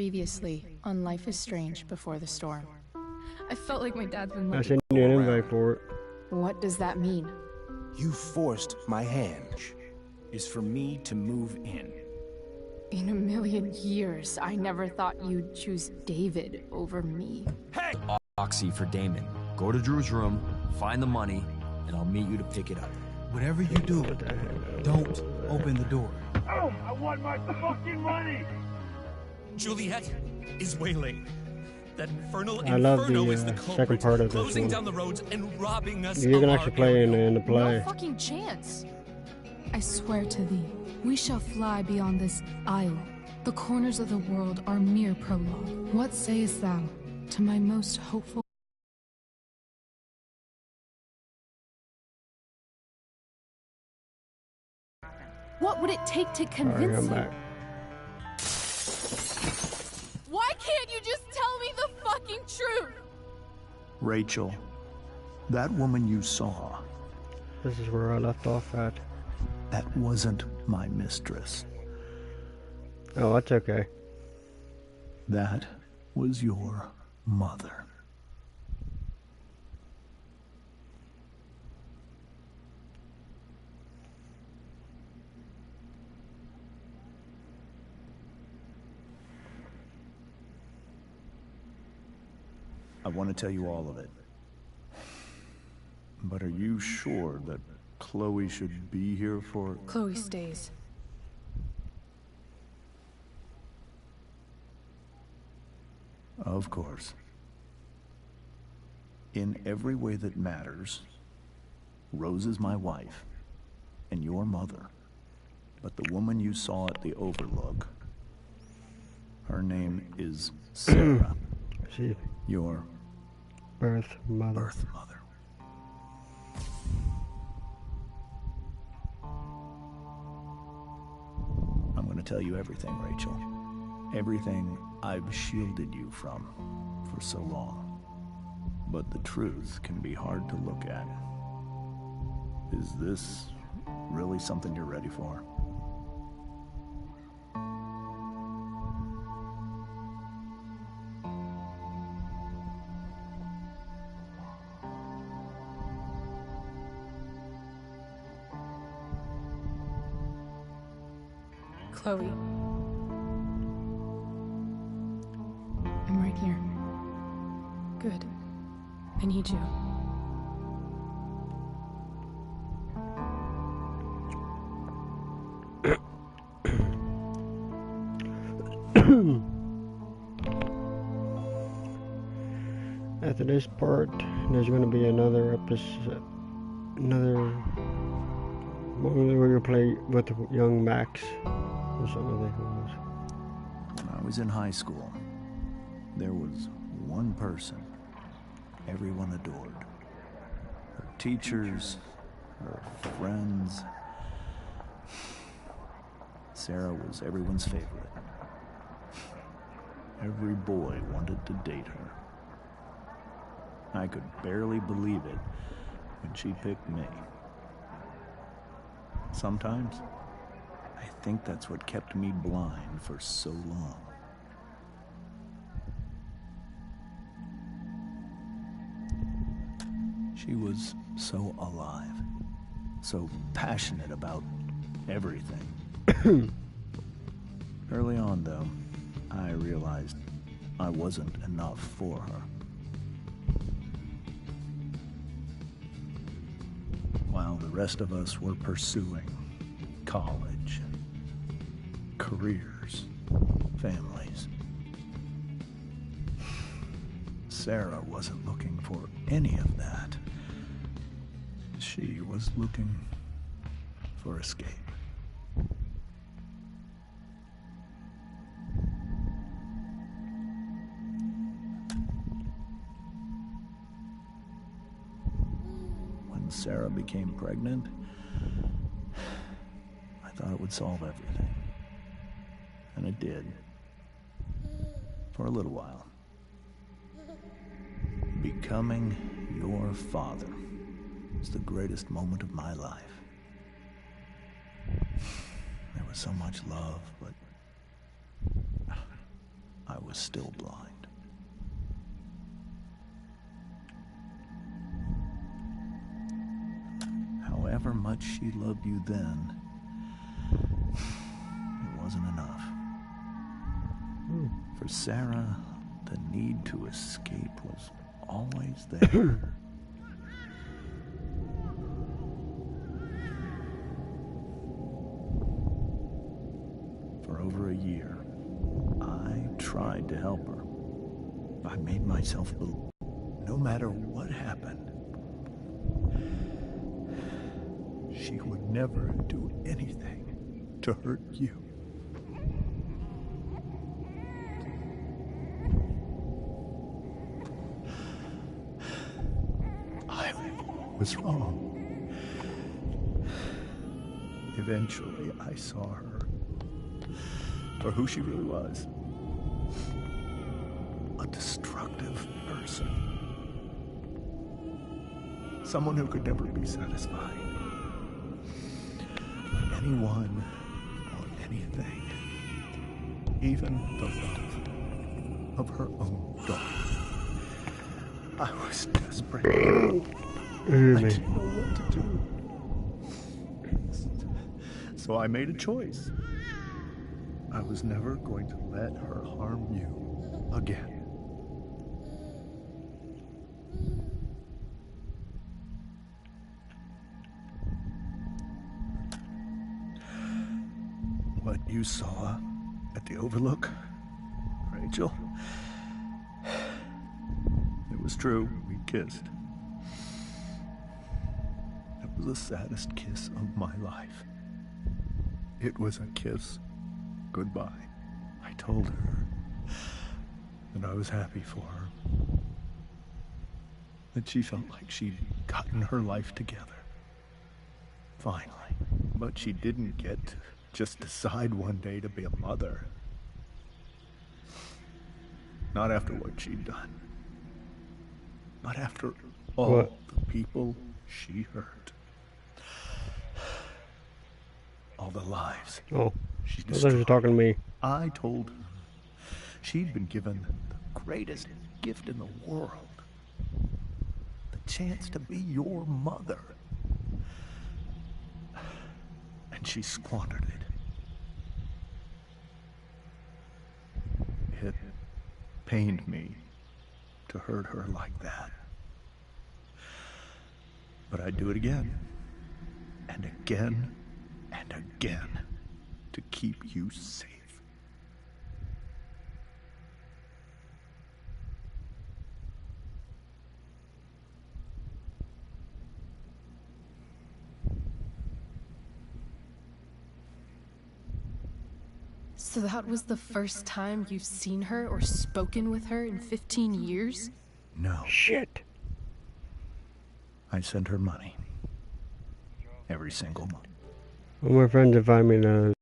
Previously on Life is Strange Before the Storm. I felt like my dad's been I like, sent you an invite for it. what does that mean? You forced my hand. Is for me to move in. In a million years, I never thought you'd choose David over me. Hey! Oxy for Damon. Go to Drew's room, find the money, and I'll meet you to pick it up. Whatever you do, don't open the door. Oh, I want my fucking money! Juliet is waylaid. That infernal I love inferno the is the second culprit, part of this closing one. down the roads and robbing us. You of can our actually play in area. the play. No fucking chance. I swear to thee, we shall fly beyond this isle. The corners of the world are mere prologue. What sayest thou to my most hopeful? What would it take to Alright, convince I'm you? back. Why can't you just tell me the fucking truth? Rachel, that woman you saw, This is where I left off at. that wasn't my mistress. Oh, that's okay. That was your mother. I want to tell you all of it. But are you sure that Chloe should be here for... Chloe stays. Of course. In every way that matters, Rose is my wife, and your mother. But the woman you saw at the Overlook, her name is Sarah, She your birth mother. birth mother. I'm going to tell you everything, Rachel. Everything I've shielded you from for so long. But the truth can be hard to look at. Is this really something you're ready for? Chloe. I'm right here. Good. I need you. After this part, there's going to be another episode, another one where you play with young Max or something like that. When I was in high school, there was one person everyone adored. Her teachers, her friends. Sarah was everyone's favorite. Every boy wanted to date her. I could barely believe it when she picked me. Sometimes, I think that's what kept me blind for so long. She was so alive, so passionate about everything. Early on, though, I realized I wasn't enough for her. While the rest of us were pursuing college, careers, families, Sarah wasn't looking for any of that. She was looking for escape. When Sarah became pregnant, I thought it would solve everything. And it did. For a little while. Becoming your father was the greatest moment of my life. There was so much love, but I was still blind. However much she loved you then, it wasn't enough. For Sarah, the need to escape was always there. For over a year, I tried to help her. I made myself believe, no matter what happened, she would never do anything to hurt you. I was wrong. Eventually, I saw her for who she really was. A destructive person. Someone who could never be satisfied. Anyone or anything. Even the love of her own daughter. I was desperate. I didn't know what to do. So I made a choice. I was never going to let her harm you again. What you saw at the Overlook, Rachel, it was true. We kissed. It was the saddest kiss of my life. It was a kiss goodbye. I told her that I was happy for her. That she felt like she'd gotten her life together. Finally. But she didn't get to just decide one day to be a mother. Not after what she'd done. Not after all the people she hurt. All the lives. Oh, she I thought you were talking to me. I told her she'd been given the greatest gift in the world. The chance to be your mother. And she squandered it. It pained me to hurt her like that. But I'd do it again. And again. And again, to keep you safe. So that was the first time you've seen her or spoken with her in 15 years? No. Shit. I sent her money. Every single month. All my friends invite me to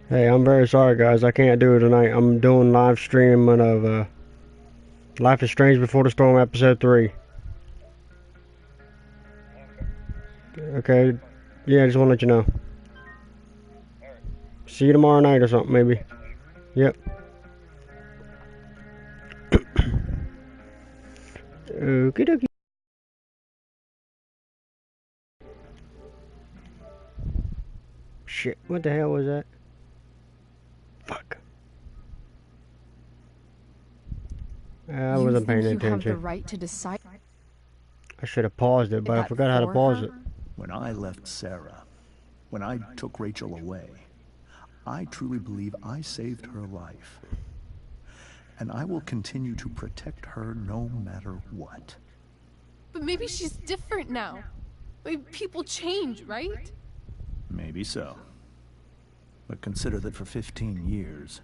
Hey, I'm very sorry guys, I can't do it tonight. I'm doing live streaming of Life is Strange Before the Storm episode 3. Okay, yeah, I just want to let you know. See you tomorrow night or something, maybe. Yep. Okie dokie. Shit, what the hell was that? Fuck. I wasn't paying attention. You have the right to decide. I should have paused it, but I forgot how to pause it. When I left Sarah, when I took Rachel away, I truly believe I saved her life. And I will continue to protect her no matter what. But maybe she's different now. Maybe people change, right? Maybe so. But consider that for 15 years,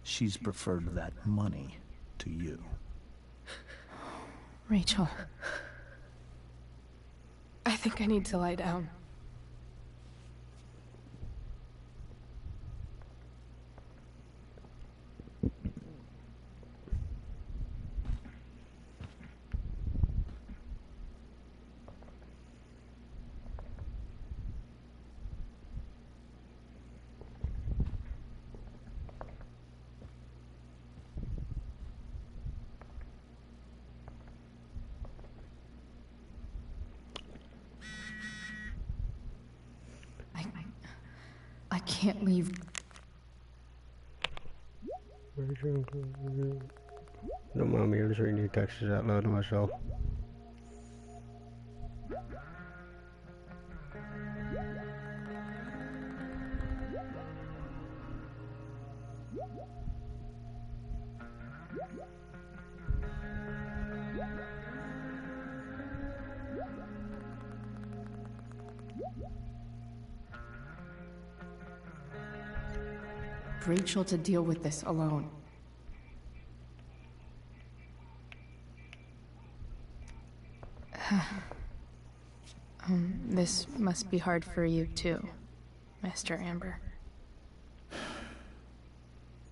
she's preferred that money to you. Rachel. I think I need to lie down. I can't leave. Don't mind me, I'm just reading your texts out loud to myself. Rachel to deal with this alone. This must be hard for you too, Mr. Amber.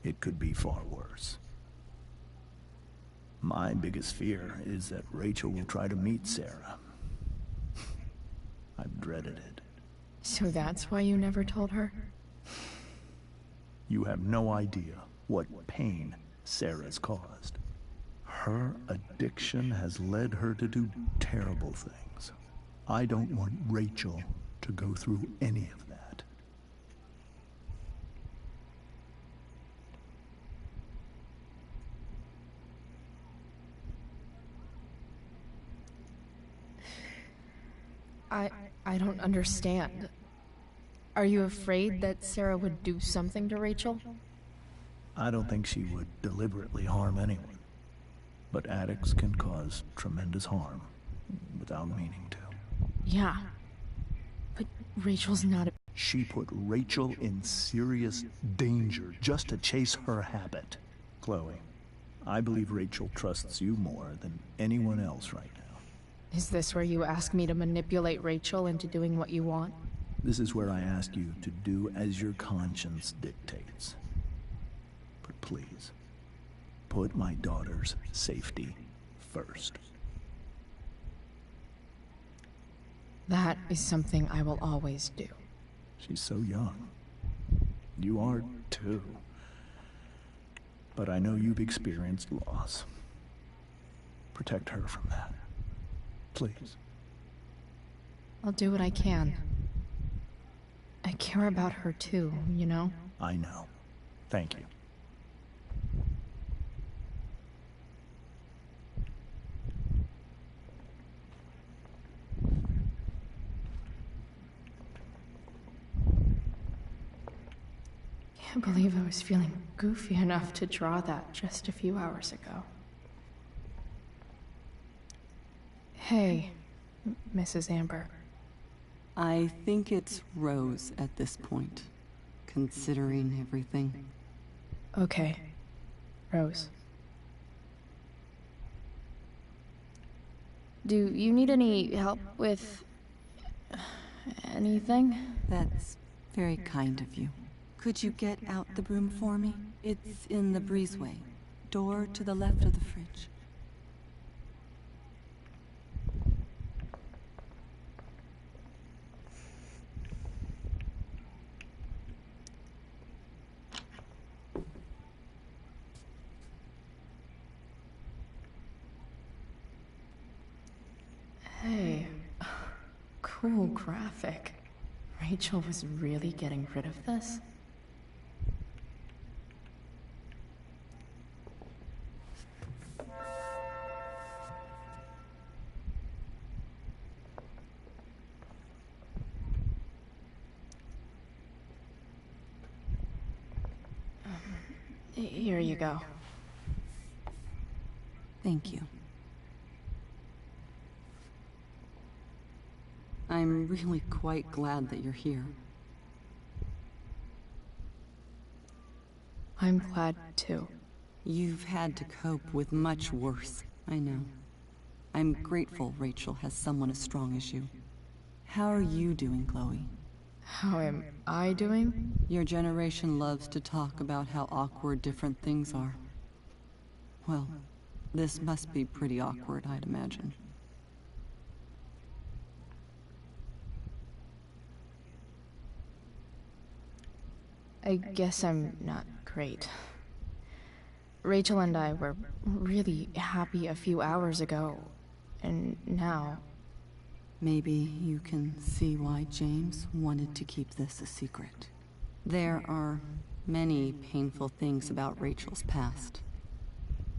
It could be far worse. My biggest fear is that Rachel will try to meet Sarah. I've dreaded it. So that's why you never told her? You have no idea what pain Sarah's caused. Her addiction has led her to do terrible things. I don't want Rachel to go through any of that. I don't understand. Are you afraid that Sarah would do something to Rachel? I don't think she would deliberately harm anyone. But addicts can cause tremendous harm without meaning to. Yeah. But Rachel's not a... She put Rachel in serious danger just to chase her habit. Chloe, I believe Rachel trusts you more than anyone else right now. Is this where you ask me to manipulate Rachel into doing what you want? This is where I ask you to do as your conscience dictates. But please, put my daughter's safety first. That is something I will always do. She's so young. You are too. But I know you've experienced loss. Protect her from that. Please. I'll do what I can. I care about her too, you know? I know. Thank you. Can't believe I was feeling goofy enough to draw that just a few hours ago. Hey, Mrs. Amber. I think it's Rose at this point, considering everything. Okay, Rose. Do you need any help with... anything? That's very kind of you. Could you get out the broom for me? It's in the breezeway, door to the left of the fridge. Hey, cool graphic. Rachel was really getting rid of this? Here you go. Thank you. I'm really quite glad that you're here. I'm glad too. You've had to cope with much worse, I know. I'm grateful Rachel has someone as strong as you. How are you doing, Chloe? How am I doing? Your generation loves to talk about how awkward different things are. Well, this must be pretty awkward, I'd imagine. I guess I'm not great. Rachel and I were really happy a few hours ago, and now... Maybe you can see why James wanted to keep this a secret. There are many painful things about Rachel's past,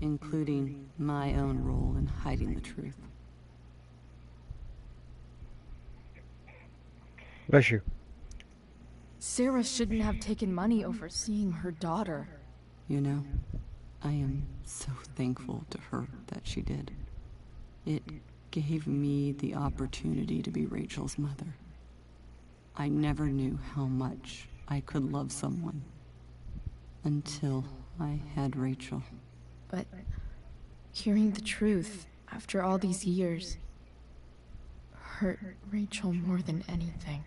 including my own role in hiding the truth. Bless you. Sarah shouldn't have taken money over seeing her daughter. You know, I am so thankful to her that she did. It gave me the opportunity to be Rachel's mother. I never knew how much I could love someone until I had Rachel. But hearing the truth after all these years hurt Rachel more than anything.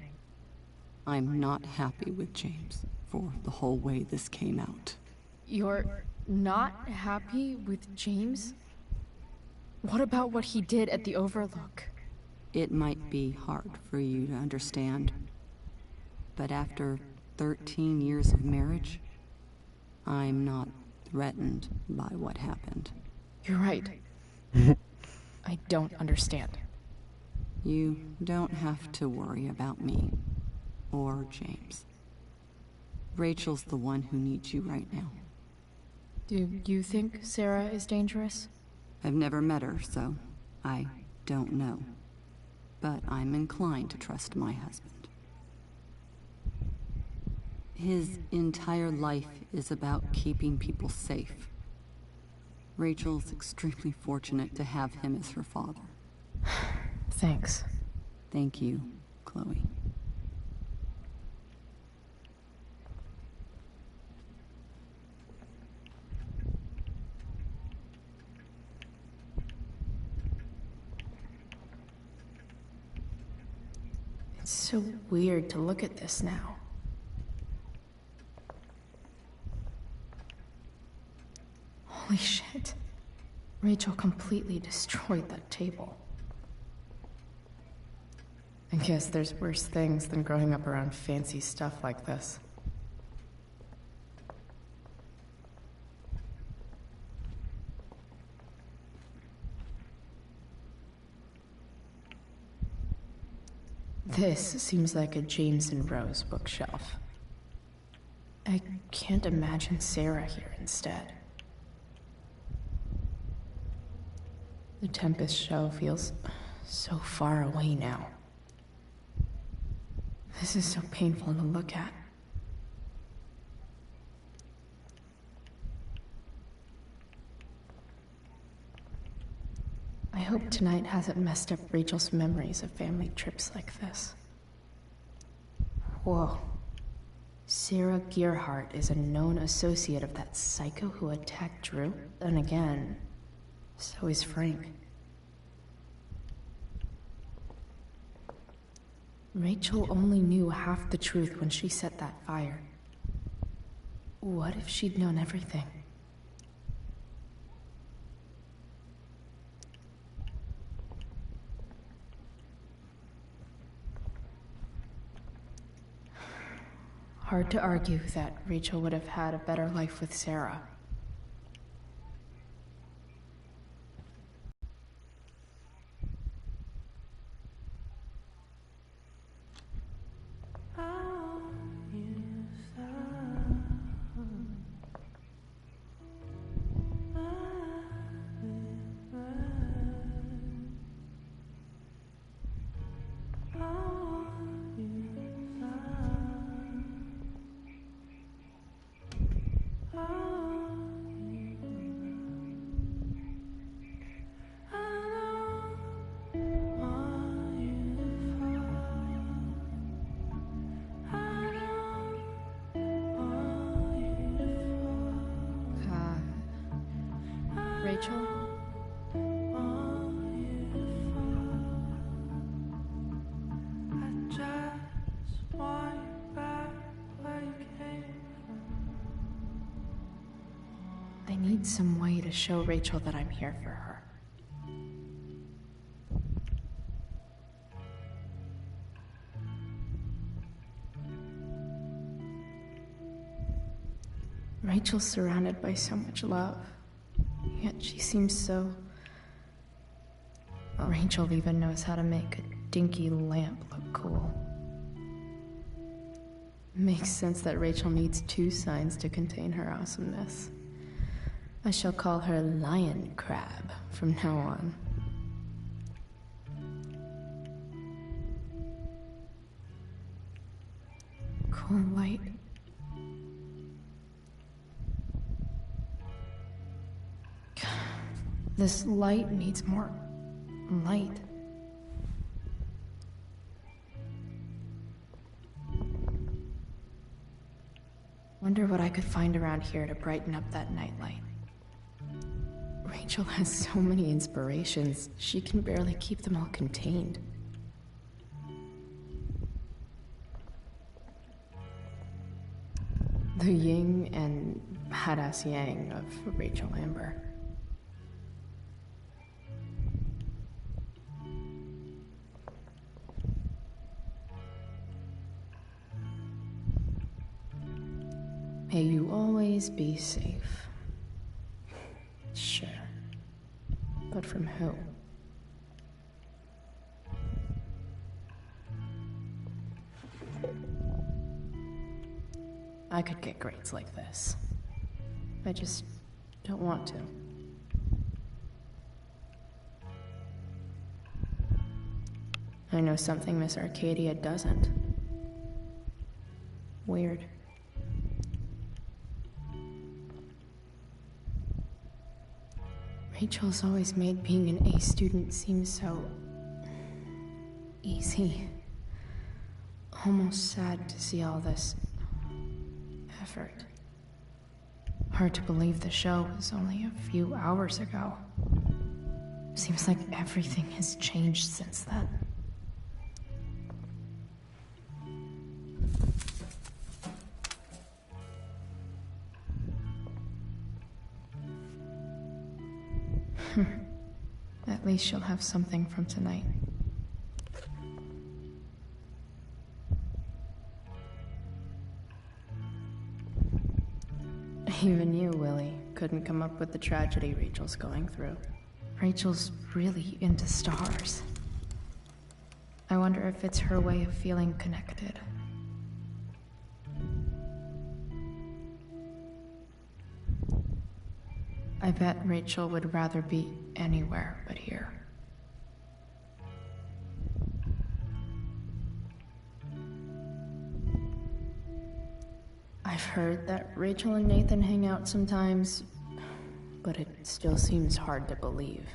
I'm not happy with James for the whole way this came out. You're not happy with James? What about what he did at the Overlook? It might be hard for you to understand, but after 13 years of marriage, I'm not threatened by what happened. You're right. I don't understand. You don't have to worry about me or James. Rachel's the one who needs you right now. Do you think Sarah is dangerous? I've never met her, so I don't know. But I'm inclined to trust my husband. His entire life is about keeping people safe. Rachel's extremely fortunate to have him as her father. Thanks. Thank you, Chloe. It's so weird to look at this now. Holy shit. Rachel completely destroyed that table. I guess there's worse things than growing up around fancy stuff like this. This seems like a James and Rose bookshelf. I can't imagine Sarah here instead. The Tempest show feels so far away now. This is so painful to look at. I hope tonight hasn't messed up Rachel's memories of family trips like this. Whoa. Sarah Gearhart is a known associate of that psycho who attacked Drew. And again, so is Frank. Rachel only knew half the truth when she set that fire. What if she'd known everything? Hard to argue that Rachel would have had a better life with Sarah. Rachel? I need some way to show Rachel that I'm here for her. Rachel's surrounded by so much love, yet she seems so... Rachel even knows how to make a dinky lamp look cool. Makes sense that Rachel needs 2 signs to contain her awesomeness. I shall call her Lion Crab from now on. Cool light. This light needs more light. Wonder what I could find around here to brighten up that nightlight. Rachel has so many inspirations, she can barely keep them all contained. The yin and badass yang of Rachel Amber. May you always be safe. Sure. But from who? I could get grades like this. I just don't want to. I know something Miss Arcadia doesn't. Weird. Rachel's always made being an A student seem so... easy. Almost sad to see all this... effort. Hard to believe the show was only a few hours ago. Seems like everything has changed since then. At least she'll have something from tonight. Even you, Willie, couldn't come up with the tragedy Rachel's going through. Rachel's really into stars. I wonder if it's her way of feeling connected. I bet Rachel would rather be anywhere but here. I've heard that Rachel and Nathan hang out sometimes, but it still seems hard to believe.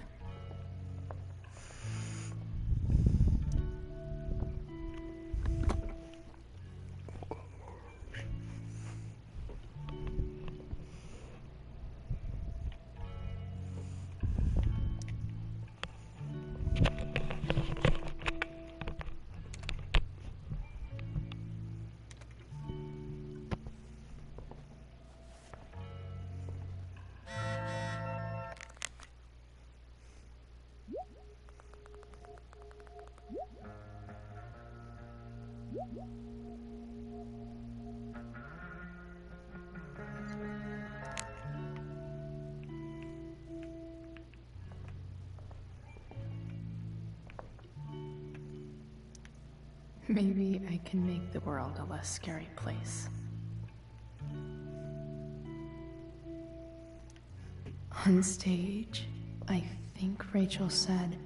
Maybe I can make the world a less scary place. On stage, I think Rachel said,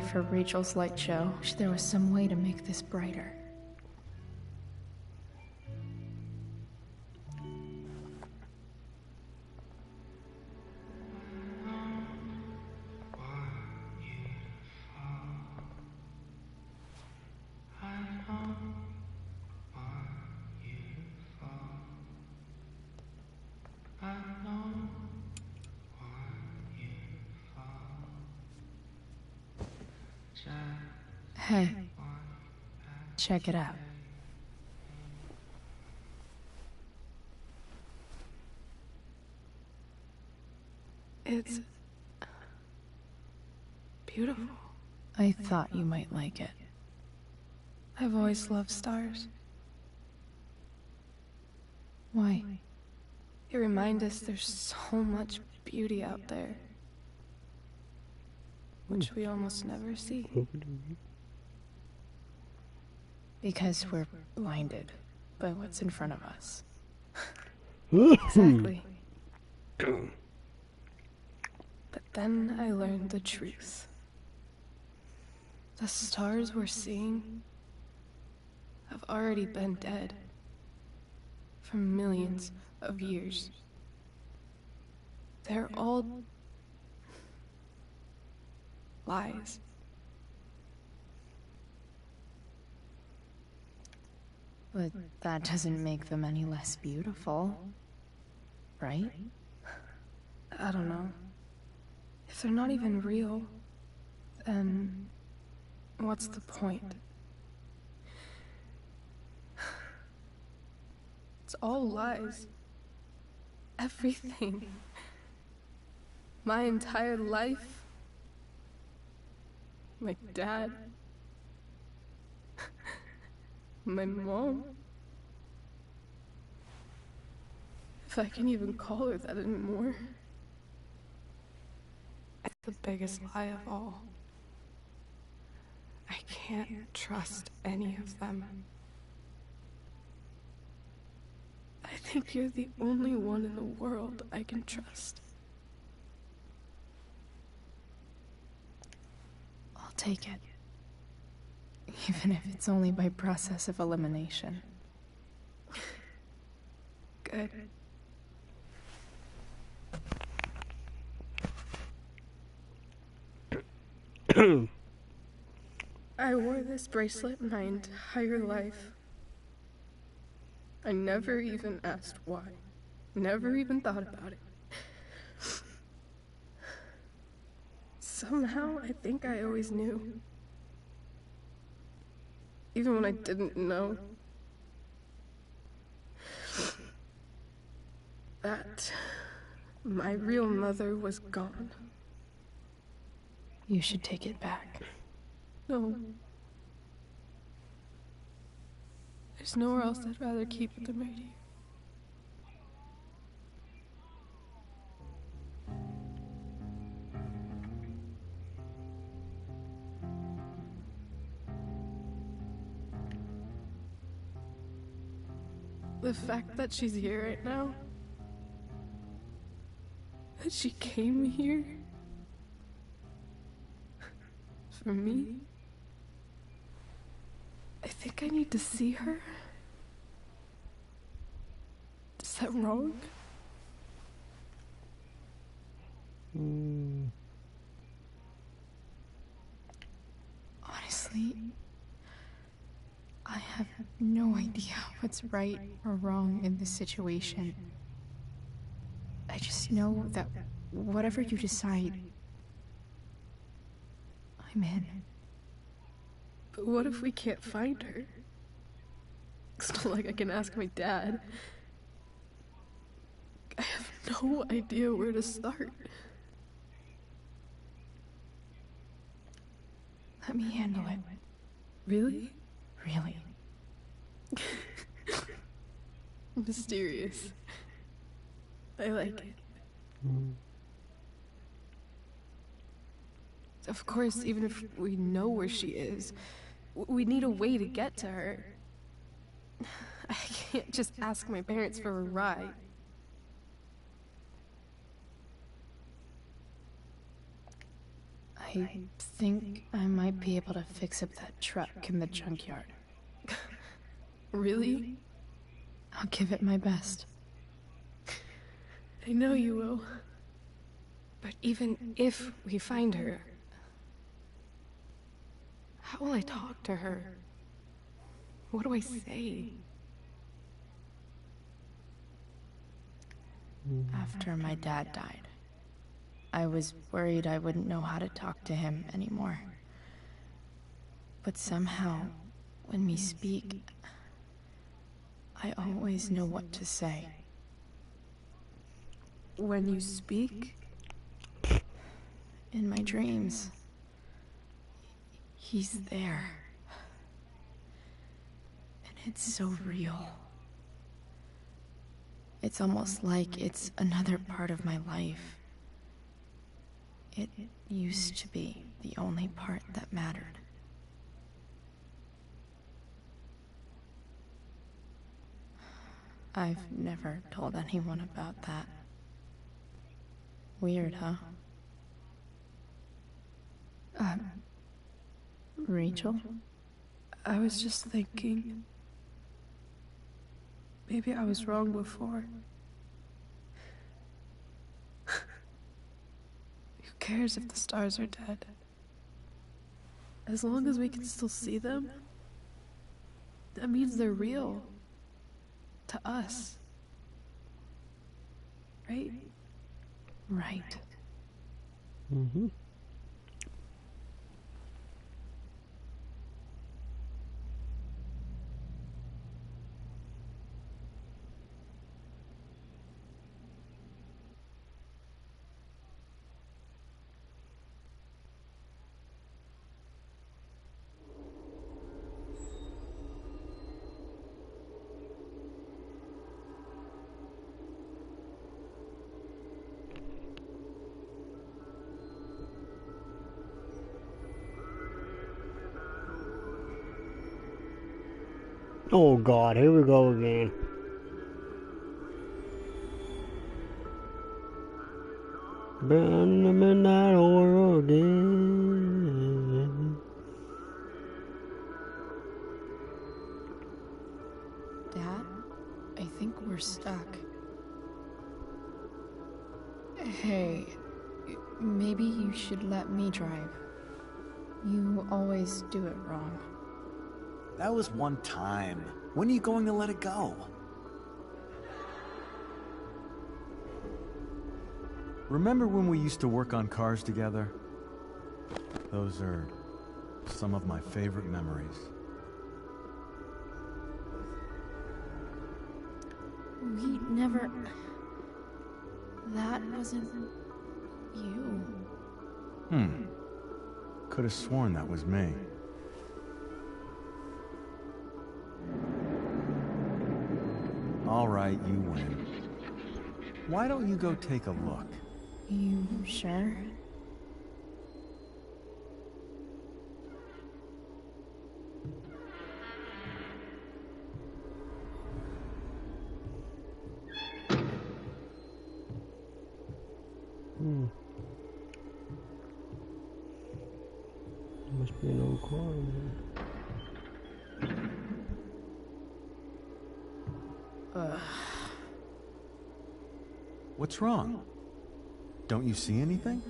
for Rachel's light show. Wish there was some way to make this brighter. Hey, check it out. It's beautiful. I thought you might like it. I've always loved stars. Why? They remind us there's so much beauty out there, which we almost never see. Because we're blinded by what's in front of us. Exactly. But then I learned the truth. The stars we're seeing have already been dead for millions of years. They're all lies. But that doesn't make them any less beautiful, right? I don't know. If they're not even real, then what's the point? It's all lies. Everything. My entire life. My dad. My mom. If I can even call her that anymore. It's the biggest lie of all. I can't trust any of them. I think you're the only one in the world I can trust. I'll take it. Even if it's only by process of elimination. Good. I wore this bracelet my entire life. I never even asked why. Never even thought about it. Somehow, I think I always knew. Even when I didn't know. That my real mother was gone. You should take it back. No. There's nowhere else I'd rather keep it than right here. The fact that she's here right now, that she came here for me, I think I need to see her. Is that wrong? Honestly, I have no idea what's right or wrong in this situation. I just know that whatever you decide, I'm in. But what if we can't find her? It's not like I can ask my dad. I have no idea where to start. Let me handle it. Really? Really. Mysterious. I like it. Of course, even if we know where she is, we need a way to get to her. I can't just ask my parents for a ride. I I think I might be able to fix up that truck in the junkyard. Really? I'll give it my best. I know you will. But even if we find her, how will I talk to her? What do I say? After my dad died, I was worried I wouldn't know how to talk to him anymore. But somehow, when we speak, I always know what to say. When you speak? In my dreams, he's there. And it's so real. It's almost like it's another part of my life. It used to be the only part that mattered. I've never told anyone about that. Weird, huh? Rachel? I was just thinking. Maybe I was wrong before. Who cares if the stars are dead? As long as we can still see them, that means they're real. To us. Right? Right. Mm-hmm. Oh God, here we go again. Burn the midnight oil again. Dad, I think we're stuck. Hey, maybe you should let me drive. You always do it wrong. That was one time. When are you going to let it go? Remember when we used to work on cars together? Those are some of my favorite memories. We never... That wasn't... you. Could have sworn that was me. All right, you win. Why don't you go take a look? You sure? Must be an old car in there. What's wrong? Don't you see anything?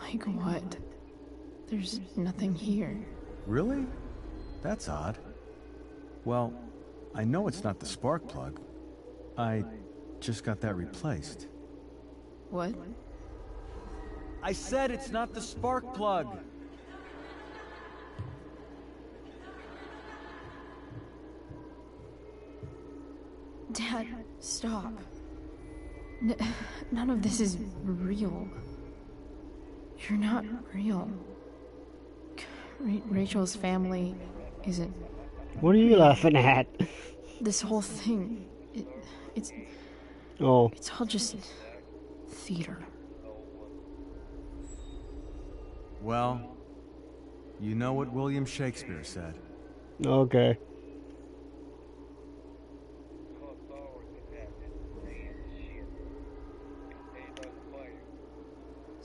Like what? There's nothing here. Really? That's odd. Well, I know it's not the spark plug. I just got that replaced. What? I said it's not the spark plug! Dad, stop. None of this is real. You're not real. Rachel's family isn't... What are you laughing at? This whole thing, it's... Oh. It's all just... theater. Well, you know what William Shakespeare said. Okay.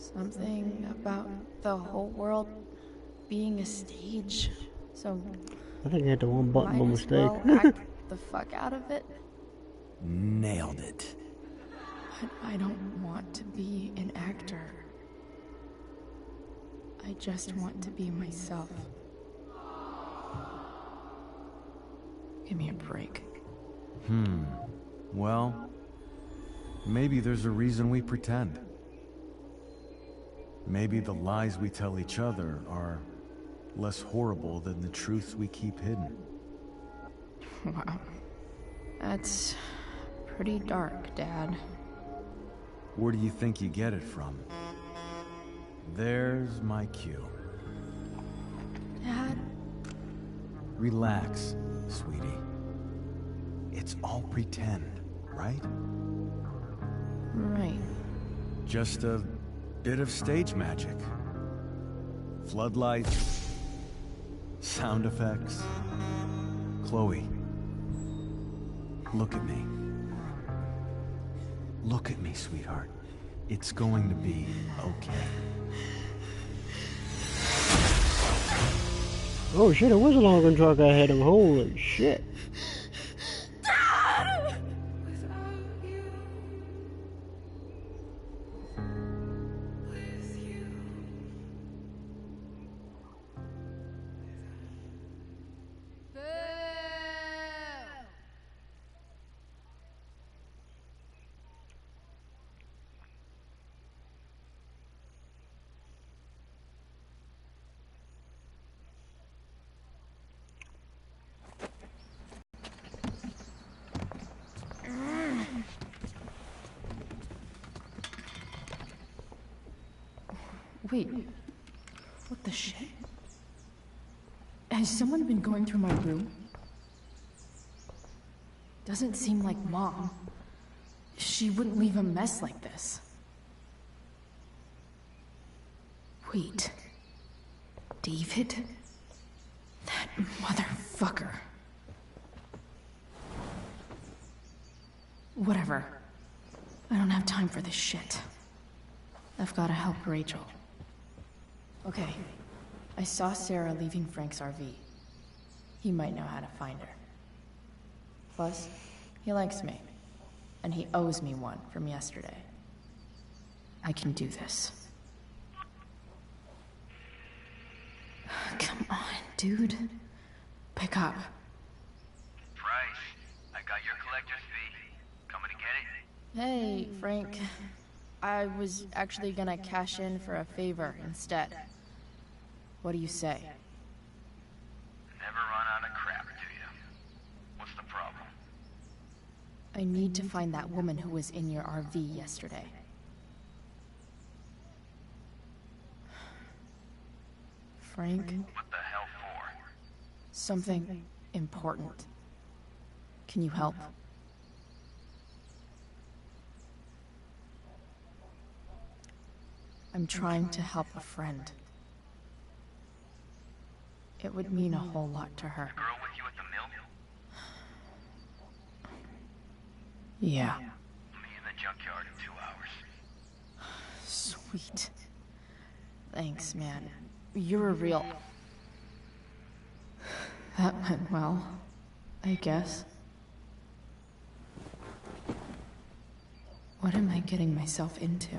Something about the whole world being a stage. So I think I hit the one button by might as mistake. well act the fuck out of it. Nailed it. But I don't want to be an actor. I just want to be myself. Give me a break. Well, maybe there's a reason we pretend. Maybe the lies we tell each other are less horrible than the truths we keep hidden. Wow. That's pretty dark, Dad. Where do you think you get it from? There's my cue. Dad? Relax, sweetie. It's all pretend, right? Right. Just a bit of stage magic. Floodlights, sound effects. Chloe, look at me. Look at me, sweetheart. It's going to be okay. Oh shit, it was a long truck I had him. Holy shit. Dad! Wait, what the shit? Has someone been going through my room? Doesn't seem like Mom. She wouldn't leave a mess like this. Wait. David? That motherfucker. Whatever. I don't have time for this shit. I've gotta help Rachel. Okay. I saw Sarah leaving Frank's RV. He might know how to find her. Plus, he likes me. And he owes me one from yesterday. I can do this. Come on, dude. Pick up. Price, I got your collector's fee. Coming to get it? Hey, Frank. I was actually gonna cash in for a favor instead. What do you say? Never run out of crap, do you? What's the problem? I need to find that woman who was in your RV yesterday. Frank? What the hell for? Something important. Can you help? I'm trying to help a friend. It would mean a whole lot to her. The girl with you at the mill? Yeah. Me in the junkyard in 2 hours. Sweet. Thanks, man. You're a real... That went well, I guess. What am I getting myself into?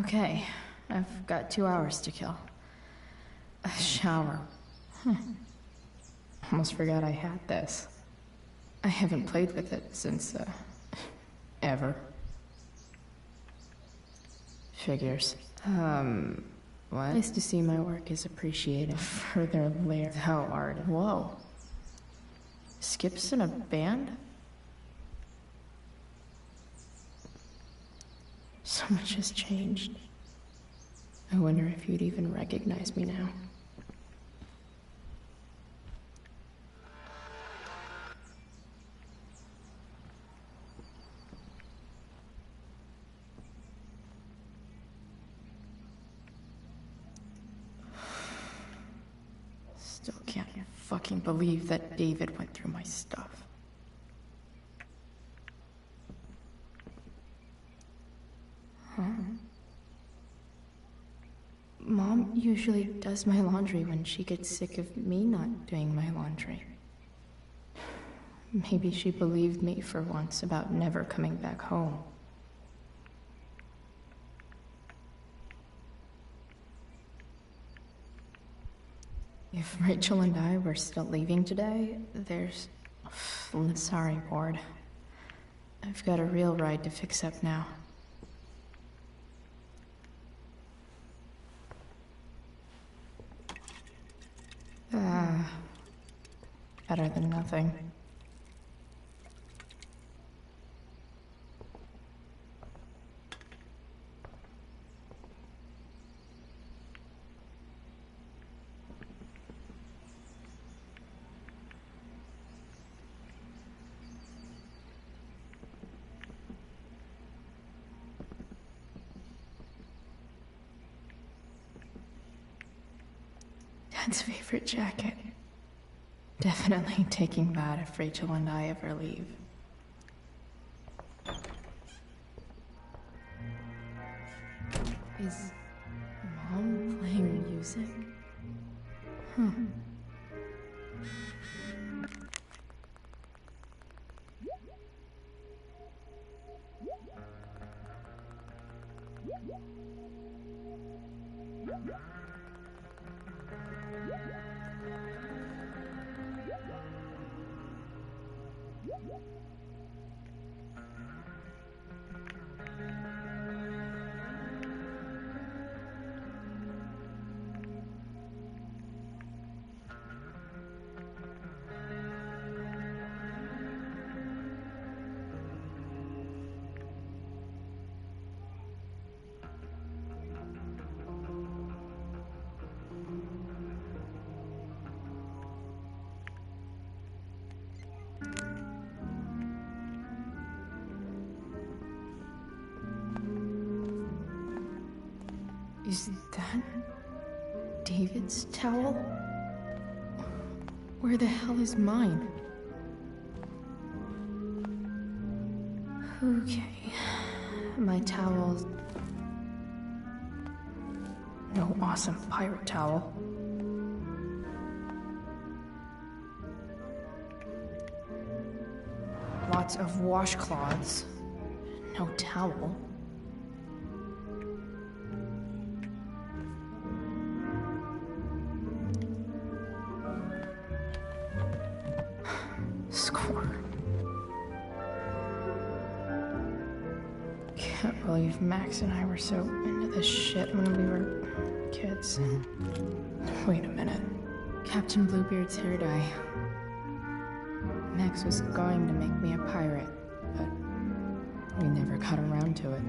Okay, I've got 2 hours to kill. A shower. Almost forgot I had this. I haven't played with it since, ever. Figures. What? Nice to see my work is appreciated. Further layer. How art. Whoa. skips in a band? So much has changed. I wonder if you'd even recognize me now. Still can't fucking believe that David went through my stuff. Huh? Mom usually does my laundry when she gets sick of me not doing my laundry. Maybe she believed me for once about never coming back home. If Rachel and I were still leaving today, there's... Sorry, Ward. I've got a real ride to fix up now. Better than nothing. Dad's favorite jacket. Definitely taking that if Rachel and I ever leave. Is Mom playing music? Huh. Is that David's towel? Where the hell is mine? Okay, my towels. No awesome pirate towel. Lots of washcloths. No towel. Score. Can't believe Max and I were so into this shit when we were kids. Wait a minute. Captain Bluebeard's hair dye. Max was going to make me a pirate, but we never got around to it.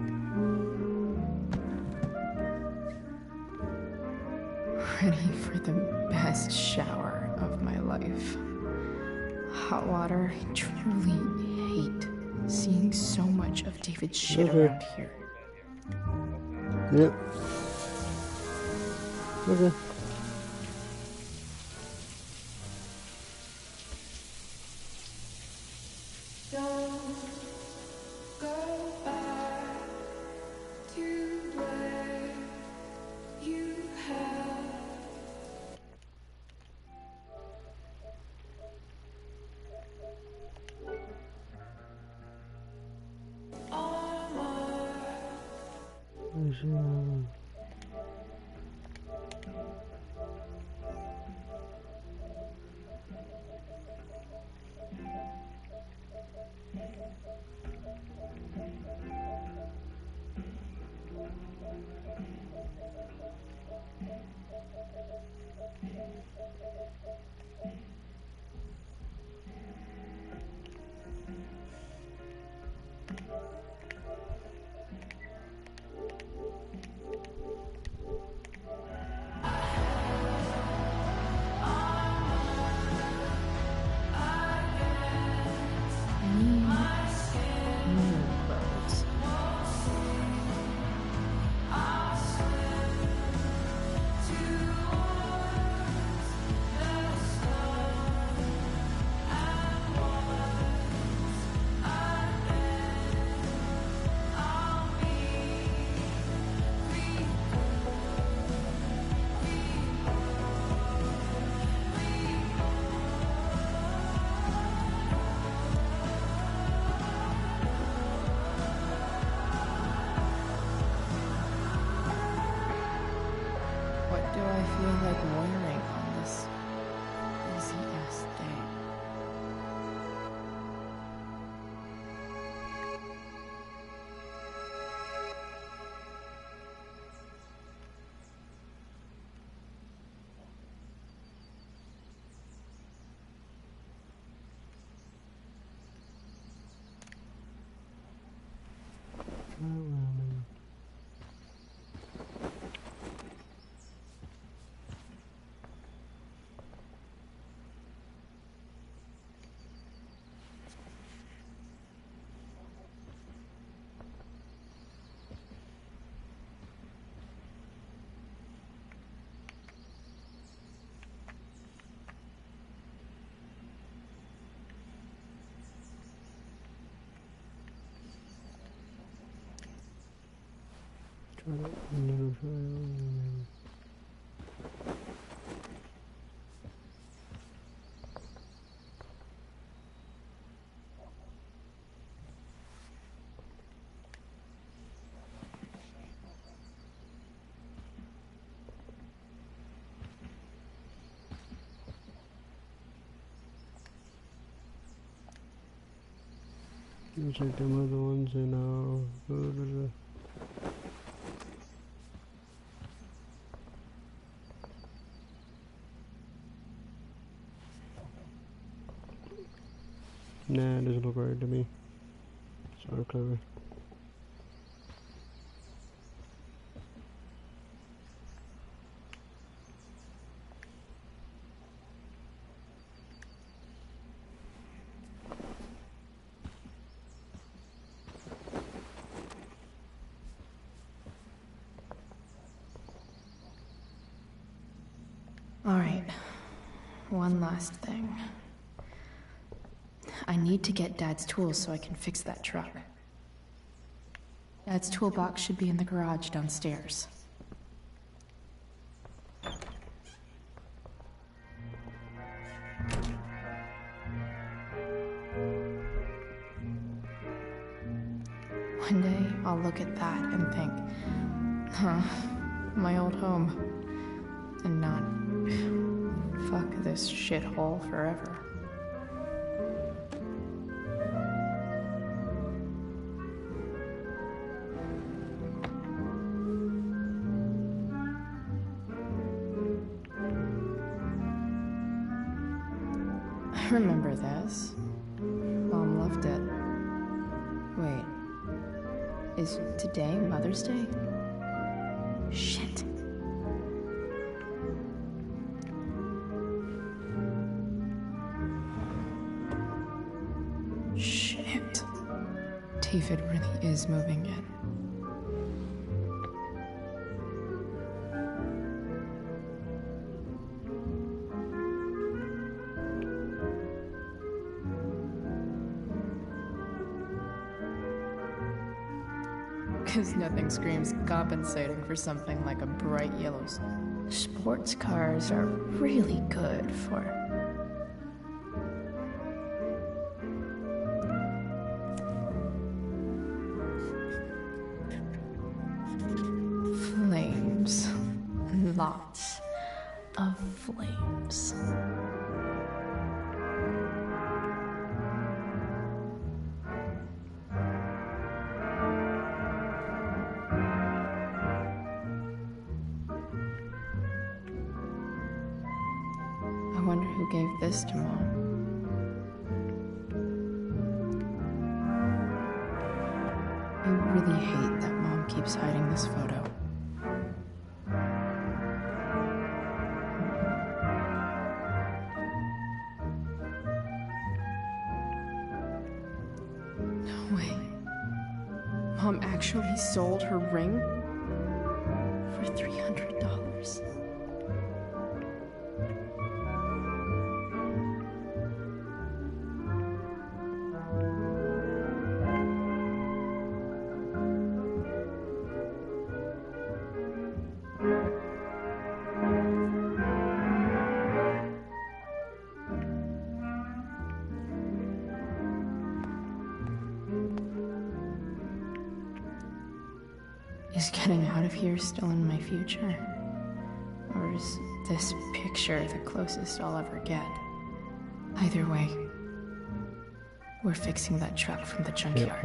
Ready for the best shower of my life. Hot water. I truly hate seeing so much of David's shit around here. Yep. Okay. Check them other ones and nah, it doesn't look right to me. Sorry, clever. Alright, one last thing. I need to get Dad's tools so I can fix that truck. Dad's toolbox should be in the garage downstairs. One day, I'll look at that and think, huh, my old home. And not, fuck this shithole forever. I remember this. Mom loved it. Wait. Is today Mother's Day? Shit. Shit. David really is moving in. Because nothing screams compensating for something like a bright yellow. Sports cars are really good for... flames. Lots of flames. I wonder who gave this to Mom. I really hate that Mom keeps hiding this photo. No way. Mom actually sold her ring for $300. Is getting out of here still in my future? Or is this picture the closest I'll ever get? Either way, we're fixing that truck from the junkyard.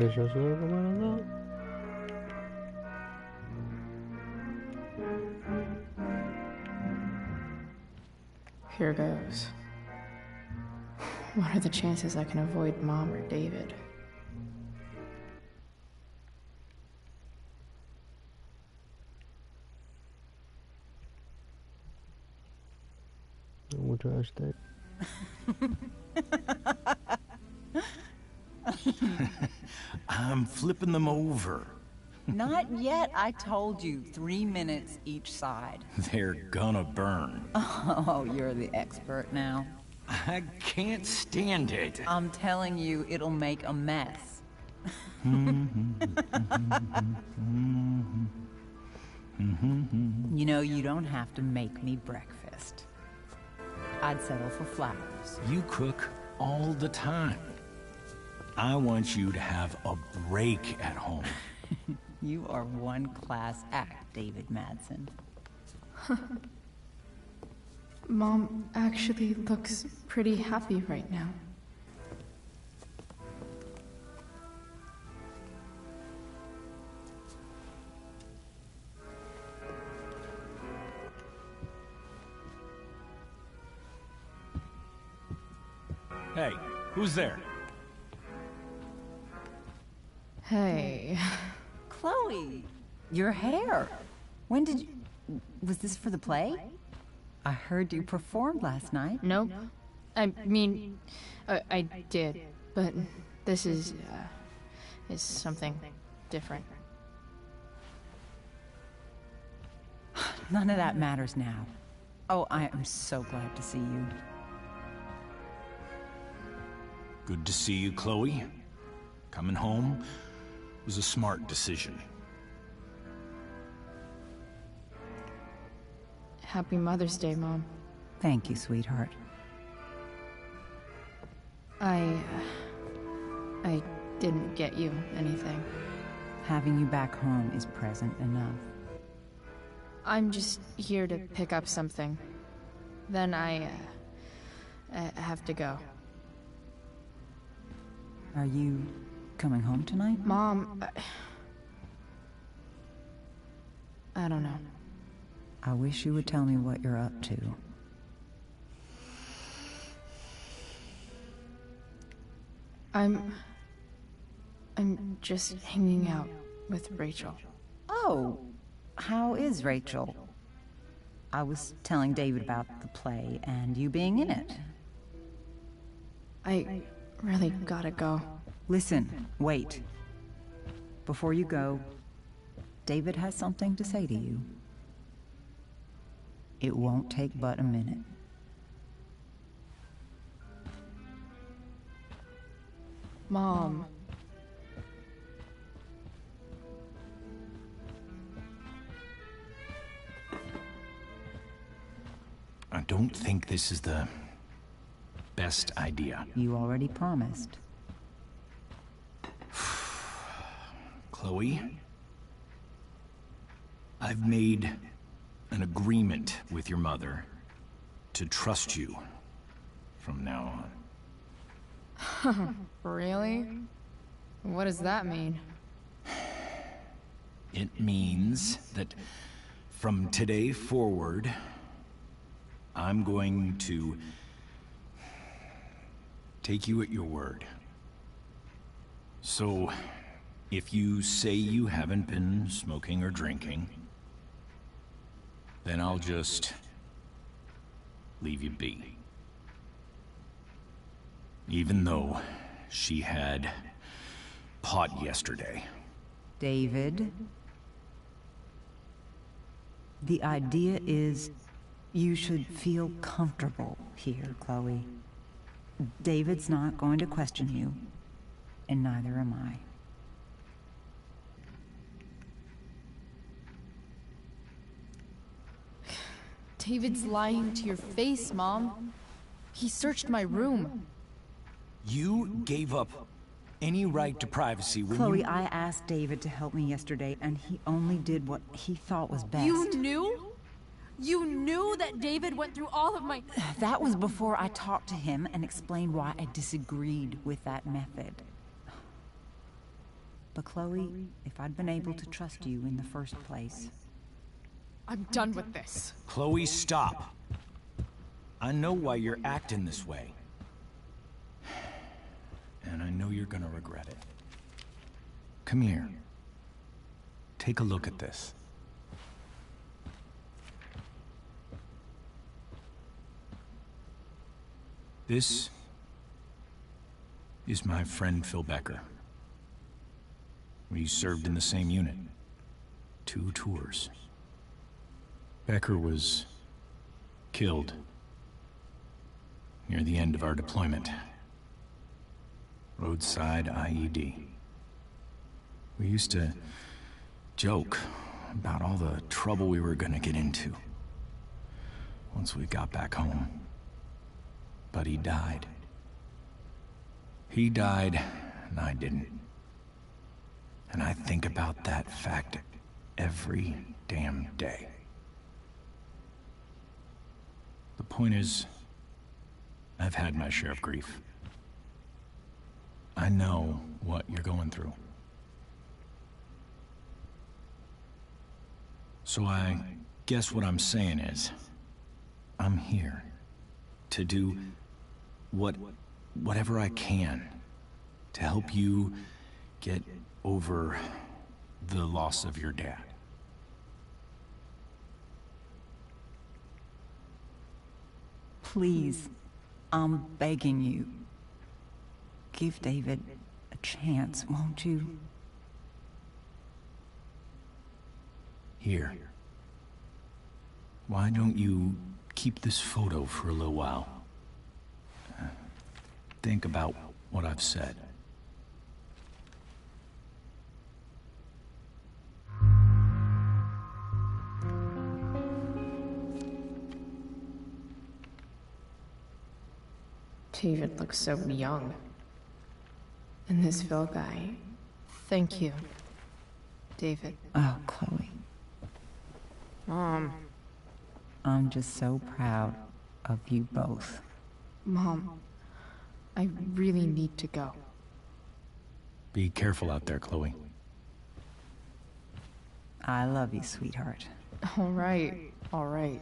Here goes. What are the chances I can avoid Mom or David? What do I stay? I'm flipping them over. Not yet. I told you, 3 minutes each side. They're gonna burn. Oh, you're the expert now. I can't stand it. I'm telling you, it'll make a mess. You know, you don't have to make me breakfast. I'd settle for flowers. You cook all the time. I want you to have a break at home. You are one class act, David Madsen. Mom actually looks pretty happy right now. Hey, who's there? Hey. Chloe, your hair. When did you... Was this for the play? I heard you performed last night. Nope. I mean, I did, but this is something different. None of that matters now. Oh, I am so glad to see you. Good to see you, Chloe. Coming home was a smart decision. Happy Mother's Day, Mom. Thank you, sweetheart. I didn't get you anything. Having you back home is present enough. I'm just here to pick up something. Then I have to go. Are you coming home tonight? Mom, I don't know. I wish you would tell me what you're up to. I'm just hanging out with Rachel. Oh, how is Rachel? I was telling David about the play and you being in it. I really gotta go. Listen, wait. Before you go, David has something to say to you. It won't take but a minute. Mom. I don't think this is the best idea. You already promised. Chloe, I've made an agreement with your mother to trust you from now on. Really? What does that mean? It means that from today forward, I'm going to take you at your word. So, if you say you haven't been smoking or drinking, then I'll just leave you be. Even though she had pot yesterday. David, the idea is you should feel comfortable here, Chloe. David's not going to question you, and neither am I. David's lying to your face, Mom. He searched my room. You gave up any right to privacy when Chloe, I asked David to help me yesterday, and he only did what he thought was best. You knew? You knew that David went through all of my... That was before I talked to him and explained why I disagreed with that method. But Chloe, if I'd been able to trust you in the first place... I'm done with this. Chloe, stop. I know why you're acting this way. And I know you're gonna regret it. Come here. Take a look at this. This is my friend Phil Becker. We served in the same unit. 2 tours. Becker was killed near the end of our deployment. Roadside IED. We used to joke about all the trouble we were gonna get into once we got back home. But he died. He died, and I didn't. And I think about that fact every damn day. The point is, I've had my share of grief. I know what you're going through. So I guess what I'm saying is, I'm here to do whatever I can to help you get over the loss of your dad. Please, I'm begging you. Give David a chance, won't you? Here. Why don't you keep this photo for a little while? Think about what I've said. David looks so young. And this Phil guy. Thank you, David. Oh, Chloe. Mom. I'm just so proud of you both. Mom, I really need to go. Be careful out there, Chloe. I love you, sweetheart. All right, all right.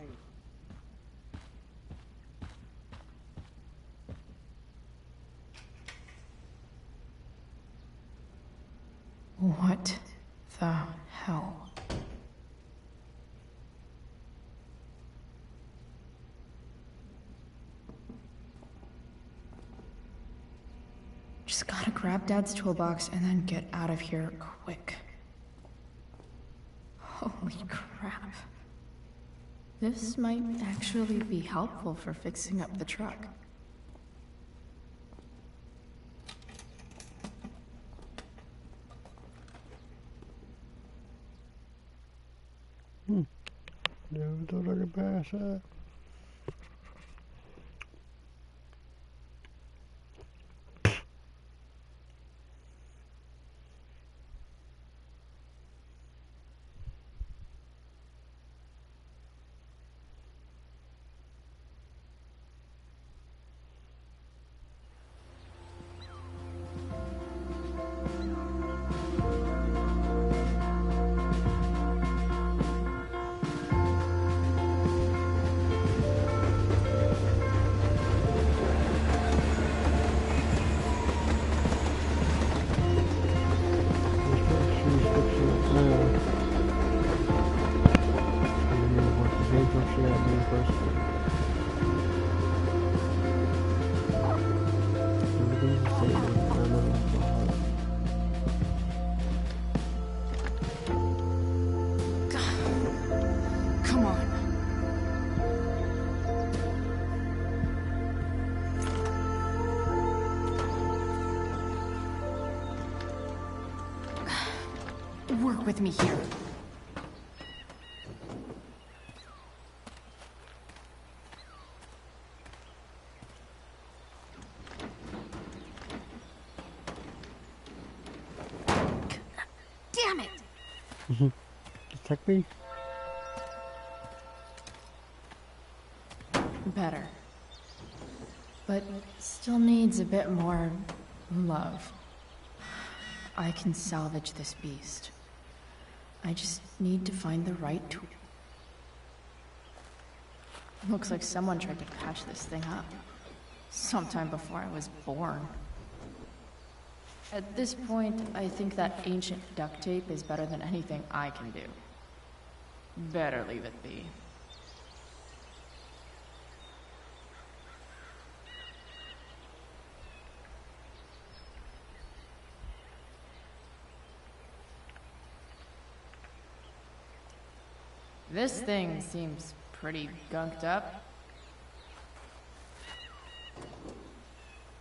What the hell? Just gotta grab Dad's toolbox and then get out of here quick. Holy crap. This might actually be helpful for fixing up the truck. Never thought I could pass that. Come on. Work with me here. Damn it! Detect me? Better. But still needs a bit more love. I can salvage this beast. I just need to find the right tool. Looks like someone tried to patch this thing up. Sometime before I was born. At this point, I think that ancient duct tape is better than anything I can do. Better leave it be. This thing seems pretty gunked up.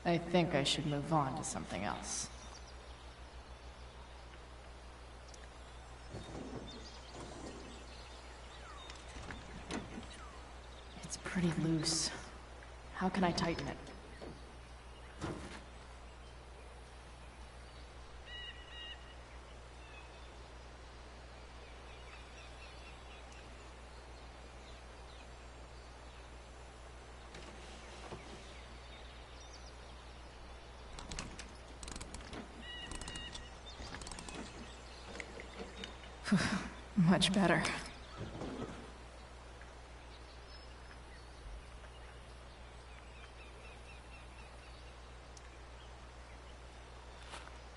I think I should move on to something else. pretty loose. How can I tighten it? Much better.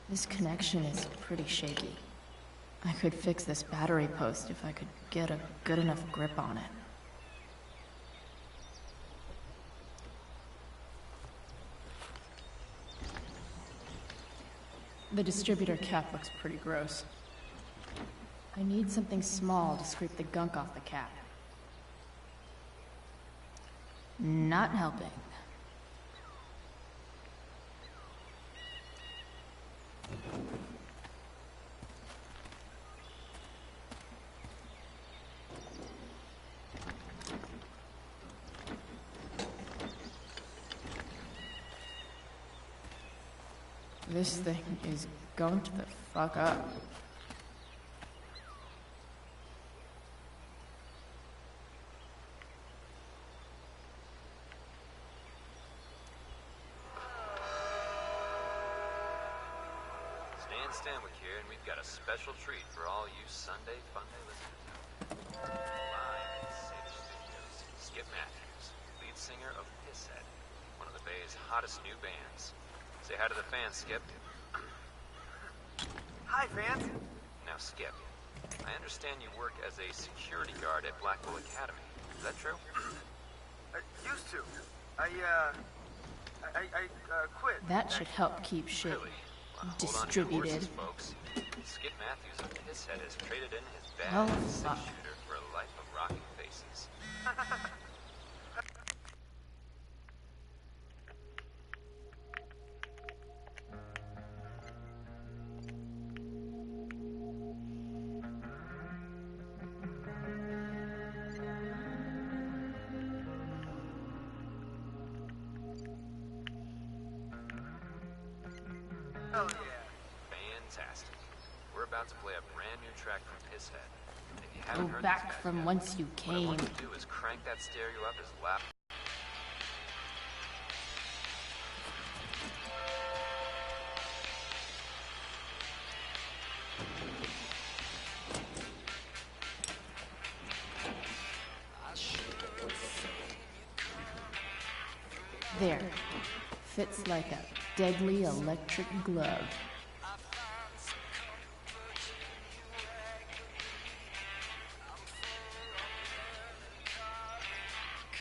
This connection is pretty shaky. I could fix this battery post if I could get a good enough grip on it. The distributor cap looks pretty gross. I need something small to scrape the gunk off the cap. Not helping. This thing is going to the fuck up. Stanwyck here, and we've got a special treat for all you Sunday Funday listeners. Live in Sage Studios, Skip Matthews, lead singer of Pisshead, one of the Bay's hottest new bands. Say hi to the fans, Skip. Hi, fans. Now, Skip, I understand you work as a security guard at Blackwell Academy. Is that true? Used to. I quit. That should help keep shit distributed. Folks. Skip Matthews of Pisshead has traded in his bad Oh, six-shooter for a life of rocking faces. Hell yeah. Fantastic. We're about to play a brand new track from Pisshead. And if you Go haven't heard back this from yet, whence you what I came. want you to do is crank that stereo up as loud. There. Fits like a deadly electric glove.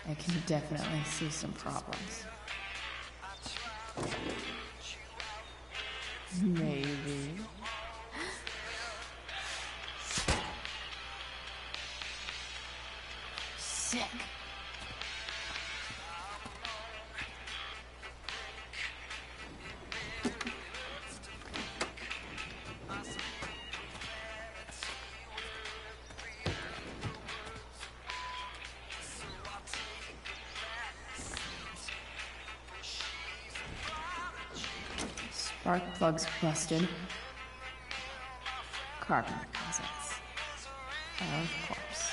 I can definitely see some problems. Maybe. Sick. Spark plugs busted. Carbon deposits. Of course.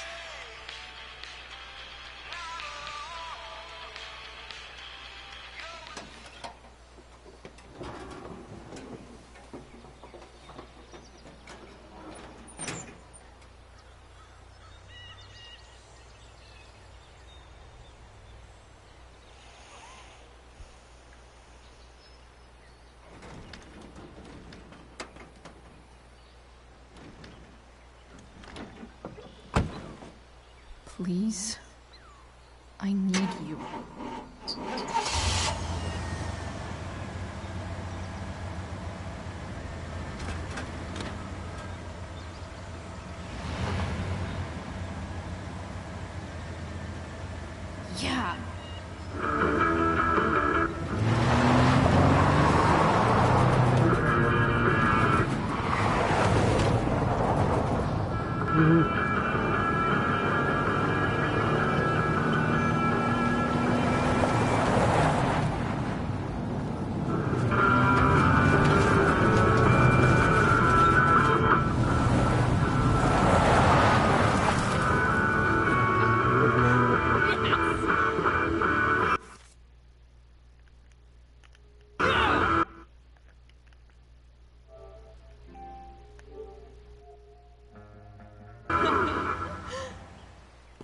Please? I need you. Yeah.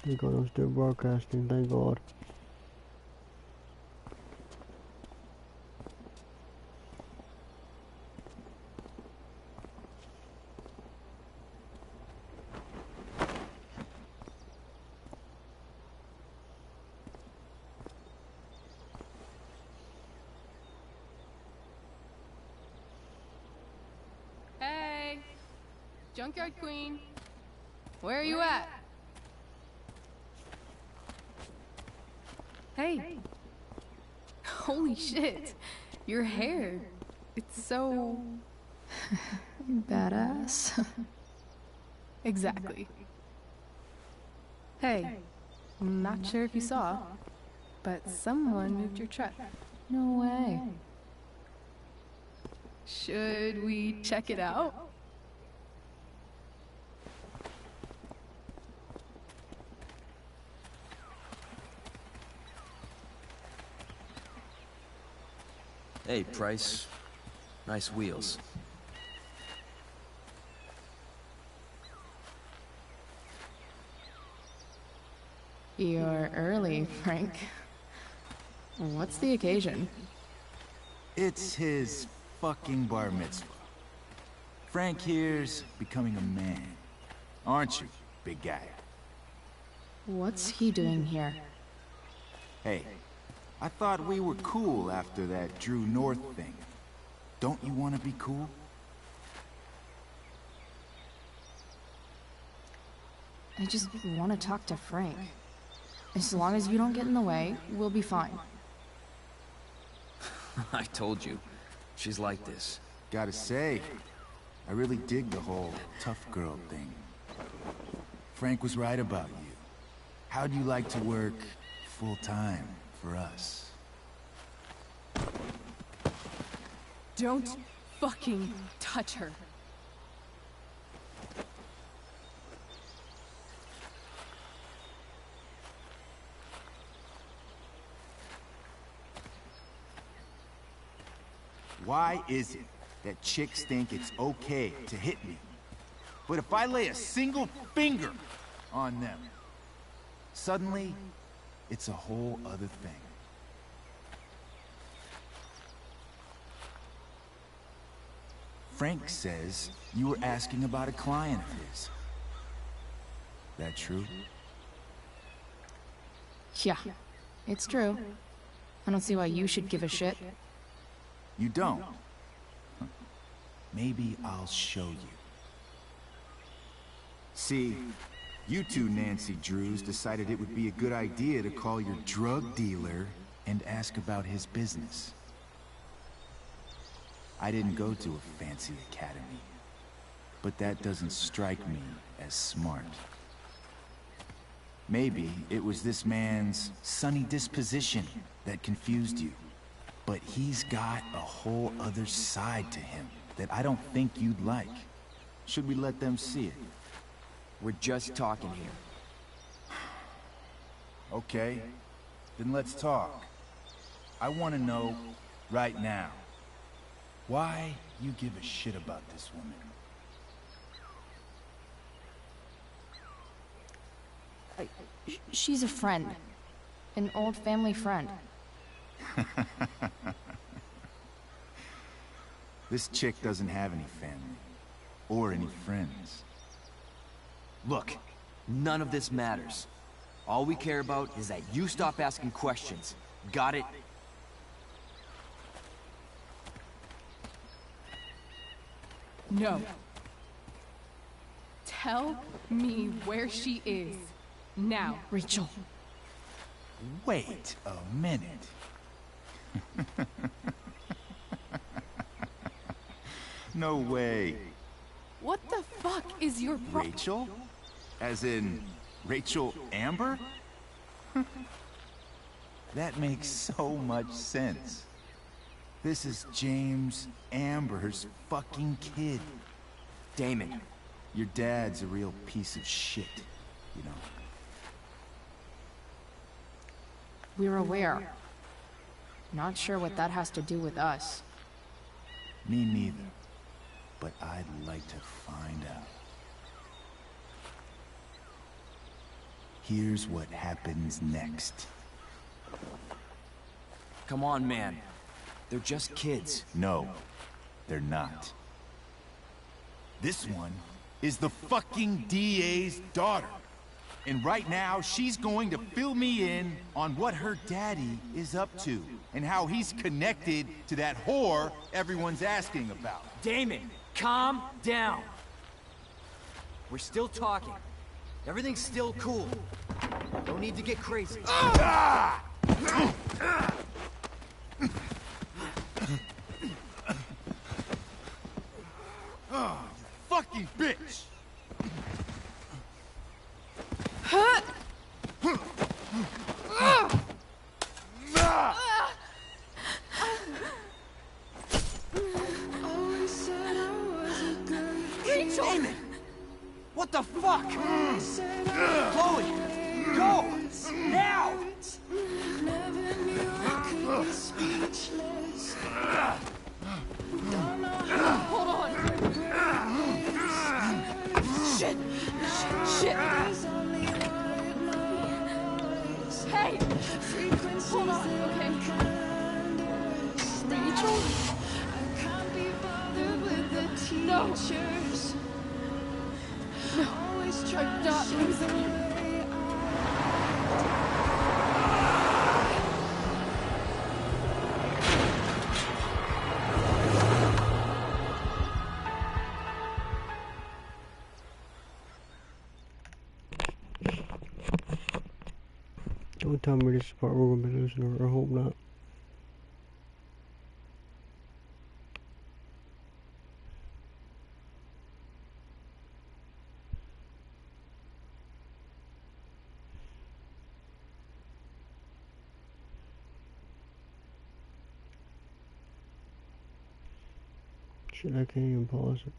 Thank God I'm still broadcasting, thank God. Hey! Junkyard Queen! Where are you at? Hey! Holy shit! Your hair! It's so... Badass. Exactly. Hey, I'm not sure if you saw, but someone moved your truck. No way. Should we check it out? Hey, Price. Nice wheels. You're early, Frank. What's the occasion? It's his fucking bar mitzvah. Frank here's becoming a man. Aren't you, big guy? What's he doing here? Hey, I thought we were cool after that Drew North thing. Don't you want to be cool? I just want to talk to Frank. As long as you don't get in the way, we'll be fine. I told you. She's like this. Gotta say, I really dig the whole tough girl thing. Frank was right about you. How'd you like to work full-time for us? Don't fucking touch her. Why is it that chicks think it's okay to hit me? But if I lay a single finger on them, suddenly, it's a whole other thing. Frank says you were asking about a client of his. That true? Yeah, it's true. I don't see why you should give a shit. You don't? Huh. Maybe I'll show you. See, you two Nancy Drews decided it would be a good idea to call your drug dealer and ask about his business. I didn't go to a fancy academy, but that doesn't strike me as smart. Maybe it was this man's sunny disposition that confused you. But he's got a whole other side to him that I don't think you'd like. Should we let them see it? We're just talking here. Okay, then let's talk. I want to know, right now, why you give a shit about this woman. She's a friend. An old family friend. This chick doesn't have any family. Or any friends. Look, none of this matters. All we care about is that you stop asking questions. Got it? No. Tell me where she is. Now. Rachel. Wait a minute. No way. What the fuck is your Rachel? As in, Rachel Amber? That makes so much sense. This is James Amber's fucking kid. Damon. Your dad's a real piece of shit, you know. We're aware. Not sure what that has to do with us. Me neither. But I'd like to find out. Here's what happens next. Come on, man. They're just kids. No, they're not. This one is the fucking DA's daughter. And right now, she's going to fill me in on what her daddy is up to and how he's connected to that whore everyone's asking about. Damon, calm down. We're still talking. Everything's still cool. No need to get crazy. Ah! Oh, you fucking bitch! Rachel! Damon! What the fuck? Chloe! Go! Now! Hold on. Shit! Shit! Hey! Hold on, okay? Rachel? No! No, I'm not losing you. Don't tell me this is part we're gonna be losing her. I hope not. Shit, I can't even pause it.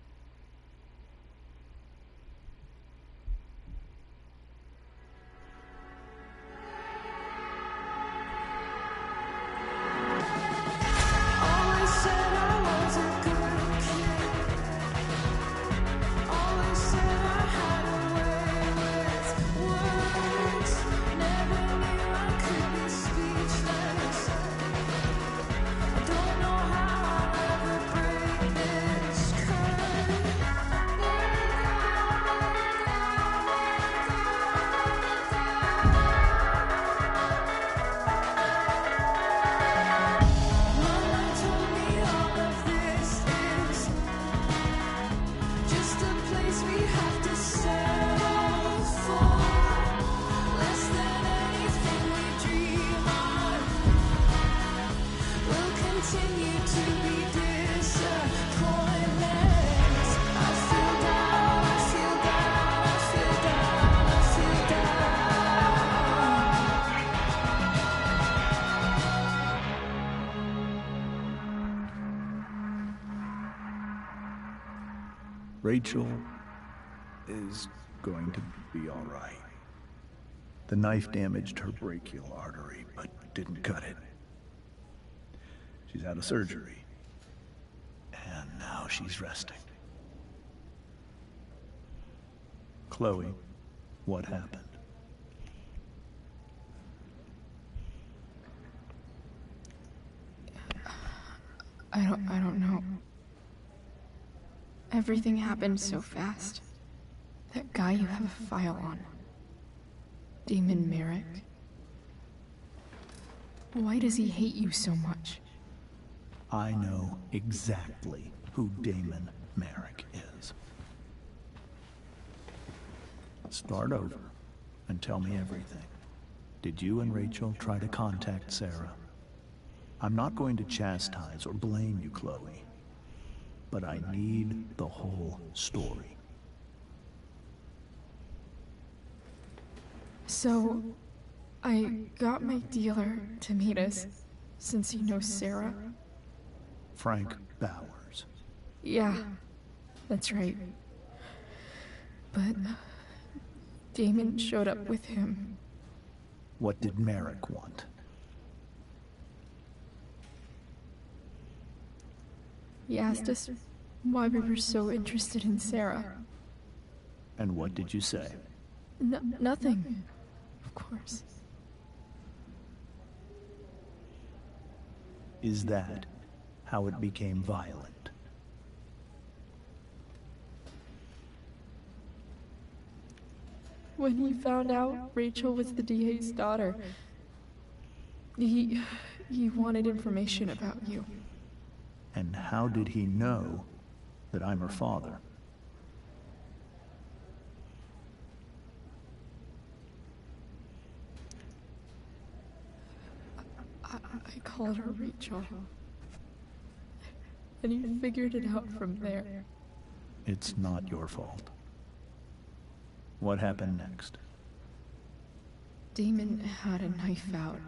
Rachel is going to be all right. The knife damaged her brachial artery, but didn't cut it. She's had a surgery, and now she's resting. Chloe, what happened? I don't know. Everything happened so fast. That guy you have a file on. Damon Merrick. Why does he hate you so much? I know exactly who Damon Merrick is. Start over and tell me everything. Did you and Rachel try to contact Sarah? I'm not going to chastise or blame you, Chloe, but I need the whole story. So, I got my dealer to meet us, since he knows Sarah. Frank Bowers. Yeah, that's right. But Damon showed up with him. What did Merrick want? He asked us why we were so interested in Sarah. And what did you say? Nothing. Of course. Is that how it became violent? When he found out Rachel was the DA's daughter, he wanted information about you. And how did he know that I'm her father? I called her Rachel. And he figured it out from there. It's not your fault. What happened next? Damon had a knife out,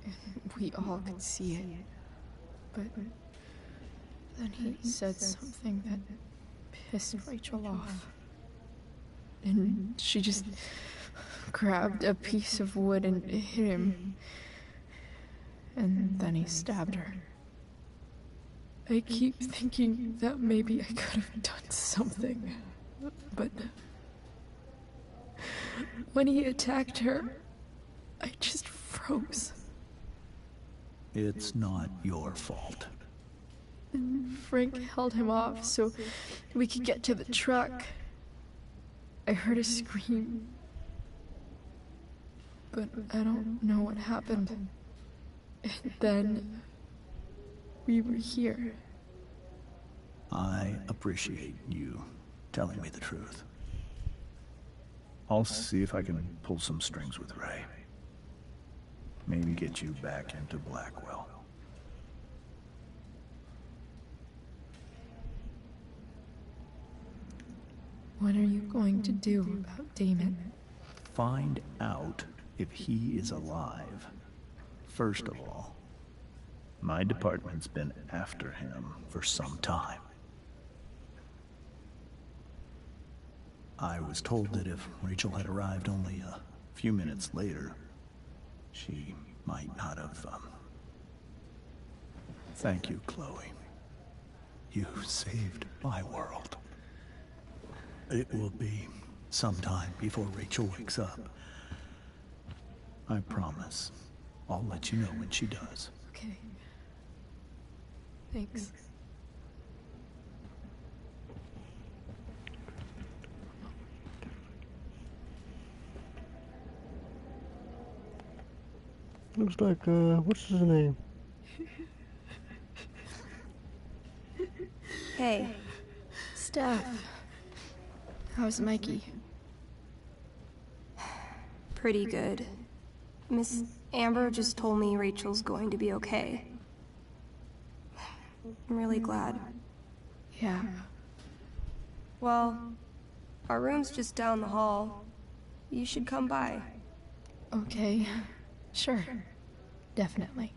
and we all could see it. But then he said something that pissed Rachel off. And she just grabbed a piece of wood and hit him. And then he stabbed her. I keep thinking that maybe I could have done something, but when he attacked her, I just froze. It's not your fault. And Frank held him off so we could get to the truck. I heard a scream, but I don't know what happened. And then we were here. I appreciate you telling me the truth. I'll see if I can pull some strings with Ray. Maybe get you back into Blackwell. What are you going to do about Damon? Find out if he is alive. First of all, my department's been after him for some time. I was told that if Rachel had arrived only a few minutes later, she might not have, Thank you, Chloe. You saved my world. It will be some time before Rachel wakes up. I promise. I'll let you know when she does. Okay. Thanks. Looks like, what's his name? Hey. Steph. How's Mikey? Pretty good. Miss Amber just told me Rachel's going to be okay. I'm really glad. Yeah. Well, our room's just down the hall. You should come by. Okay. Sure. Definitely.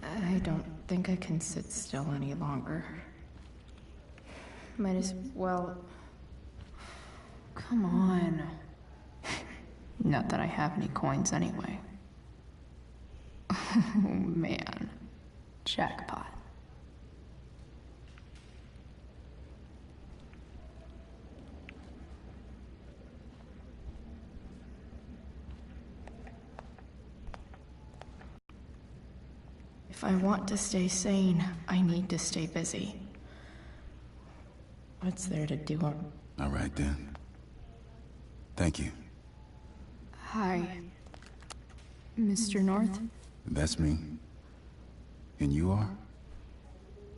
I don't think I can sit still any longer. Might as well... Come on. Not that I have any coins anyway. Oh man. Jackpot. If I want to stay sane, I need to stay busy. What's there to do? All right then. Thank you. Hi. Mr. North? That's me. And you are?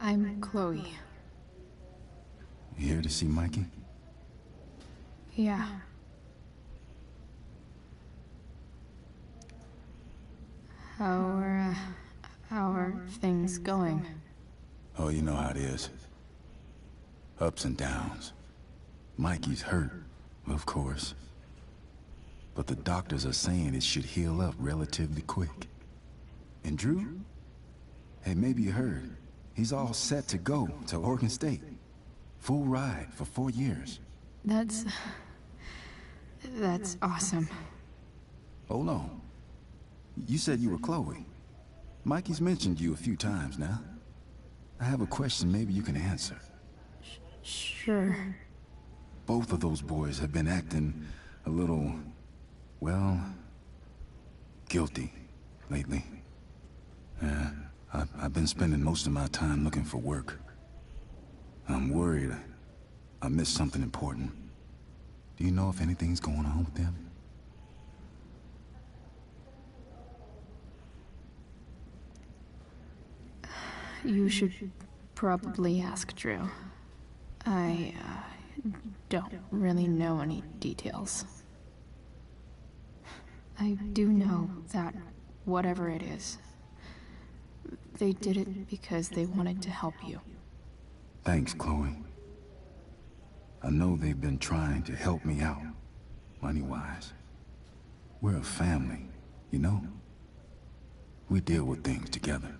I'm Chloe. You here to see Mikey? Yeah. How are things going? Oh, you know how it is. Ups and downs. Mikey's hurt, of course. But the doctors are saying it should heal up relatively quick. And Drew? Hey, maybe you heard. He's all set to go to Oregon State. Full ride for 4 years. That's awesome. Hold on. You said you were Chloe. Mikey's mentioned you a few times now. I have a question maybe you can answer. Sure. Both of those boys have been acting a little, well, guilty lately. Yeah, I've been spending most of my time looking for work. I'm worried I missed something important. Do you know if anything's going on with them? You should probably ask Drew. I don't really know any details. I do know that whatever it is, they did it because they wanted to help you. Thanks, Chloe. I know they've been trying to help me out, money-wise. We're a family, you know? We deal with things together.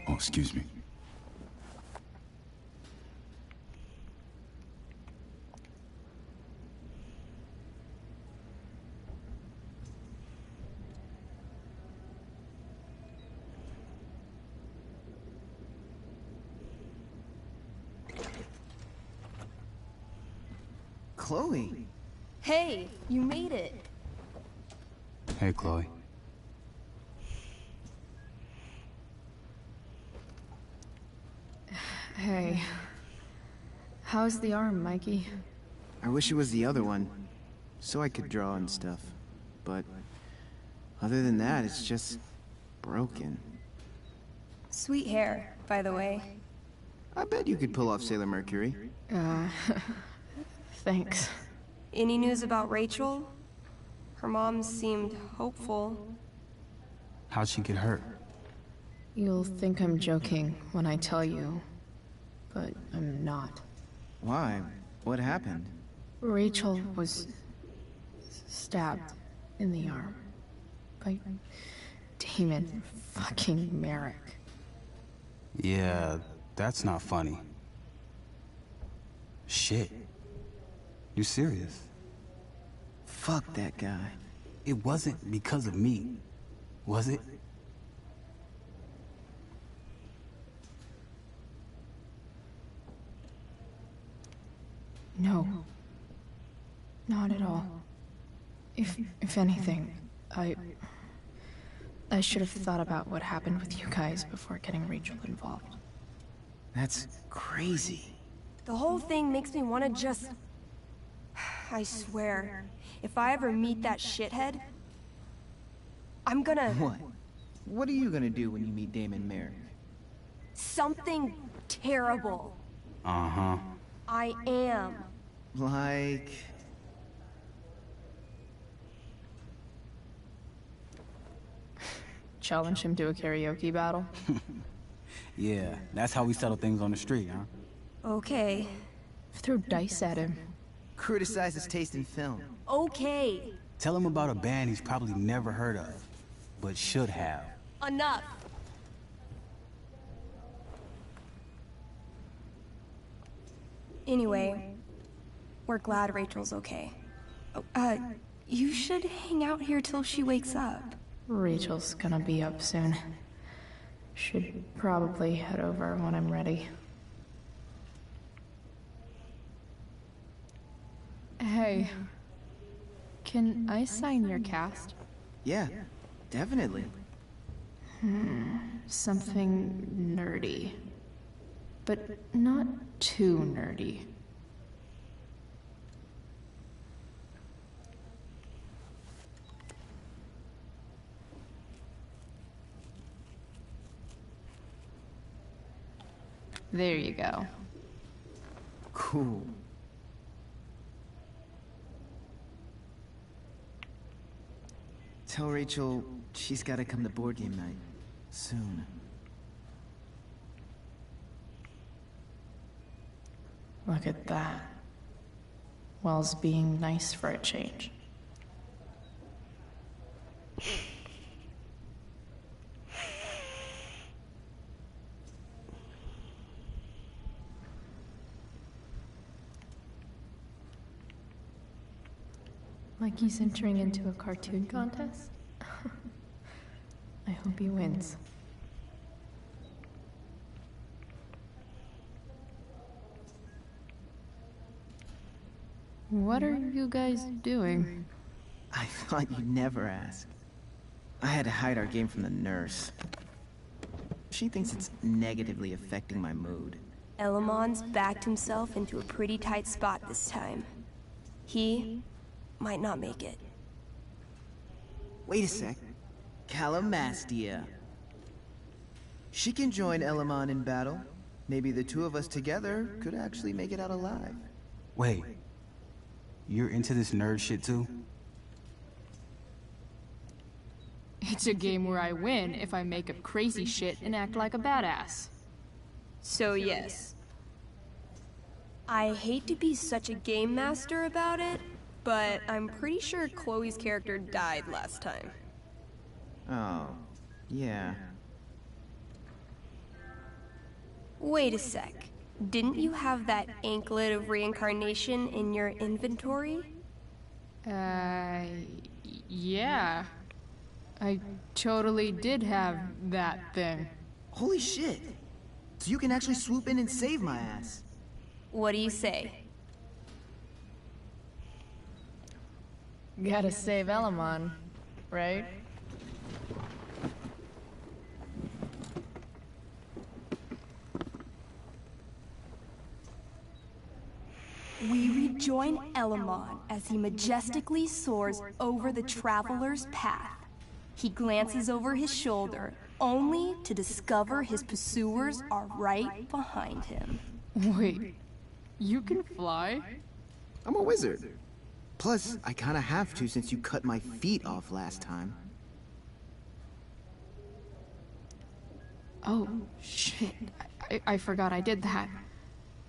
Oh, excuse me. Chloe. Hey, you made it. Hey, Chloe. Hey. How's the arm, Mikey? I wish it was the other one, so I could draw and stuff. But other than that, it's just broken. Sweet hair, by the way. I bet you could pull off Sailor Mercury. Thanks. Any news about Rachel? Her mom seemed hopeful. How'd she get hurt? You'll think I'm joking when I tell you, but I'm not. Why? What happened? Rachel was stabbed in the arm by Damon fucking Merrick. Yeah, that's not funny. Shit. You serious? Fuck that guy. It wasn't because of me, was it? No. Not at all. If anything, I should have thought about what happened with you guys before getting Rachel involved. That's crazy. The whole thing makes me want to just... I swear, if I ever meet that shithead, I'm gonna... What? What are you gonna do when you meet Damon Merrick? Something terrible. Uh-huh. I am. Like... Challenge him to a karaoke battle? Yeah, that's how we settle things on the street, huh? Okay. Throw dice at him. Criticize his taste in film. Okay. Tell him about a band he's probably never heard of, but should have. Enough. Anyway, we're glad Rachel's okay. Oh, you should hang out here till she wakes up. Rachel's gonna be up soon. Should probably head over when I'm ready. Hey, can I sign your cast? Yeah, definitely. Something nerdy. But not too nerdy. There you go. Cool. Tell Rachel she's gotta come to board game night. Soon. Look at that. Wells being nice for a change. Like he's entering into a cartoon contest? hope he wins. What are you guys doing? I thought you'd never ask. I had to hide our game from the nurse. She thinks it's negatively affecting my mood. Elamon's backed himself into a pretty tight spot this time. He might not make it. Wait a sec. Calamastia. She can join Elamon in battle. Maybe the two of us together could actually make it out alive. Wait. You're into this nerd shit too? It's a game where I win if I make up crazy shit and act like a badass. So yes. I hate to be such a game master about it, but I'm pretty sure Chloe's character died last time. Oh, yeah. Wait a sec. Didn't you have that anklet of reincarnation in your inventory? Yeah. I totally did have that thing. Holy shit! So you can actually swoop in and save my ass. What do you say? Gotta save Elamon, right? We rejoin Elamon as he majestically soars over the traveler's path. He glances over his shoulder, only to discover his pursuers are right behind him. Wait, you can fly? I'm a wizard. Plus, I kinda have to since you cut my feet off last time. Oh, shit. I forgot I did that.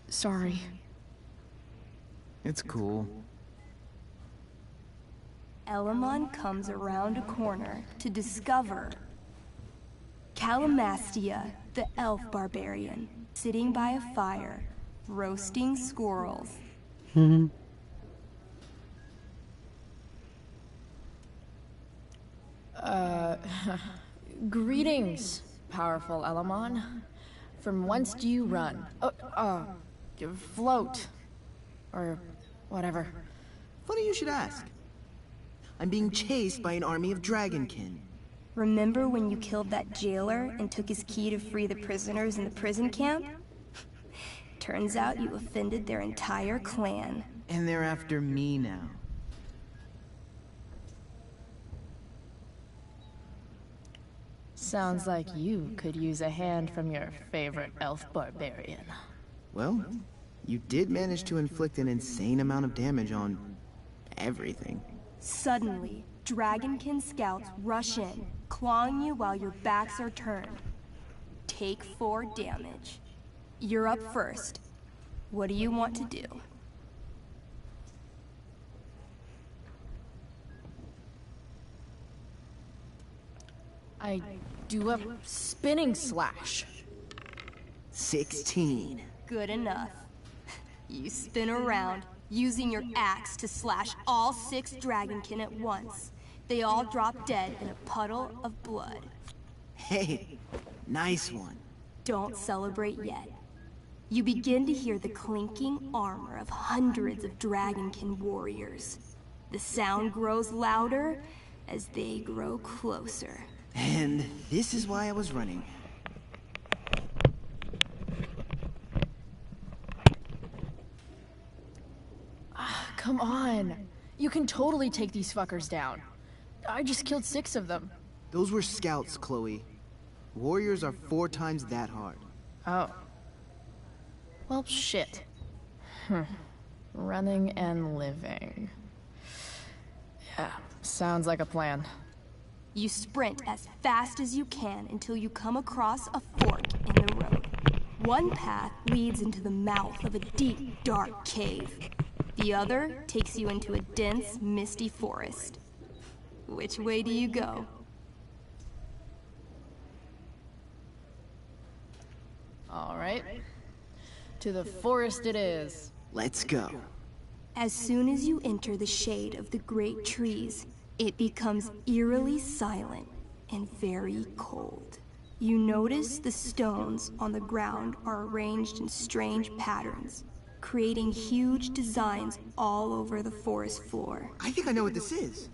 Sorry. It's cool. Elamon comes around a corner to discover Calamastia, the elf barbarian, sitting by a fire, roasting squirrels. Greetings, powerful Elamon. From whence do you run? Float. Or whatever. Funny you should ask. I'm being chased by an army of dragonkin. Remember when you killed that jailer and took his key to free the prisoners in the prison camp? Turns out you offended their entire clan. And they're after me now. Sounds like you could use a hand from your favorite elf barbarian. Well, you did manage to inflict an insane amount of damage on everything. Suddenly, dragonkin scouts rush in, clawing you while your backs are turned. Take 4 damage. You're up first. What do you want to do? I do a spinning slash. 16. Good enough. You spin around, using your axe to slash all 6 dragonkin at once. They all drop dead in a puddle of blood. Hey, nice one. Don't celebrate yet. You begin to hear the clinking armor of hundreds of dragonkin warriors. The sound grows louder as they grow closer. And this is why I was running. Come on. You can totally take these fuckers down. I just killed 6 of them. Those were scouts, Chloe. Warriors are 4 times that hard. Oh. Well, shit. Running and living. Yeah, sounds like a plan. You sprint as fast as you can until you come across a fork in the road. One path leads into the mouth of a deep, dark cave. The other takes you into a dense, misty forest. Which way do you go? All right. To the forest it is. Let's go. As soon as you enter the shade of the great trees, it becomes eerily silent. and very cold. You notice the stones on the ground are arranged in strange patterns, creating huge designs all over the forest floor. I think I know what this is.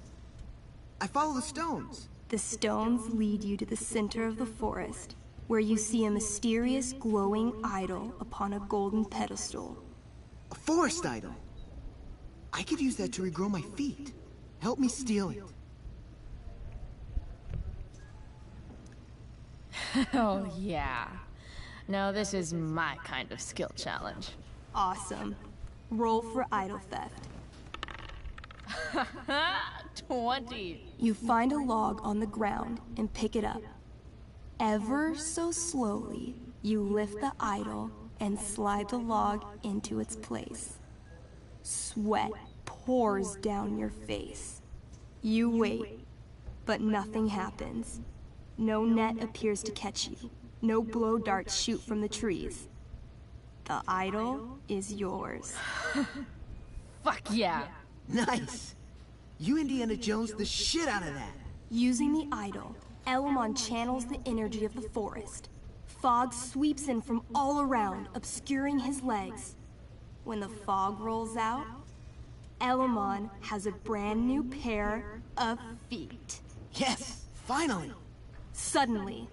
I follow the stones. The stones lead you to the center of the forest, where you see a mysterious glowing idol upon a golden pedestal. A forest idol. I could use that to regrow my feet. Help me steal it. Oh, yeah. Now this is my kind of skill challenge. Awesome. Roll for idol theft. 20. You find a log on the ground and pick it up. Ever so slowly, you lift the idol and slide the log into its place. Sweat pours down your face. You wait, but nothing happens. No net appears to catch you. No blow darts shoot from the trees. The idol is yours. Fuck yeah. Nice. You Indiana Jones the shit out of that. Using the idol, Elamon channels the energy of the forest. Fog sweeps in from all around, obscuring his legs. When the fog rolls out, Elamon has a brand new pair of feet. Yes, finally. Suddenly,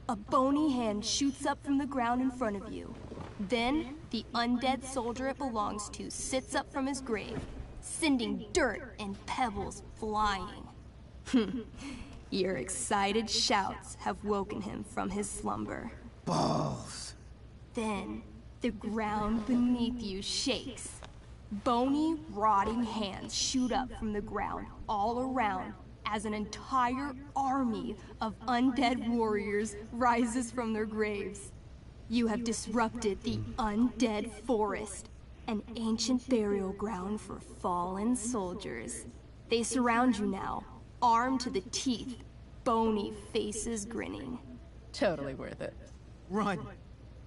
a bony hand shoots up from the ground in front of you. Then, the undead soldier it belongs to sits up from his grave, sending dirt and pebbles flying. Your excited shouts have woken him from his slumber. Balls. Then, the ground beneath you shakes. Bony, rotting hands shoot up from the ground all around as an entire army of undead warriors rises from their graves. You have disrupted the undead forest, an ancient burial ground for fallen soldiers. They surround you now, armed to the teeth, bony faces grinning. Totally worth it. Run.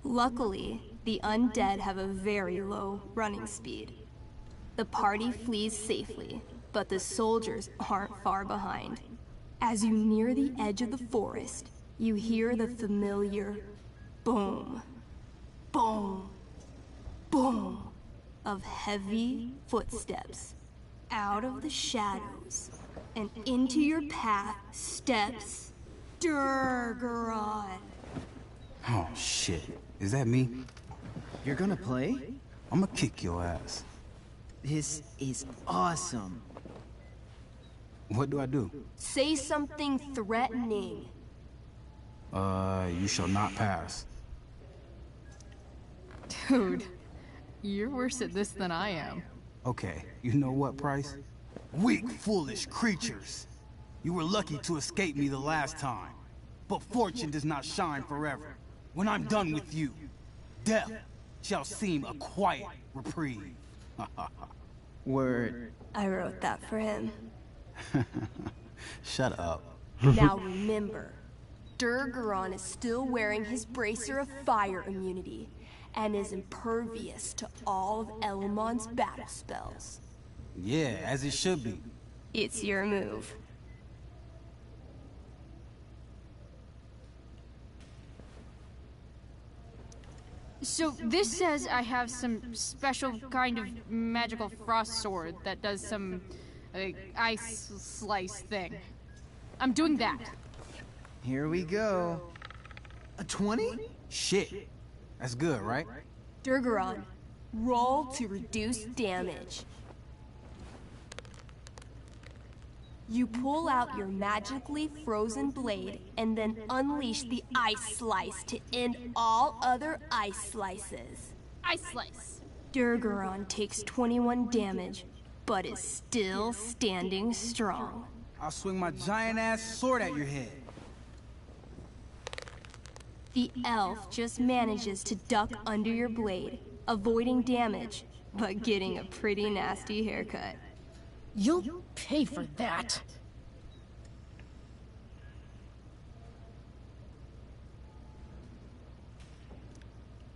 Luckily, the undead have a very low running speed. The party flees safely, but the soldiers aren't far behind. As you near the edge of the forest, you hear the familiar boom, boom, boom of heavy footsteps. Out of the shadows and into your path steps Durgaron. Oh, shit. Is that me? You're gonna play? I'm gonna kick your ass. This is awesome. What do I do? Say something threatening. You shall not pass. Dude, you're worse at this than I am. Okay, you know what, Price? Weak, foolish creatures. You were lucky to escape me the last time. But fortune does not shine forever. When I'm done with you, death shall seem a quiet reprieve. Word. I wrote that for him. Shut up. Now remember, Durgaron is still wearing his bracer of fire immunity and is impervious to all of Elamon's battle spells. Yeah, as it should be. It's your move. So this says I have some special kind of magical frost sword that does some ice slice thing. I'm doing that. Here we go. A 20? Shit. That's good, right? Durgaron, roll to reduce damage. You pull out your magically frozen blade and then unleash the ice slice to end all other ice slices. Ice slice. Durgaron takes 21 damage, but is still standing strong. I'll swing my giant-ass sword at your head. The elf just manages to duck under your blade, avoiding damage, but getting a pretty nasty haircut. You'll pay for that.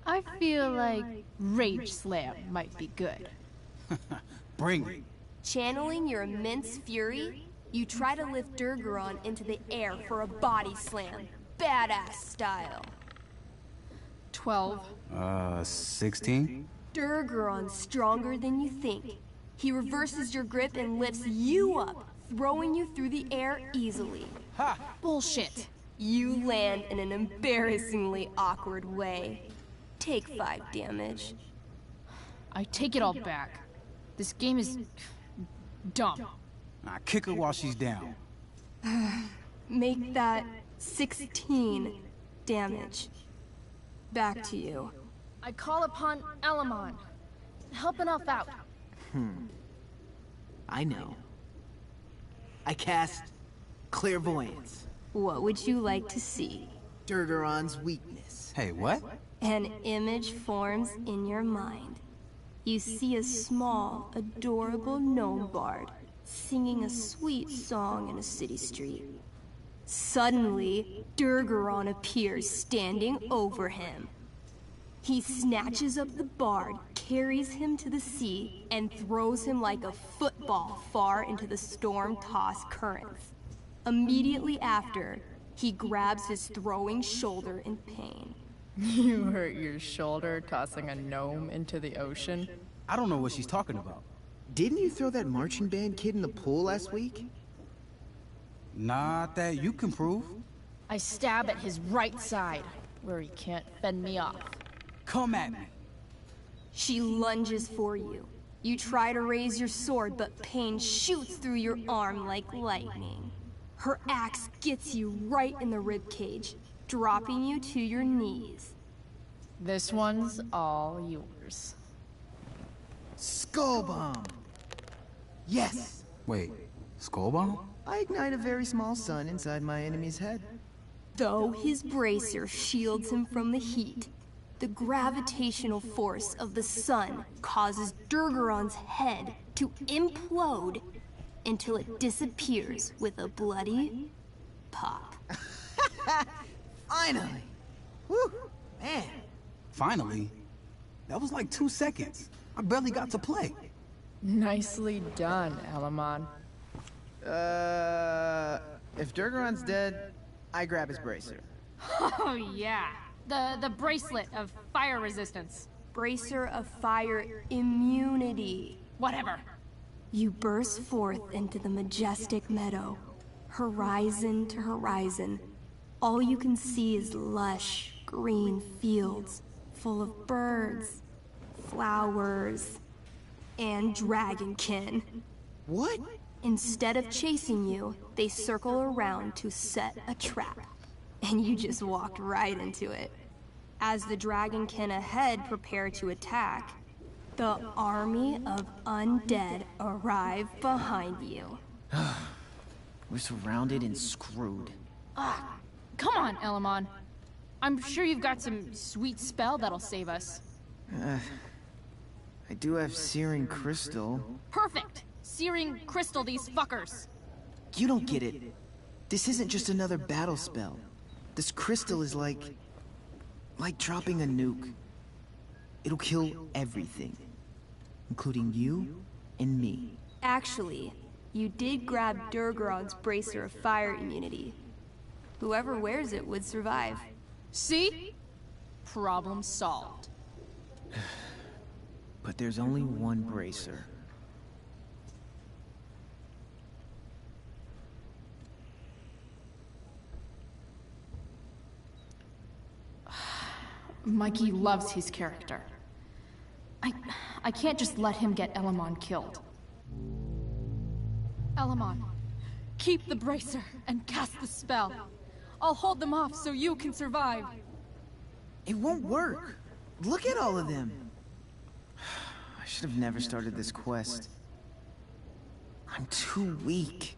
I feel like Rage Slam might be good. Bring it. Channeling your immense fury, You try to lift Durgaron into the air for a body slam. Badass style. 12. 16? Durgaron's stronger than you think. He reverses your grip and lifts you up, throwing you through the air easily. Ha! Bullshit. You land in an embarrassingly awkward way. Take 5 damage. I take it all back. This game is dumb. Nah, kick her while she's down. Make that 16 damage. Back to you. I call upon Elamon. Help an elf out. I know. I cast Clairvoyance. What would you like to see? Durgaron's weakness. Hey, what? An image forms in your mind. You see a small, adorable gnome bard singing a sweet song in a city street. Suddenly, Durgaron appears standing over him. He snatches up the bard, carries him to the sea, and throws him like a football far into the storm-tossed currents. Immediately after, he grabs his throwing shoulder in pain. You hurt your shoulder tossing a gnome into the ocean? I don't know what she's talking about. Didn't you throw that marching band kid in the pool last week? Not that you can prove. I stab at his right side, where he can't fend me off. Come at me. She lunges for you. You try to raise your sword, but pain shoots through your arm like lightning. Her axe gets you right in the ribcage, dropping you to your knees. This one's all yours. Skull bomb! Yes! Wait, skull bomb? I ignite a very small sun inside my enemy's head. Though his bracer shields him from the heat, the gravitational force of the sun causes Durgaron's head to implode until it disappears with a bloody pop. Finally! Whew, man. Finally? That was like 2 seconds. I barely got to play. Nicely done, Elamon. If Durgaron's dead, I grab his bracer. Oh yeah. The bracelet of fire resistance. Bracer of fire immunity. Whatever. You burst forth into the majestic meadow, horizon to horizon. All you can see is lush, green fields full of birds, flowers, and dragonkin. What? Instead of chasing you, they circle around to set a trap. And you just walked right into it. As the dragonkin ahead prepare to attack, the army of undead arrive behind you. We're surrounded and screwed. Come on, Elamon. I'm sure you've got some sweet spell that'll save us. I do have Searing Crystal. Perfect! Searing crystal these fuckers. You don't get it. This isn't just another battle spell. This crystal is like dropping a nuke. It'll kill everything, including you and me. Actually, you did grab Durgaron's bracer of fire immunity. Whoever wears it would survive. See? Problem solved. But there's only one bracer. Mikey loves his character. I can't just let him get Elamon killed. Elamon, keep the bracer and cast the spell. I'll hold them off so you can survive. It won't work. Look at all of them. I should have never started this quest. I'm too weak.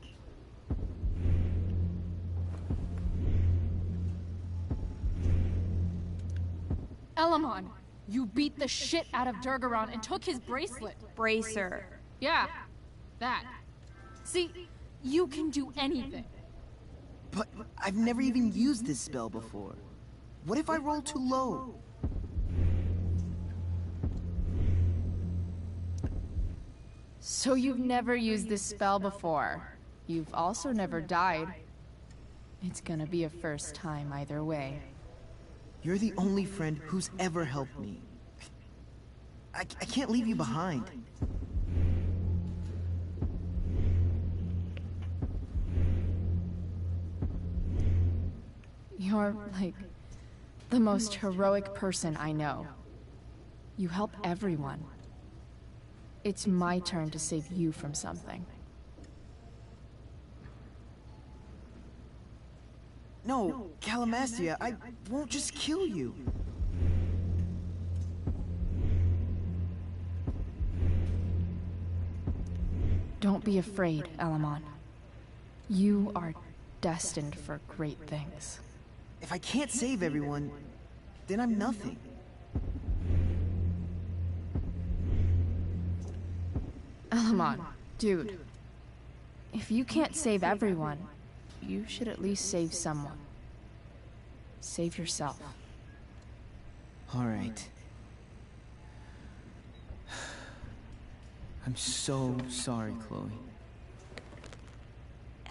Elamon, you beat the shit out of Durgaron and took his bracelet. Bracer. Yeah, that. See, you can do anything. But I've never even used this spell before. What if I roll too low? So you've never used this spell before. you've also never died. It's gonna be a first time either way. You're the only friend who's ever helped me. I can't leave you behind. You're, like, the most heroic person I know. You help everyone. It's my turn to save you from something. No, Calamastia, I won't just kill you. Don't be afraid, Elamon. You are destined for great things. If I can't save everyone, then I'm nothing. Elamon, dude. If you can't save everyone, you should at least save someone. Save yourself. All right. I'm so sorry, Chloe.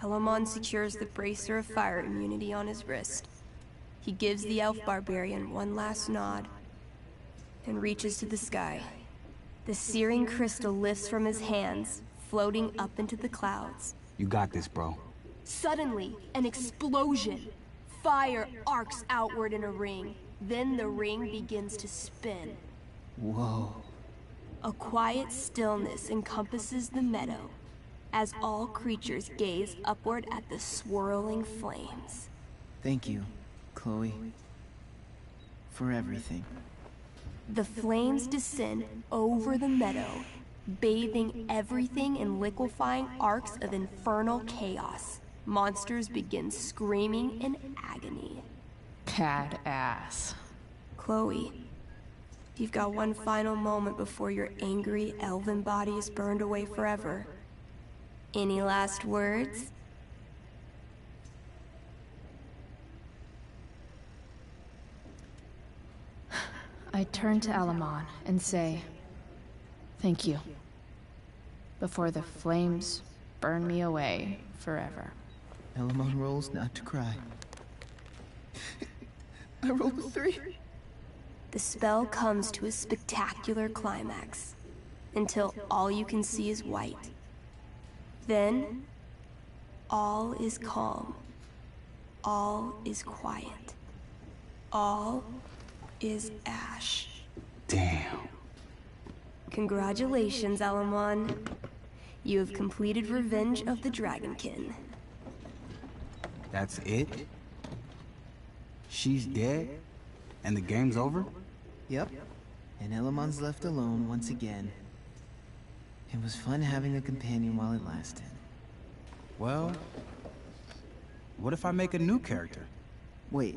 Elamon secures the bracer of fire immunity on his wrist. He gives the elf barbarian one last nod and reaches to the sky. The searing crystal lifts from his hands, floating up into the clouds. You got this, bro. Suddenly, an explosion. Fire arcs outward in a ring. Then the ring begins to spin. Whoa. A quiet stillness encompasses the meadow as all creatures gaze upward at the swirling flames. Thank you, Chloe, for everything. The flames descend over the meadow, bathing everything in liquefying arcs of infernal chaos. Monsters begin screaming in agony. Badass. Chloe, you've got one final moment before your angry elven body is burned away forever. Any last words? I turn to Elamon and say, thank you. Before the flames burn me away forever. Elamon rolls not to cry. I rolled a 3. The spell comes to a spectacular climax, until all you can see is white. Then, all is calm. All is quiet. All is ash. Damn. Congratulations, Elamon. You have completed Revenge of the Dragonkin. That's it? She's dead? And the game's over? Yep. And Elamon's left alone once again. It was fun having a companion while it lasted. Well, what if I make a new character? Wait.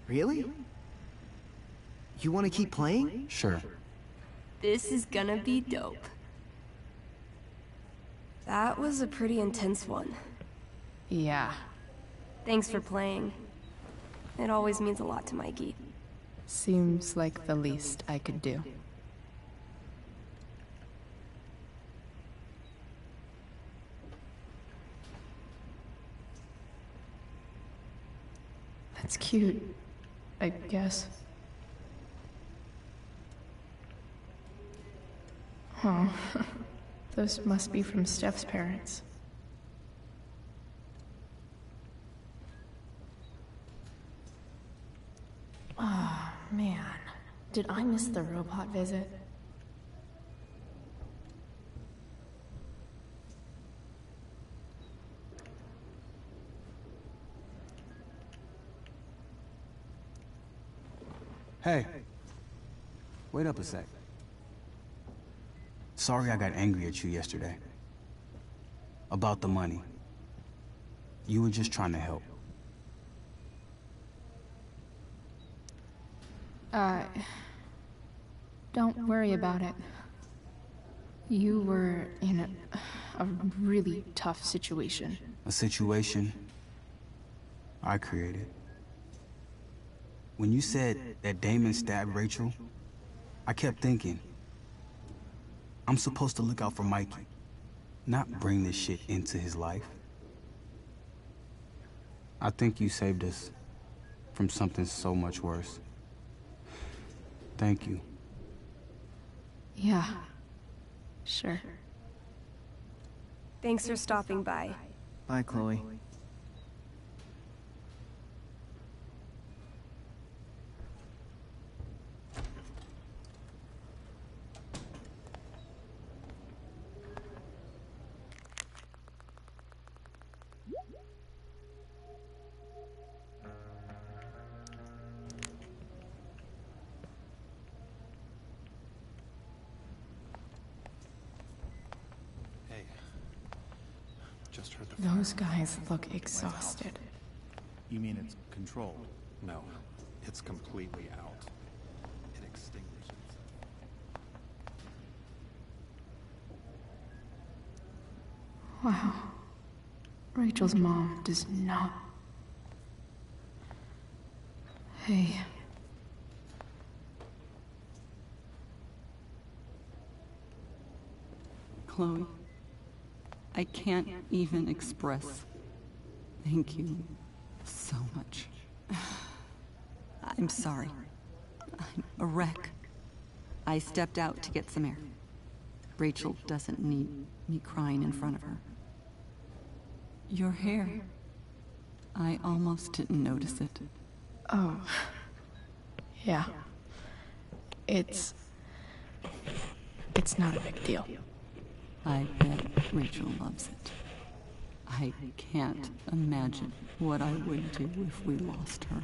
Really? You want to keep playing? Sure. This is gonna be dope. That was a pretty intense one. Yeah. Thanks for playing. It always means a lot to Mikey. Seems like the least I could do. That's cute, I guess. Oh, those must be from Steph's parents. Oh, man. Did I miss the robot visit? Hey. Wait up a sec. Sorry I got angry at you yesterday. About the money. You were just trying to help. Don't worry about it. You were in a really tough situation. A situation I created. When you said that Damon stabbed Rachel, I kept thinking, I'm supposed to look out for Mikey, not bring this shit into his life. I think you saved us from something so much worse. Thank you. Yeah. Sure. Thanks for stopping by. Bye, Chloe. Just heard the Those guys look exhausted. You mean it's controlled? No, it's completely out. It extinguishes. Wow. Rachel's mom does not. Hey. Chloe, I can't even express thank you so much. I'm sorry. I'm a wreck. I stepped out to get some air. Rachel doesn't need me crying in front of her. Your hair. I almost didn't notice it. Oh. Yeah. It's not a big deal. I bet Rachel loves it. I can't imagine what I would do if we lost her.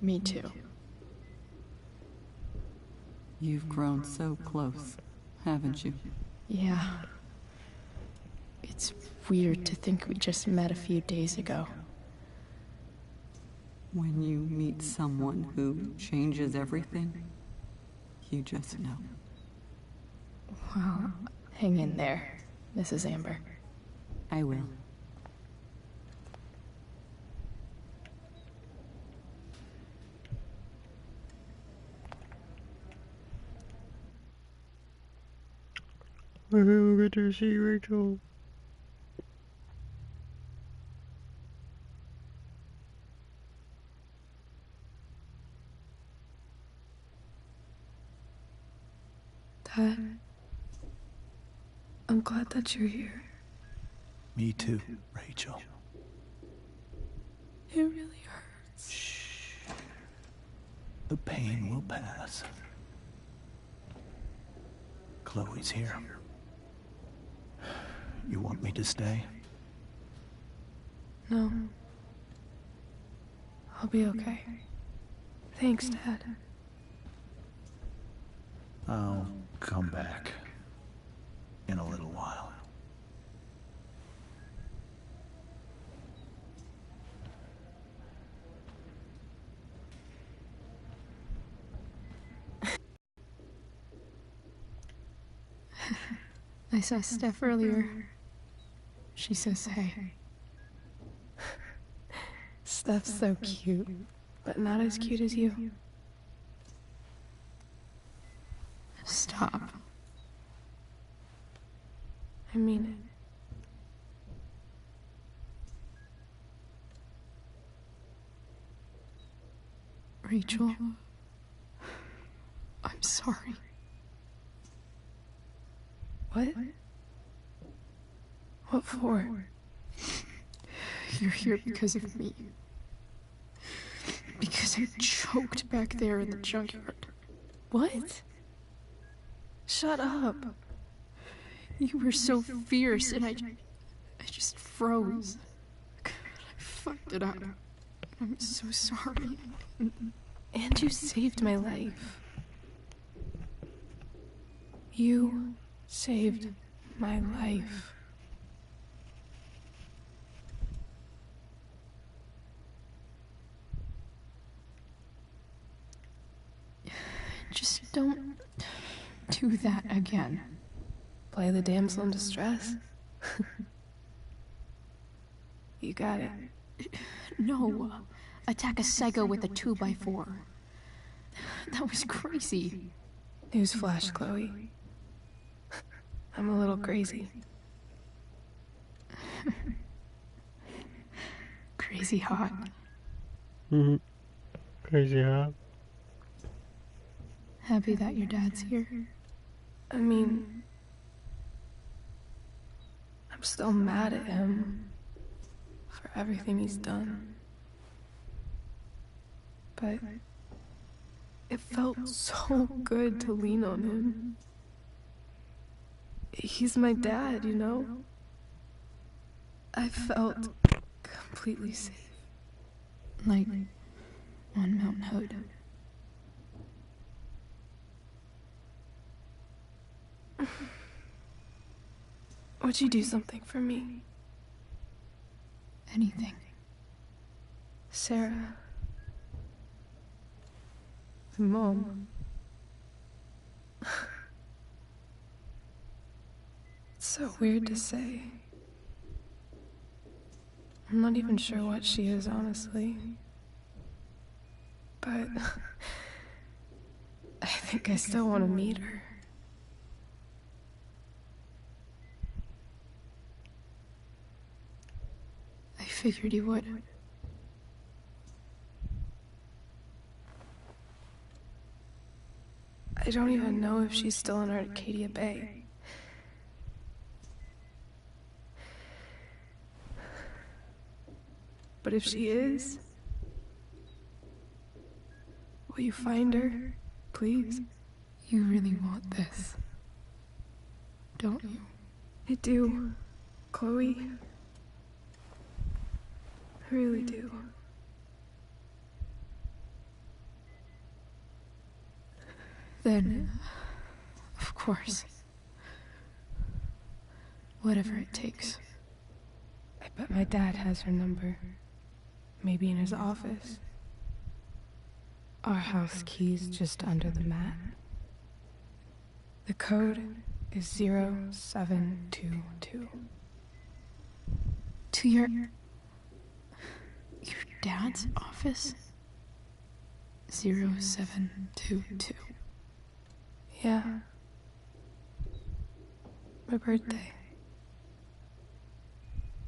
Me too. You've grown so close, haven't you? Yeah. It's weird to think we just met a few days ago. When you meet someone who changes everything, you just know. Well, hang in there, Mrs. Amber. I will. Good to see you, Rachel. Dad, I'm glad that you're here. Me too, Rachel. It really hurts. Shh. The pain will pass. Chloe's here. You want me to stay? No. I'll be okay. Thanks, Dad. I'll come back in a little while. I saw Steph earlier. She says hey. Steph's so cute, but not as cute as you. Stop. I mean it. Rachel, I'm sorry. What? What for? You're here because of me. Because I choked back there in the junkyard. What? Shut up. You were so fierce and I just froze. I fucked it up. I'm so sorry. And you saved my life. You saved my life. Just don't do that again. Play the damsel in distress? You got it. No. Attack a psycho with a 2x4. That was crazy. Newsflash, Chloe. I'm a little crazy. Crazy hot. Crazy hot. Happy that your dad's here. I mean, I'm still mad at him for everything he's done. But it felt so good to lean on him. He's my dad, you know? I felt completely safe. Like on Mount Hood. Would you do something for me? Anything. Sarah. Mom. It's so weird to say. I'm not even sure what she is, honestly. But I think I still want to meet her. I figured you would. I don't even know if she's still in Arcadia Bay. But if she is, will you find her, please? You really want this, don't you? I do, Chloe. I really do. Then, of course. Whatever it takes. I bet my dad has her number. Maybe in his office. Our house key's just under the mat. The code is 0722. To your dad's office? 0722. Yeah. My birthday.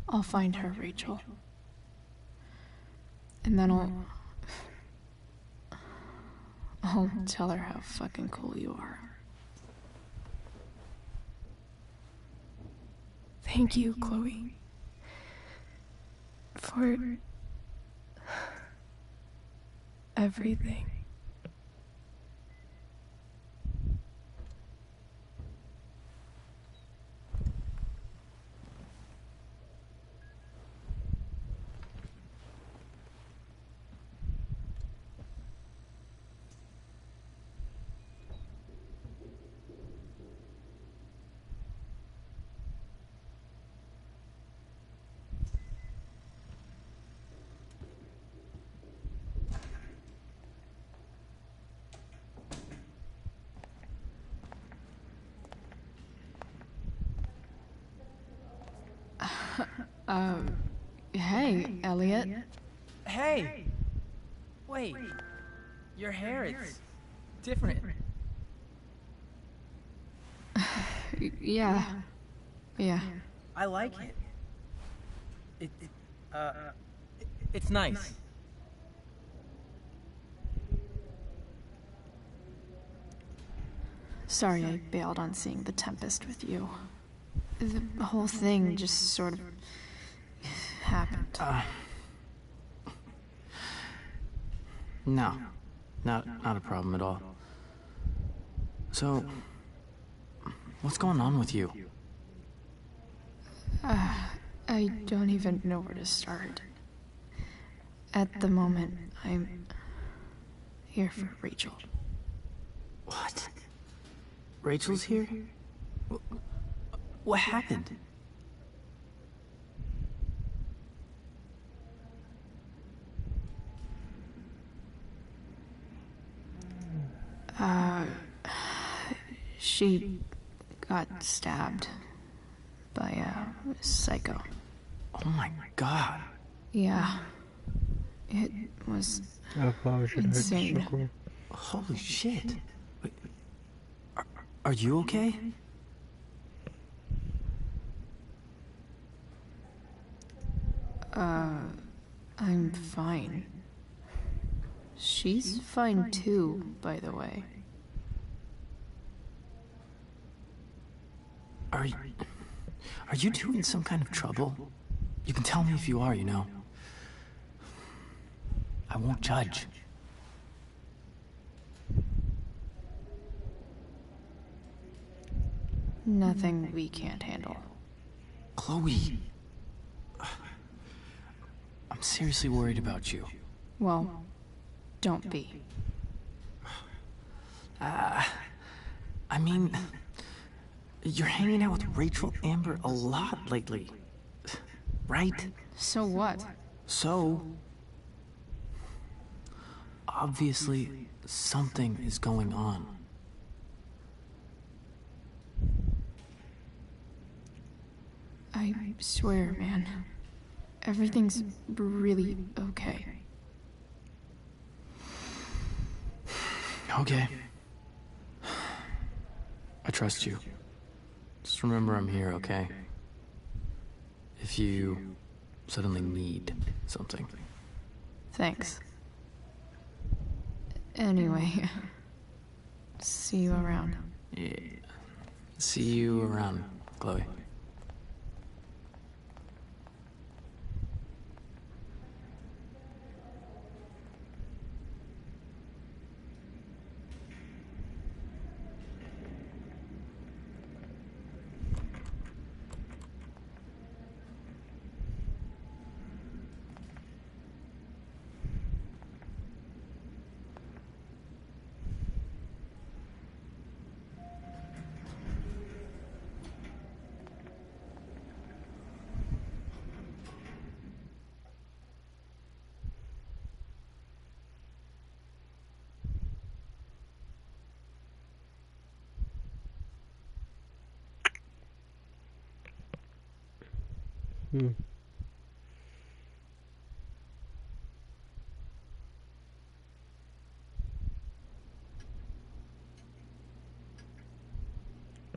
I'll find her, Rachel. And then I'll tell her how fucking cool you are. Thank you, Chloe. For everything. Hey, Elliot. Hey! Wait. Your hair, it's different. Yeah. I like it. It's nice. Sorry I bailed on seeing The Tempest with you. The whole thing just sort of happened. No. Not a problem at all. So, what's going on with you? I don't even know where to start. At the moment, I'm here for Rachel. What? Rachel's here? What happened? She got stabbed by a psycho. Oh my god. Yeah. It was I probably should have insane. circle. Holy shit. Wait, are you okay? I'm fine. She's fine too, by the way. Are you two in some kind of trouble? You can tell me if you are, you know. I won't judge. Nothing we can't handle. Chloe. I'm seriously worried about you. Well, don't be. I mean, you're hanging out with Rachel Amber a lot lately, right? So what? So, obviously, something is going on. I swear, man. Everything's really okay. Okay. I trust you. Just remember I'm here, okay? If you suddenly need something. Thanks. Anyway, see you around. Yeah. See you around, Chloe.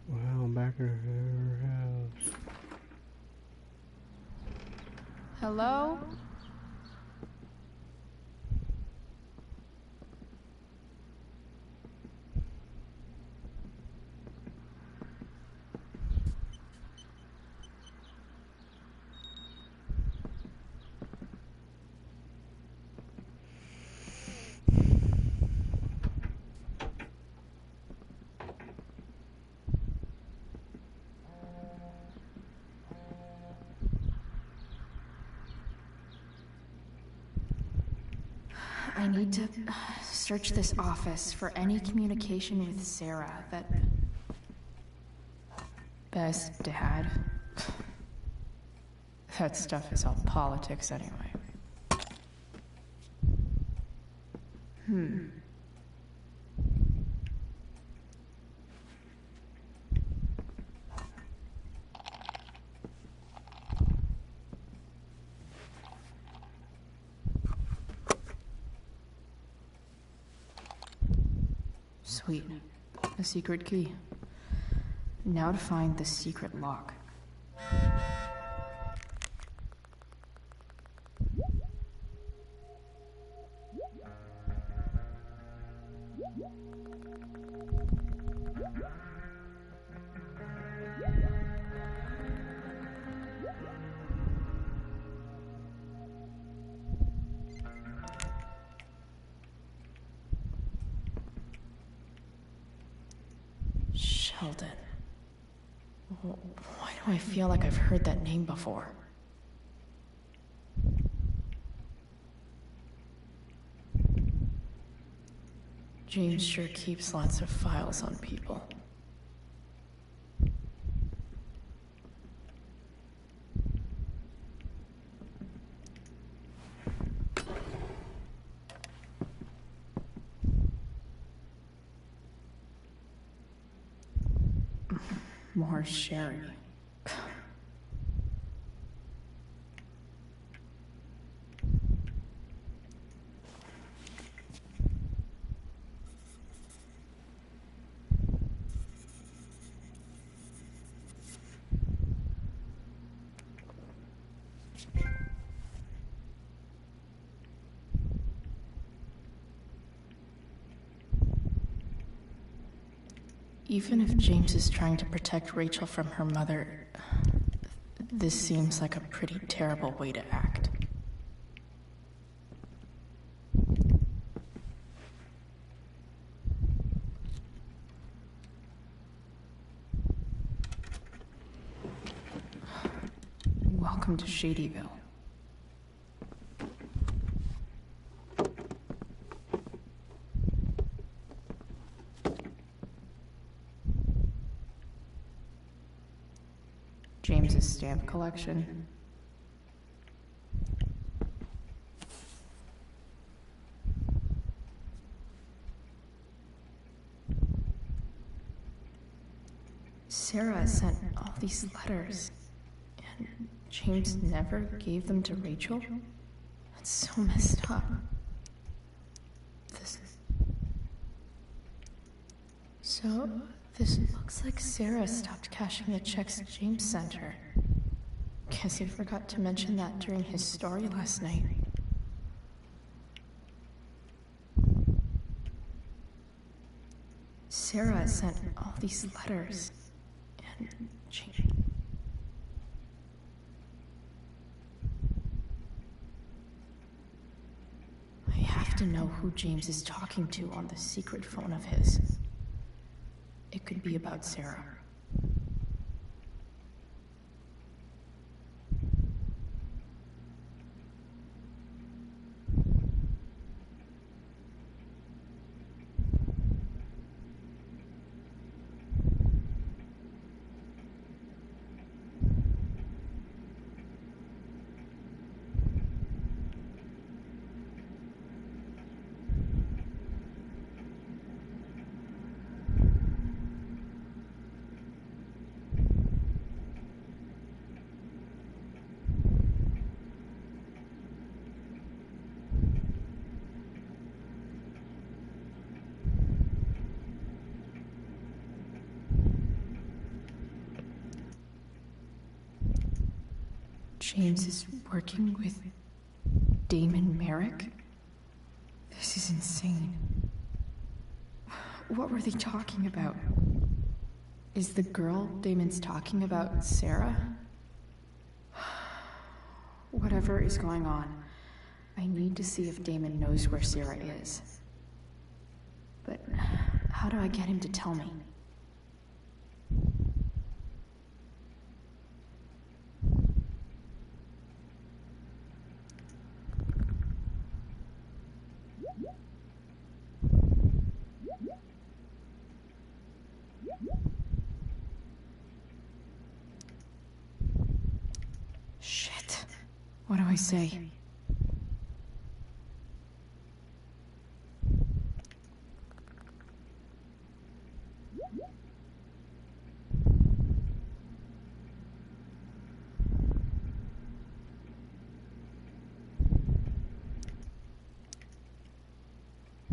Wow, back at her house. Hello? I need to search this office for any communication with Sarah that... Best dad. That stuff is all politics anyway. Sweet. A secret key. Now to find the secret lock. Sheldon. Why do I feel like I've heard that name before? James sure keeps lots of files on people. More Sherry. Even if James is trying to protect Rachel from her mother, this seems like a pretty terrible way to act. Welcome to Shadyville. James's stamp collection. Sarah sent all these letters, and James never gave them to Rachel? That's so messed up. This looks like Sarah stopped cashing the checks James sent her. Guess he forgot to mention that during his story last night. Sarah sent all these letters, and James... I have to know who James is talking to on the secret phone of his. It could be about Sarah. James is working with Damon Merrick? This is insane. What were they talking about? Is the girl Damon's talking about Sarah? Whatever is going on, I need to see if Damon knows where Sarah is. But how do I get him to tell me? Shit. What do I say?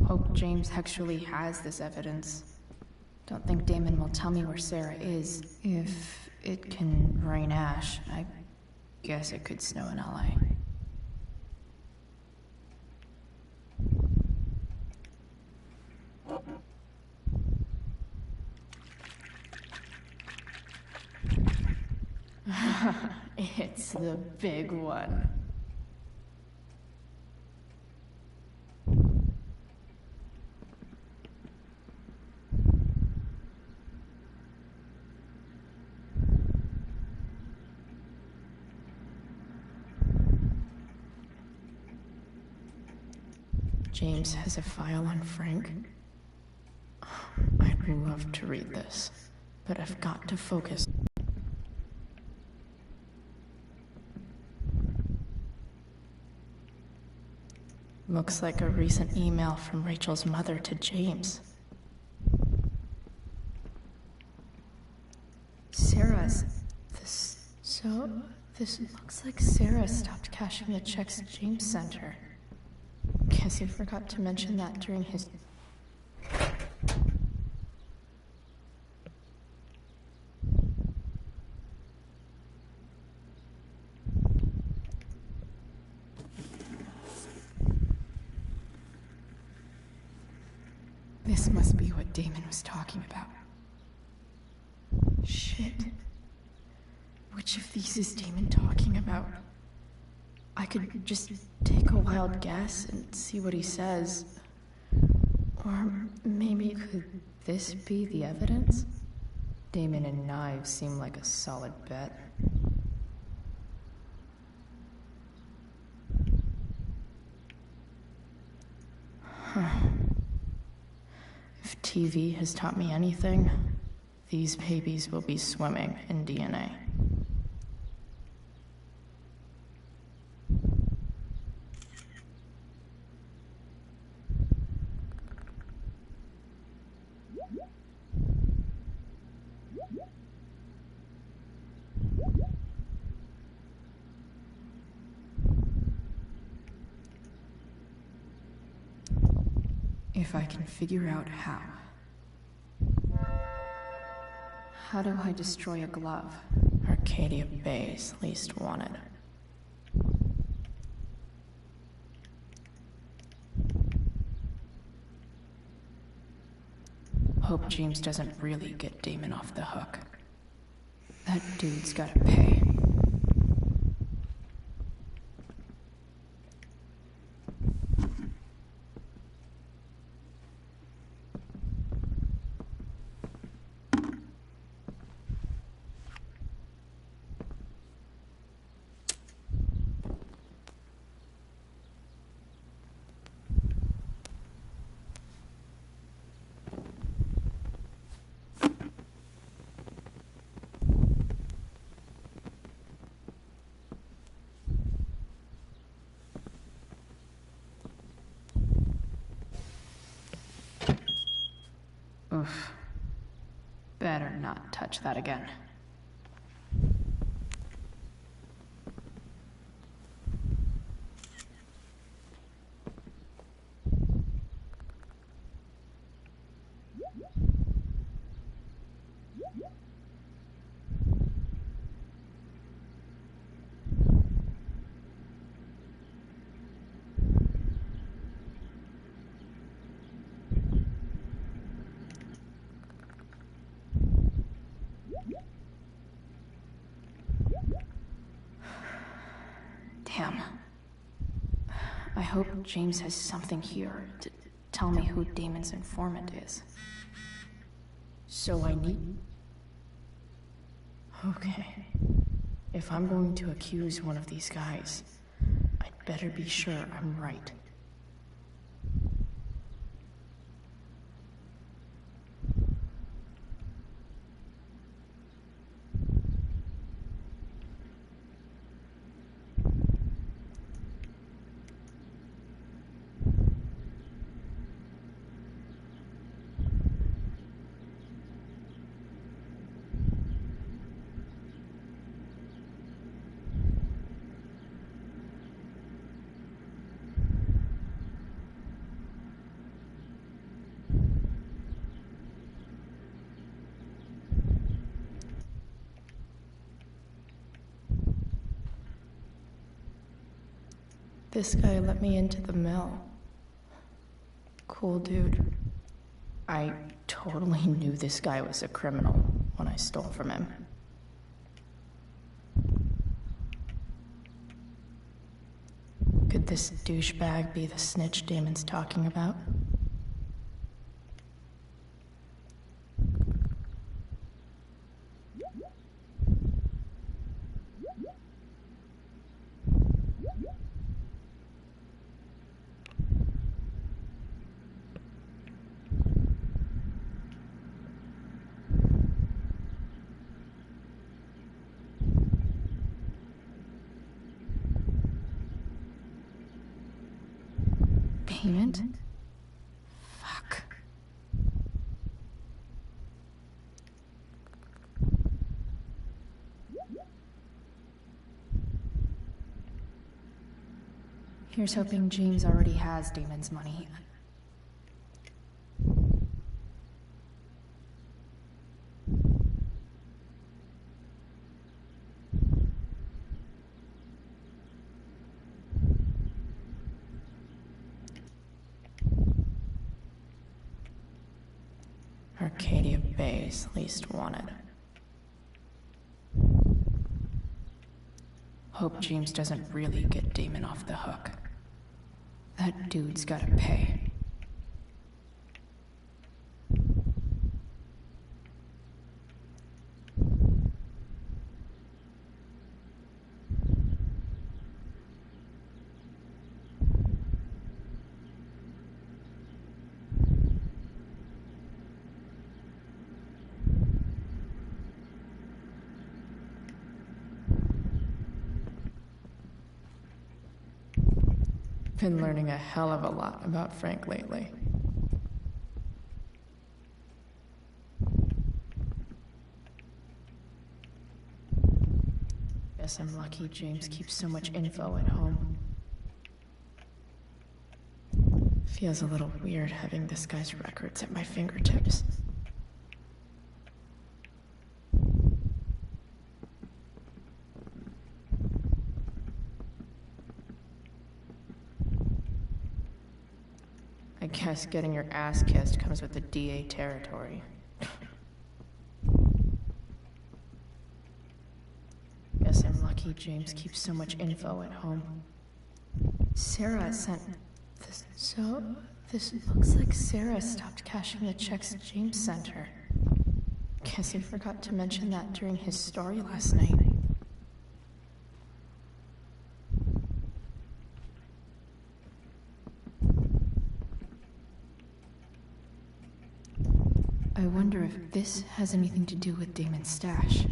Hope James actually has this evidence. Don't think Damon will tell me where Sarah is. If it can rain ash, I guess it could snow in LA. It's the big one. James has a file on Frank. I'd love to read this, but I've got to focus. Looks like a recent email from Rachel's mother to James. This looks like Sarah stopped cashing the checks James sent her. Guess he forgot to mention that during his... This must be what Damon was talking about. Shit. Which of these is Damon talking about? I could just take a wild guess and see what he says. Or maybe could this be the evidence? Damon and knives seem like a solid bet. Huh. If TV has taught me anything, these babies will be swimming in DNA. If I can figure out how. How do I destroy a glove? Arcadia Bay's least wanted. Hope James doesn't really get Damon off the hook. That dude's gotta pay. Oof. Better not touch that again. Damn. I hope James has something here to tell me who Damon's informant is. So I need... Okay. If I'm going to accuse one of these guys, I'd better be sure I'm right. This guy let me into the mill. Cool dude. I totally knew this guy was a criminal when I stole from him. Could this douchebag be the snitch Damon's talking about? Payment? Fuck. Here's hoping James already has Damon's money. Arcadia Bay's least wanted. Hope James doesn't really get Damon off the hook. That dude's gotta pay. Been learning a hell of a lot about Frank lately. Guess I'm lucky James keeps so much info at home. Feels a little weird having this guy's records at my fingertips. I guess getting your ass kissed comes with the DA territory. Guess I'm lucky James keeps so much info at home. Sarah sent this. So, this looks like Sarah stopped cashing the checks James sent her. Guess he forgot to mention that during his story last night. I wonder if this has anything to do with Damon's stash.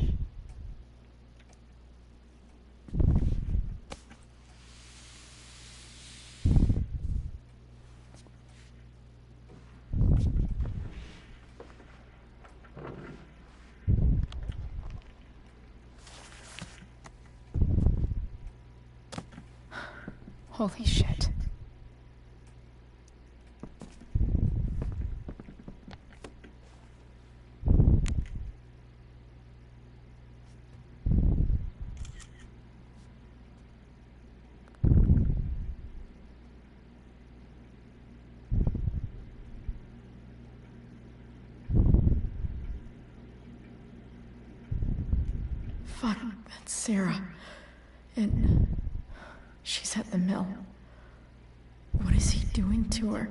Holy shit. Fuck, that's Sarah. And she's at the mill. What is he doing to her?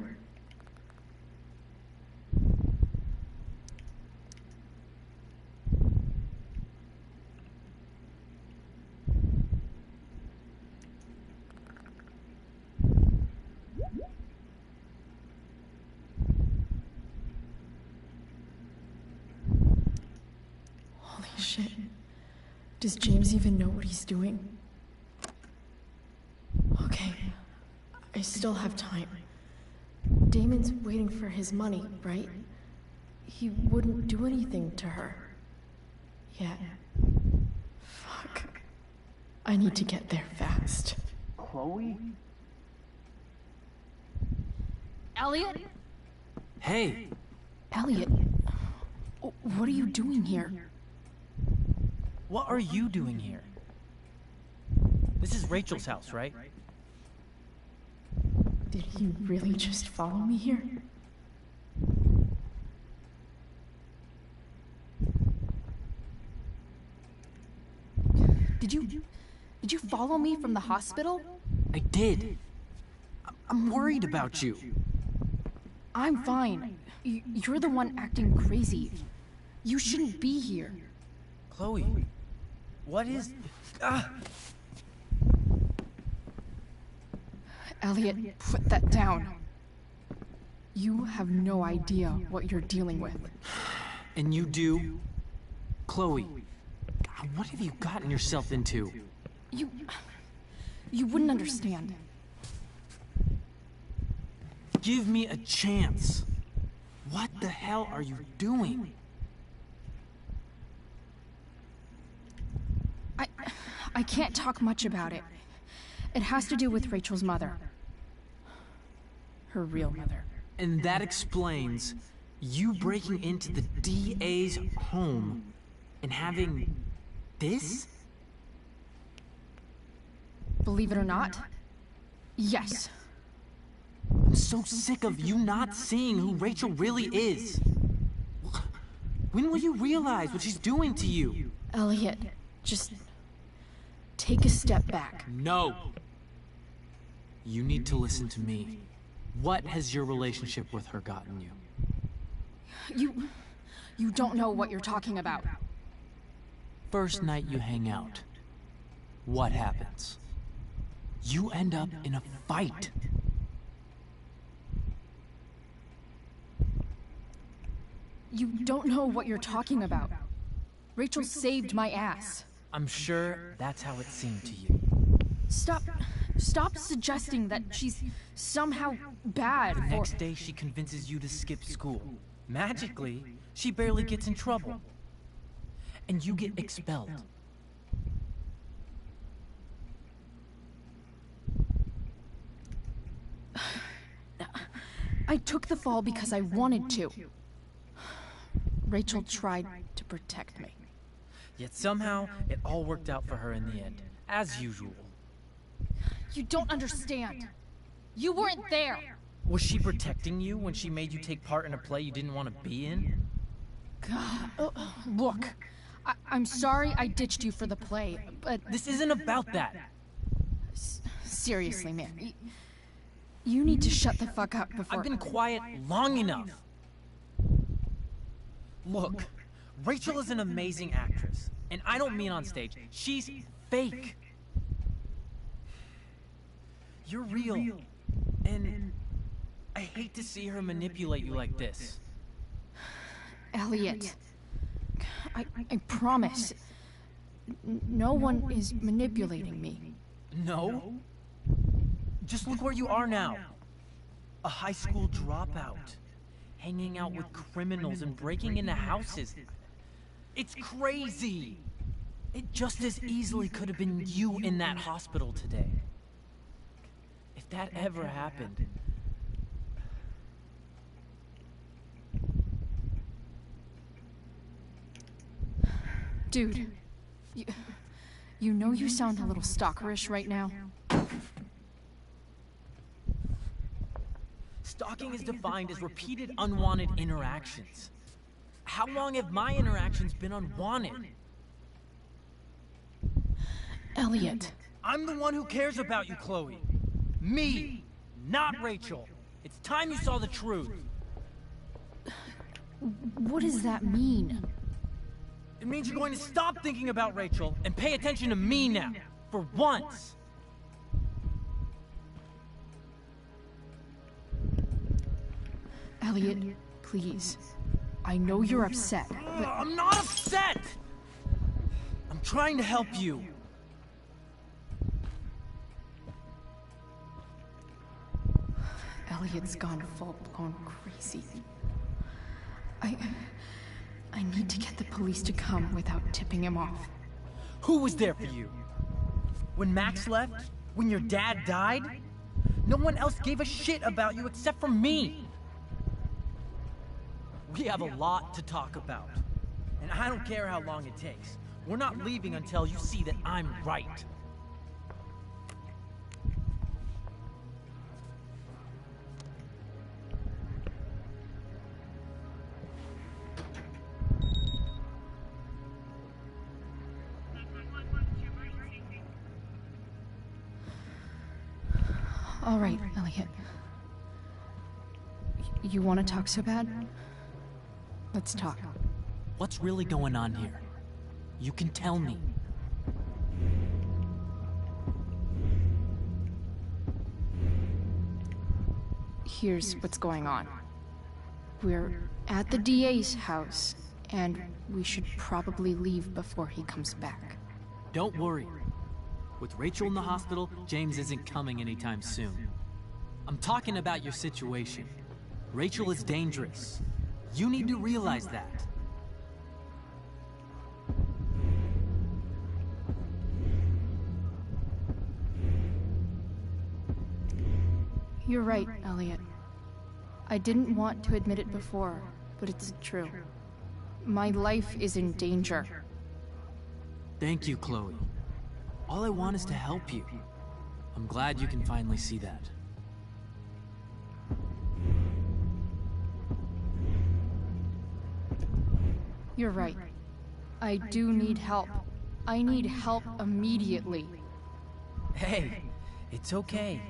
Holy shit. Does James even know what he's doing? Okay, I still have time. Damon's waiting for his money, right? He wouldn't do anything to her. Yet. Fuck. I need to get there fast. Chloe? Elliot? Hey! Elliot, what are you doing here? What are you doing here? This is Rachel's house, right? Did he really just follow me here? Did you follow me from the hospital? I did. I'm worried about you. I'm fine. You're the one acting crazy. You shouldn't be here. Chloe, what is... Elliot, put that down. You have no idea what you're dealing with. And you do? Chloe, God, what have you gotten yourself into? You wouldn't understand. Give me a chance. What the hell are you doing? I can't talk much about it. It has to do with Rachel's mother. Her real mother. And that explains you breaking into the DA's home and having this? Believe it or not, yes. I'm so sick of you not seeing who Rachel really is. When will you realize what she's doing to you? Elliot, just take a step back. No! You need to listen to me. What has your relationship with her gotten you? You don't know what you're talking about. First night you hang out, what happens? You end up in a fight. You don't know what you're talking about. Rachel saved my ass. I'm sure that's how it seemed to you. Stop suggesting that she's somehow bad. The next day she convinces you to skip school. Magically, she barely gets in trouble. And you get expelled. I took the fall because I wanted to. Rachel tried to protect me. Yet somehow, it all worked out for her in the end, as usual. You don't understand. You weren't there. Was she protecting you when she made you take part in a play you didn't want to be in? God, look, I'm sorry I ditched you for the play, but... This isn't about that. Seriously, man. You need to shut the fuck up before... I've been quiet long enough. Look, Rachel is an amazing actress. And I don't mean on stage. She's fake. You're real. And I hate to see her manipulate you like this. Elliot, I promise. No one is manipulating me. No? Just look where you are now. A high school dropout. Hanging out with criminals and breaking into houses. It's crazy. It just as easily could have been you in that hospital today. If that ever happened... Dude, you know you sound a little stalkerish right now. Stalking is defined as repeated unwanted interactions. How long have my interactions been unwanted? Elliot. I'm the one who cares about you, Chloe. Me, not Rachel. It's time you saw the truth. What does that mean? It means you're going to stop thinking about Rachel and pay attention to me now, for once. Elliot, please. I know you're upset, but... I'm not upset! I'm trying to help you. Elliot's gone full-blown crazy. I need to get the police to come without tipping him off. Who was there for you? When Max left? When your dad died? No one else gave a shit about you except for me. We have a lot to talk about. And I don't care how long it takes. We're not leaving until you see that I'm right. All right, Elliot. You want to talk so bad? Let's talk. What's really going on here? You can tell me. Here's what's going on. We're at the DA's house, and we should probably leave before he comes back. Don't worry. With Rachel in the hospital, James isn't coming anytime soon. I'm talking about your situation. Rachel is dangerous. You need to realize that. You're right, Elliot. I didn't want to admit it before, but it's true. My life is in danger. Thank you, Chloe. All I want is to help you. I'm glad you can finally see that. You're right. I do need help. I need help immediately. Hey, it's okay.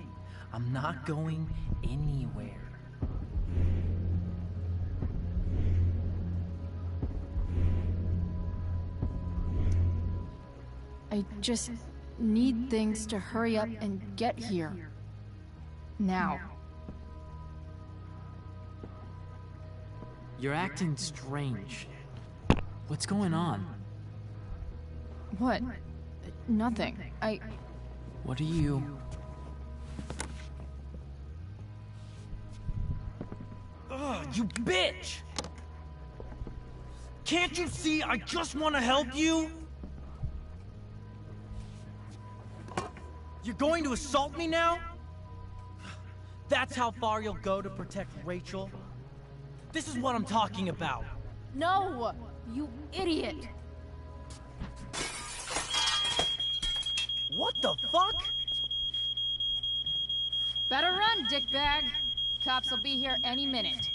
I'm not going anywhere. I just need things to hurry up and get here. Now. You're acting strange. What's going on? What? Nothing. What are you... Ugh, you bitch! Can't you see I just want to help you? You're going to assault me now? That's how far you'll go to protect Rachel? This is what I'm talking about. No! You idiot! What the fuck? Better run, dickbag. Cops will be here any minute.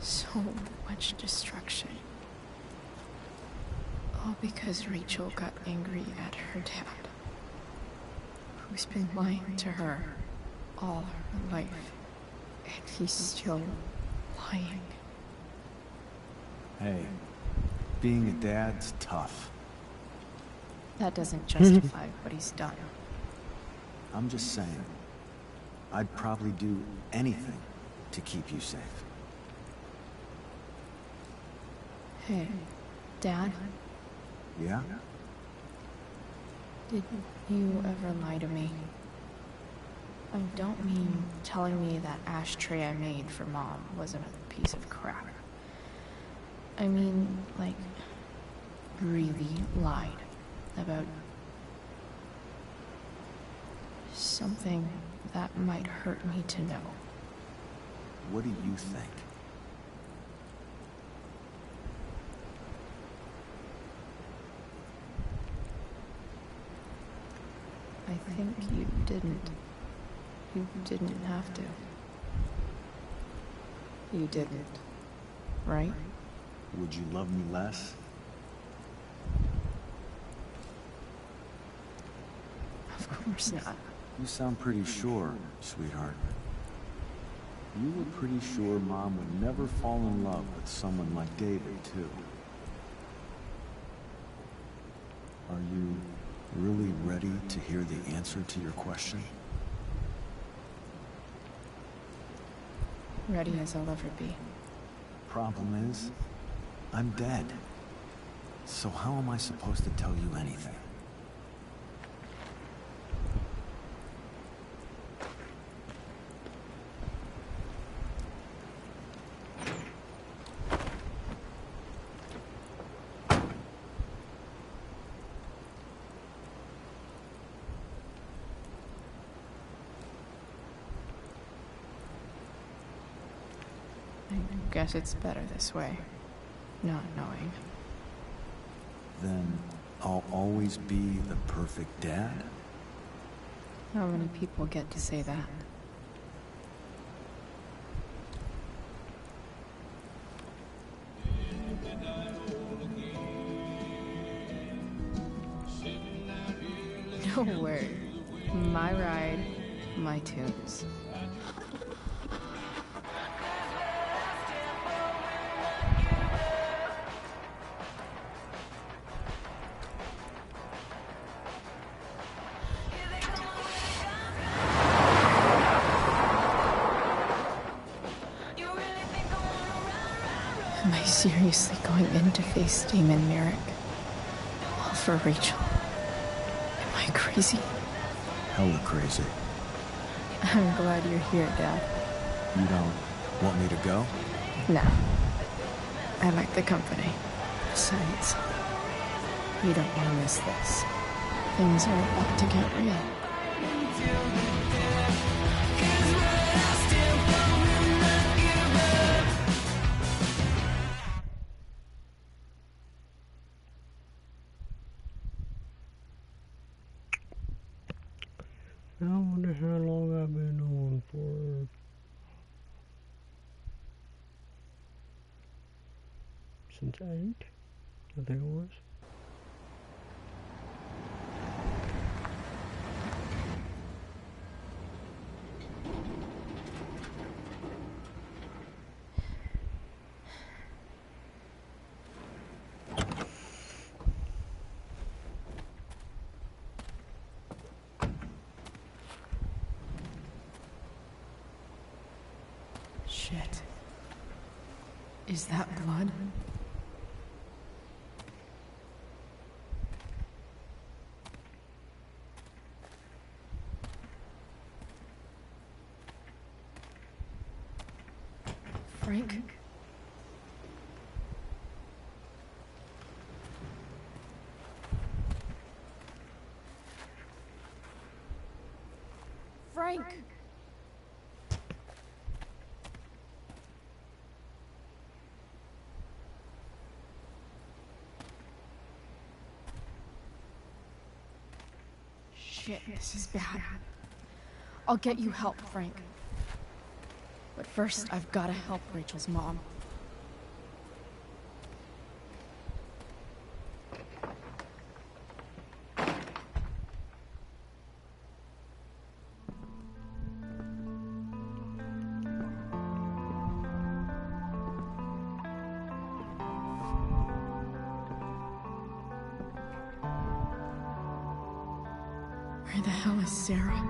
So much destruction. All because Rachel got angry at her dad, who's been lying to her all her life, and he's still lying. Hey, being a dad's tough. That doesn't justify what he's done. I'm just saying, I'd probably do anything to keep you safe. Hey, Dad? Yeah? Did you ever lie to me? I don't mean telling me that ashtray I made for Mom wasn't a piece of crap. I mean, like, really lied about something that might hurt me to know. What do you think? I think you didn't. You didn't have to. You didn't, right? Would you love me less? Of course not. You sound pretty sure, sweetheart. You were pretty sure Mom would never fall in love with someone like David, too. Are you really ready to hear the answer to your question? Ready as I'll ever be. Problem is, I'm dead. So how am I supposed to tell you anything? I guess it's better this way, not knowing. Then I'll always be the perfect dad? How many people get to say that? No word. My ride, my tunes. Am I seriously going in to face Damon Merrick? All for Rachel? Am I crazy? Hella crazy. I'm glad you're here, Dad. You don't want me to go? No. I like the company. Besides, you don't want to miss this. Things are about to get real. I wonder how long I've been on for. Since 8, I think it was. Shit. Is that blood? Frank? Frank! Shit, this is bad. I'll get you help, Frank. But first, I've got to help Rachel's mom. Where the hell is Sarah?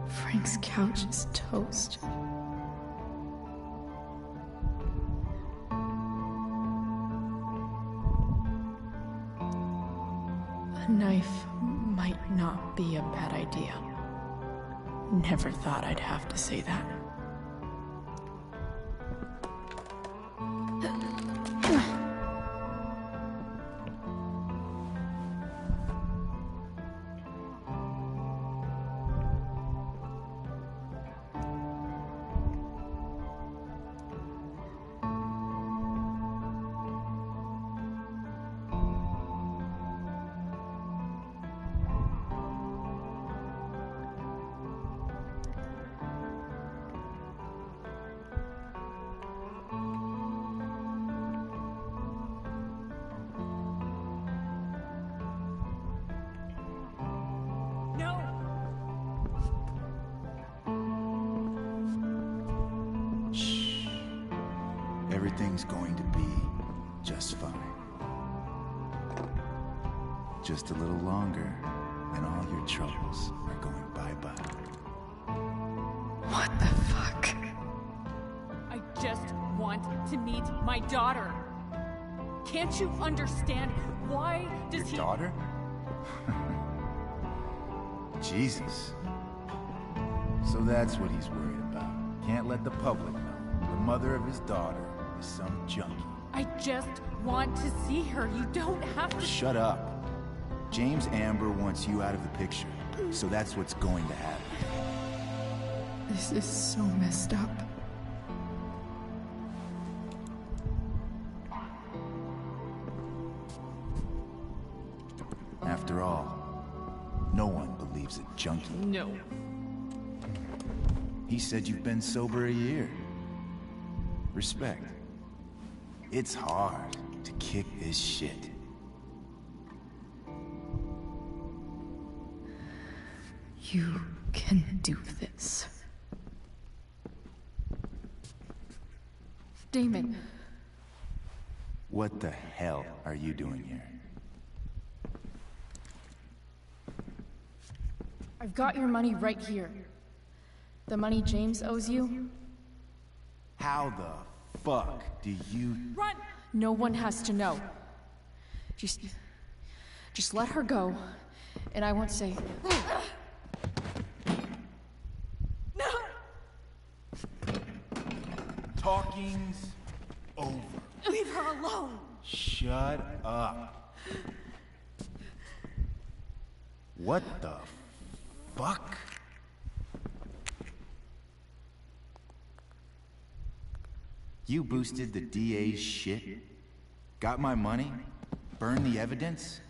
Frank's couch is toast. A knife might not be a bad idea. Never thought I'd have to say that. Everything's going to be just fine. Just a little longer, and all your troubles are going bye-bye. What the fuck? I just want to meet my daughter. Can't you understand? Why does he... Your daughter? Jesus. So that's what he's worried about. Can't let the public know. The mother of his daughter is some junkie. I just want to see her. You don't have to... Shut up. James Amber wants you out of the picture, so that's what's going to happen. This is so messed up. After all, no one believes a junkie. No. He said you've been sober a year. Respect. It's hard to kick this shit. You can do this. Damon. What the hell are you doing here? I've got your money right here. The money James owes you. How the fuck do you... Run! No one has to know. Just let her go, and I won't say... No! Talking's over. Leave her alone! Shut up. What the fuck? You boosted the DA's shit? Got my money? Burned the evidence?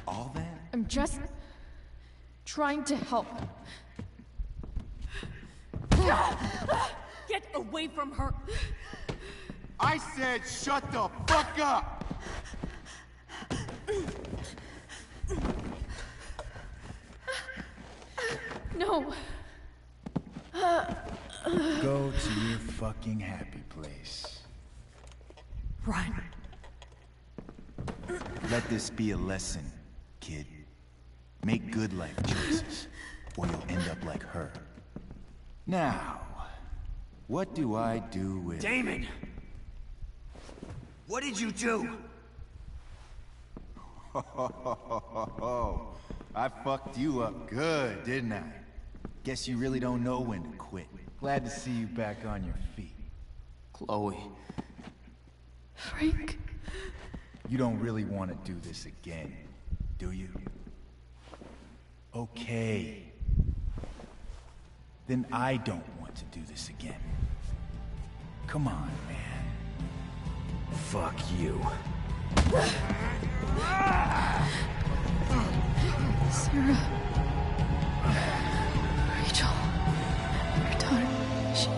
All that? I'm just trying to help. Get away from her! I said shut the fuck up! No. Go to your fucking happy place. Run. Let this be a lesson, kid. Make good life choices, or you'll end up like her. Now, what do I do with... Damon! What did you do? I fucked you up good, didn't I? Guess you really don't know when to quit. Glad to see you back on your feet. Chloe. Frank. You don't really want to do this again, do you? Okay. Then I don't want to do this again. Come on, man. Fuck you. Sarah. Rachel. Your daughter. She...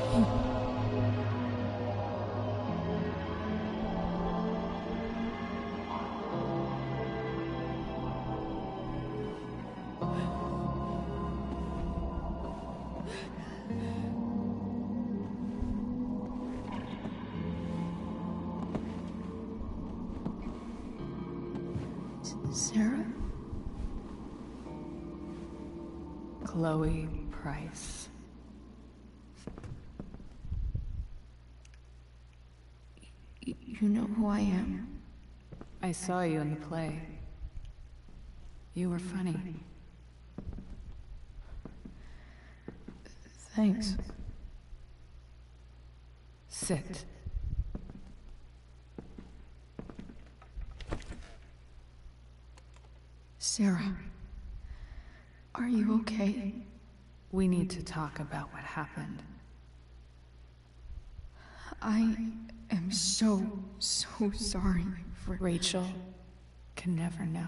Sarah? Chloe Price. You know who I am? I saw you in the play. You were funny. Thanks. Sit. Sarah, are you okay? We need to talk about what happened. I am so sorry for... Rachel can never know.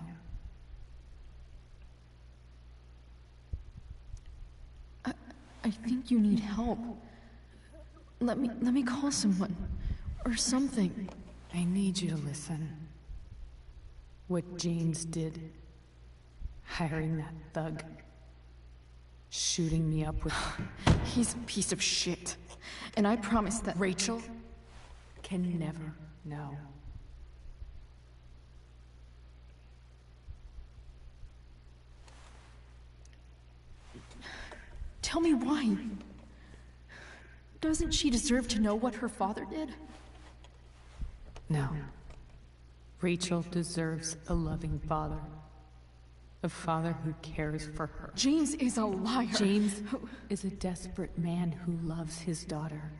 I think you need help. Let me call someone. Or something. I need you to listen. What James did. Hiring that thug. Shooting me up with... He's a piece of shit. And I promise that... Rachel can never know. Tell me why. Doesn't she deserve to know what her father did? No. Rachel deserves a loving father. A father who cares for her. James is a liar. James is a desperate man who loves his daughter.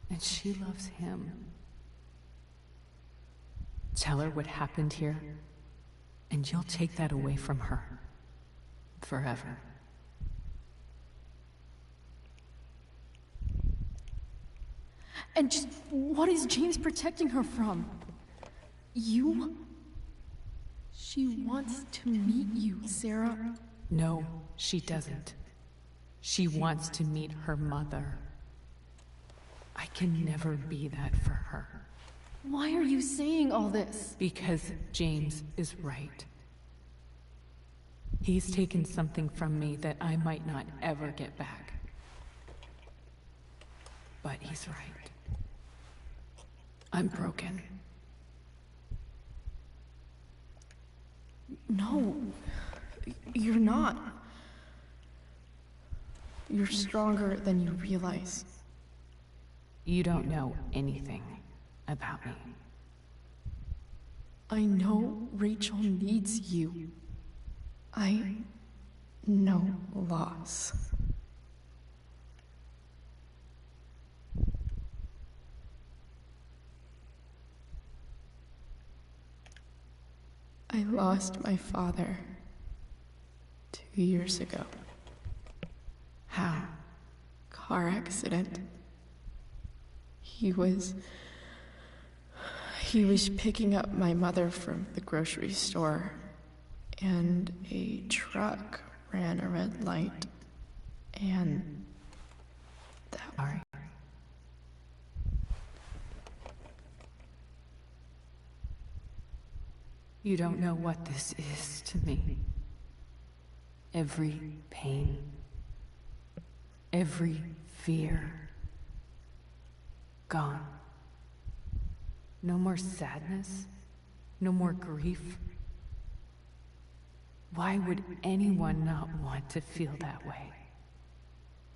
And she loves him. Tell her what happened here, and you'll take that away from her. Forever. And just what is James protecting her from? You? She wants to meet you, Sarah. No, she doesn't. She wants to meet her mother. I can never be that for her. Why are you saying all this? Because James is right. He's taken something from me that I might not ever get back. But he's right. I'm broken. No, you're not. You're stronger than you realize. You don't know anything about me. I know Rachel needs you. I know loss. I lost my father 2 years ago. How? Car accident. He was picking up my mother from the grocery store, and a truck ran a red light, and that... Sorry. You don't know what this is to me. Every pain, every fear, gone. No more sadness, no more grief. Why would anyone not want to feel that way?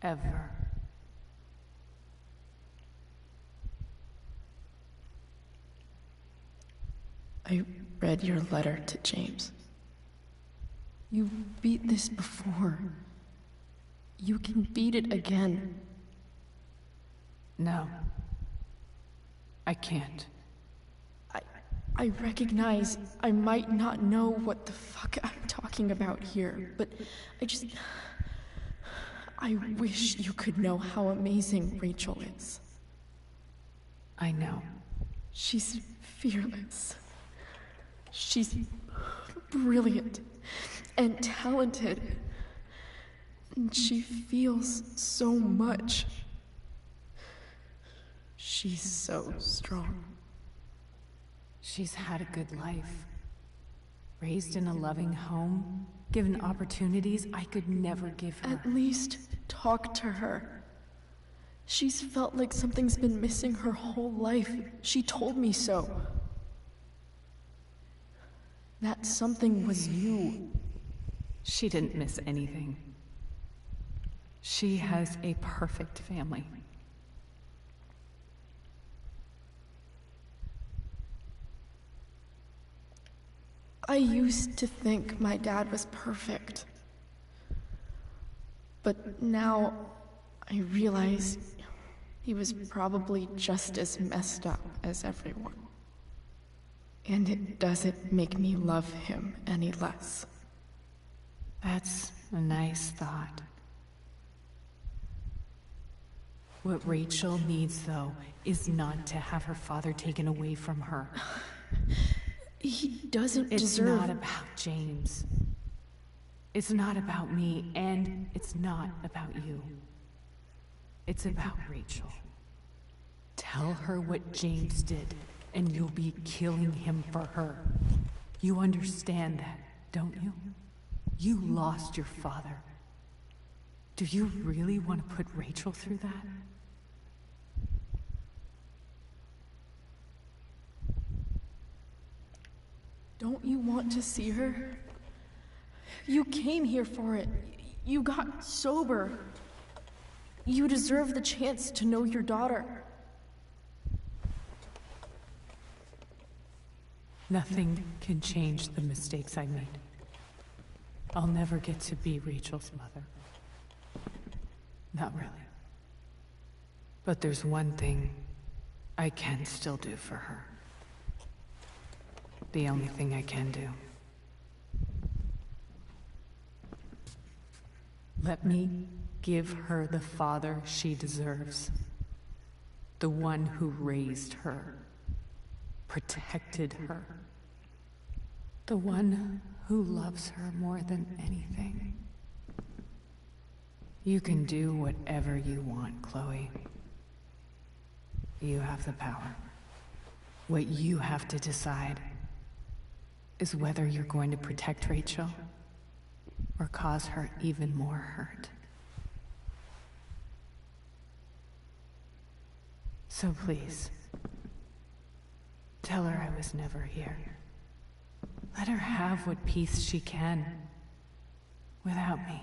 Ever. I read your letter to James. You beat this before. You can beat it again. No. I can't. I recognize I might not know what the fuck I'm talking about here, but I wish you could know how amazing Rachel is. I know. She's fearless. She's brilliant and talented. And she feels so much. She's so strong. She's had a good life. Raised in a loving home, given opportunities I could never give her. At least talk to her. She's felt like something's been missing her whole life. She told me so. That something was you. She didn't miss anything. She has a perfect family. I used to think my dad was perfect. But now I realize he was probably just as messed up as everyone. And it doesn't make me love him any less. That's a nice thought. What Rachel needs, though, is not to have her father taken away from her. He doesn't deserve... It's not about James. It's not about me, and it's not about you. It's about Rachel. Tell her what James did, and you'll be killing him for her. You understand that, don't you? You lost your father. Do you really want to put Rachel through that? Don't you want to see her? You came here for it. You got sober. You deserve the chance to know your daughter. Nothing can change the mistakes I made. I'll never get to be Rachel's mother. Not really. But there's one thing I can still do for her. The only thing I can do. Let me give her the father she deserves. The one who raised her, protected her. The one who loves her more than anything. You can do whatever you want, Chloe. You have the power. What you have to decide is whether you're going to protect Rachel or cause her even more hurt. So please, tell her I was never here. Let her have what peace she can without me.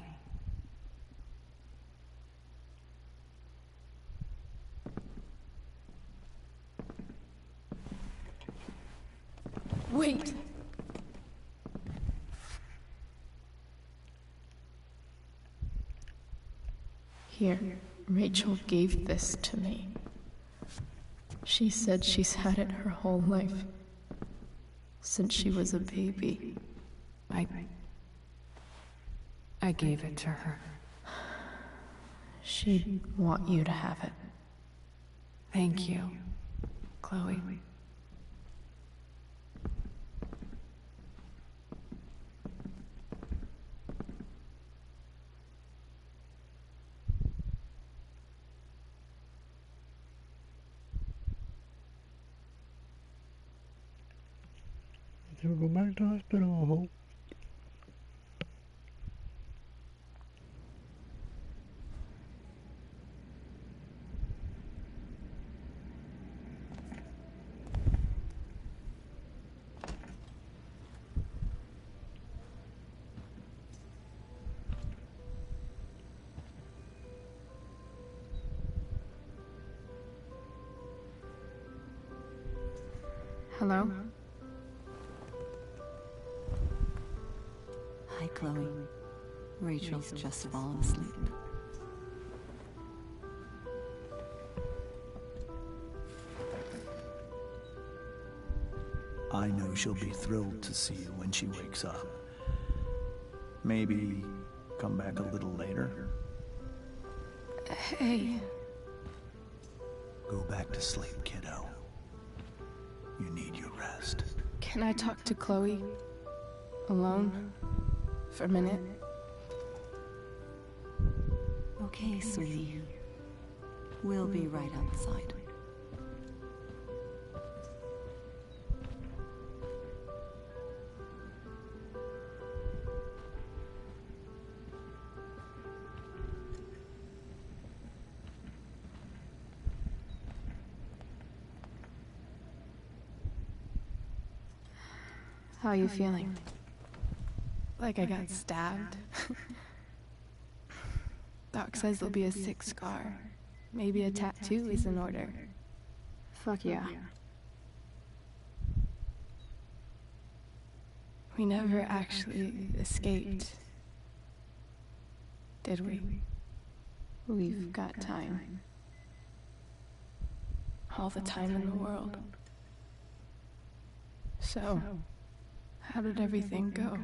Wait! Here, Rachel gave this to me. She said she's had it her whole life. Since she was a baby. I gave it to her. She'd want you to have it. Thank you, Chloe. We'll go back to the hospital, I hope. Hello? Hi, Chloe. Rachel's just fallen asleep. I know she'll be thrilled to see you when she wakes up. Maybe come back a little later? Hey. Go back to sleep, kiddo. You need your rest. Can I talk to Chloe? Alone? For a minute? Okay, sweetie. We'll be right outside. How are you feeling? Like I got stabbed? Doc says there'll be a sick scar. Maybe a tattoo is in order. Fuck yeah. We never actually escaped, did we? We've got time. All the time in the world. So, how did everything go?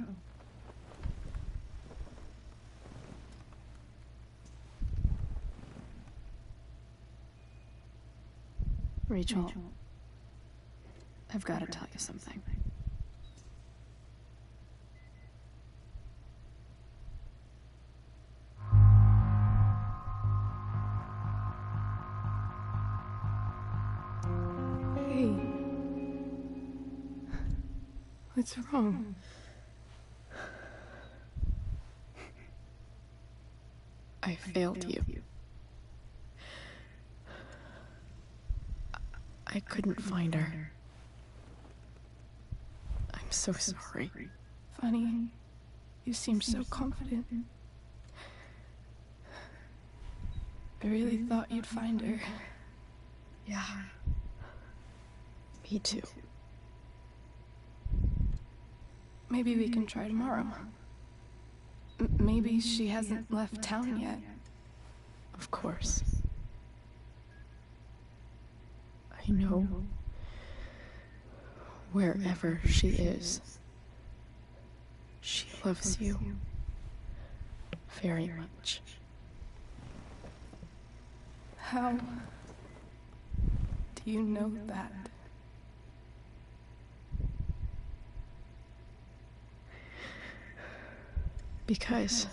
Rachel, I've got to tell you something. Hey. What's wrong? I failed you. I couldn't find her. I'm so sorry. Funny, you seem so confident. I really thought you'd find her. Yeah. Me too. Maybe we can try tomorrow. Maybe she hasn't left town yet. Of course. I know. Wherever she is, she loves you very much. How do you know that? Because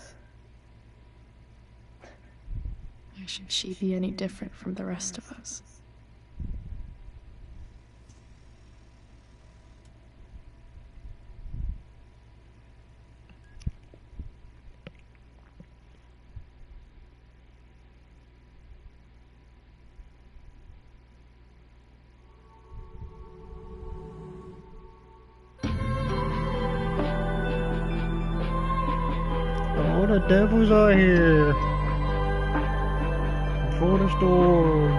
why should she be any different from the rest of us? devil's out here. Before the storm.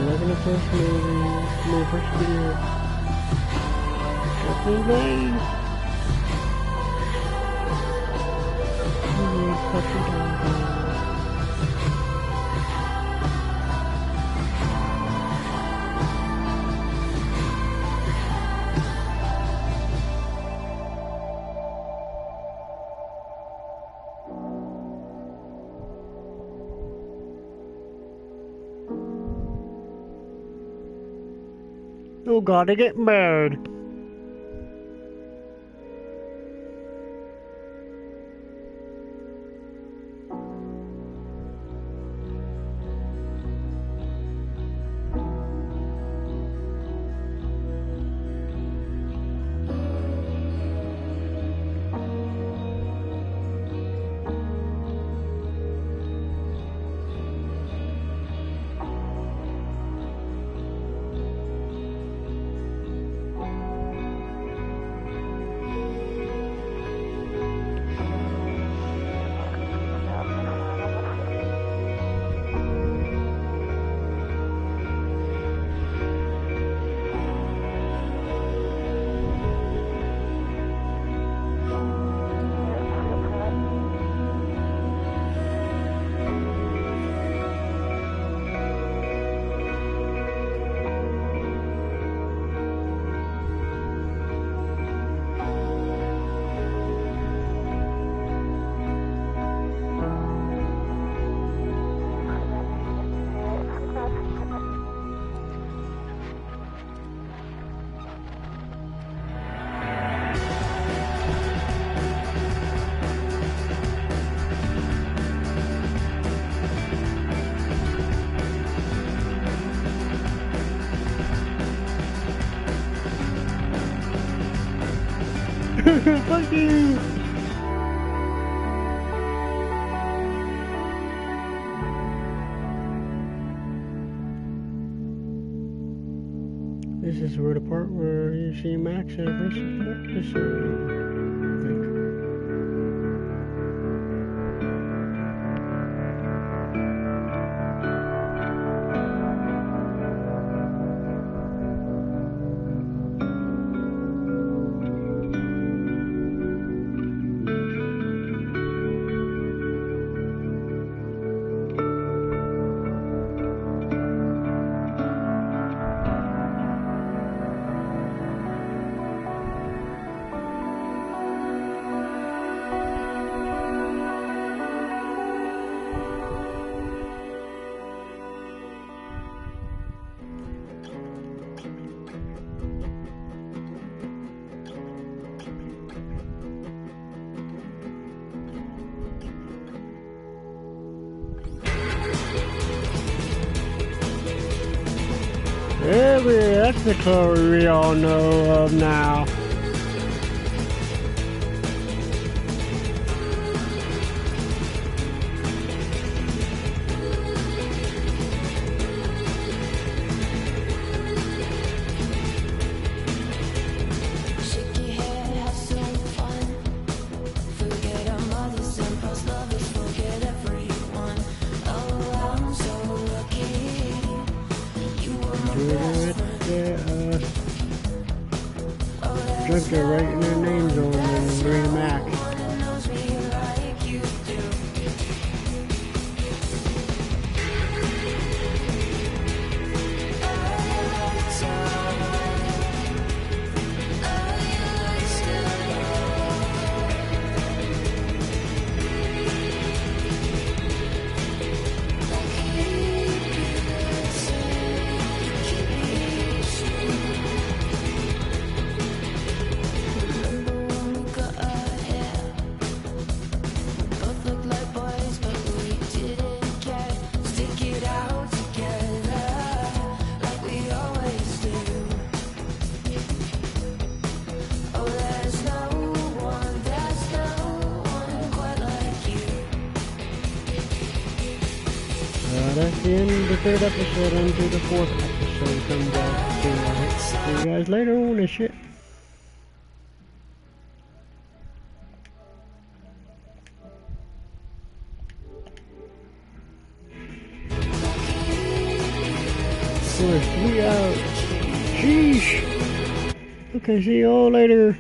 Like in the first movie, the first video. What's his name? You gotta get mad. Fuck you! This is where the part where you see Max at versus Spectre. That's the Chloe we all know of now. Just go writing their names on and bring them back. that's the end of the third episode. Until the fourth episode comes out. See you guys later on this shit. We out. Sheesh. Okay, see you all later.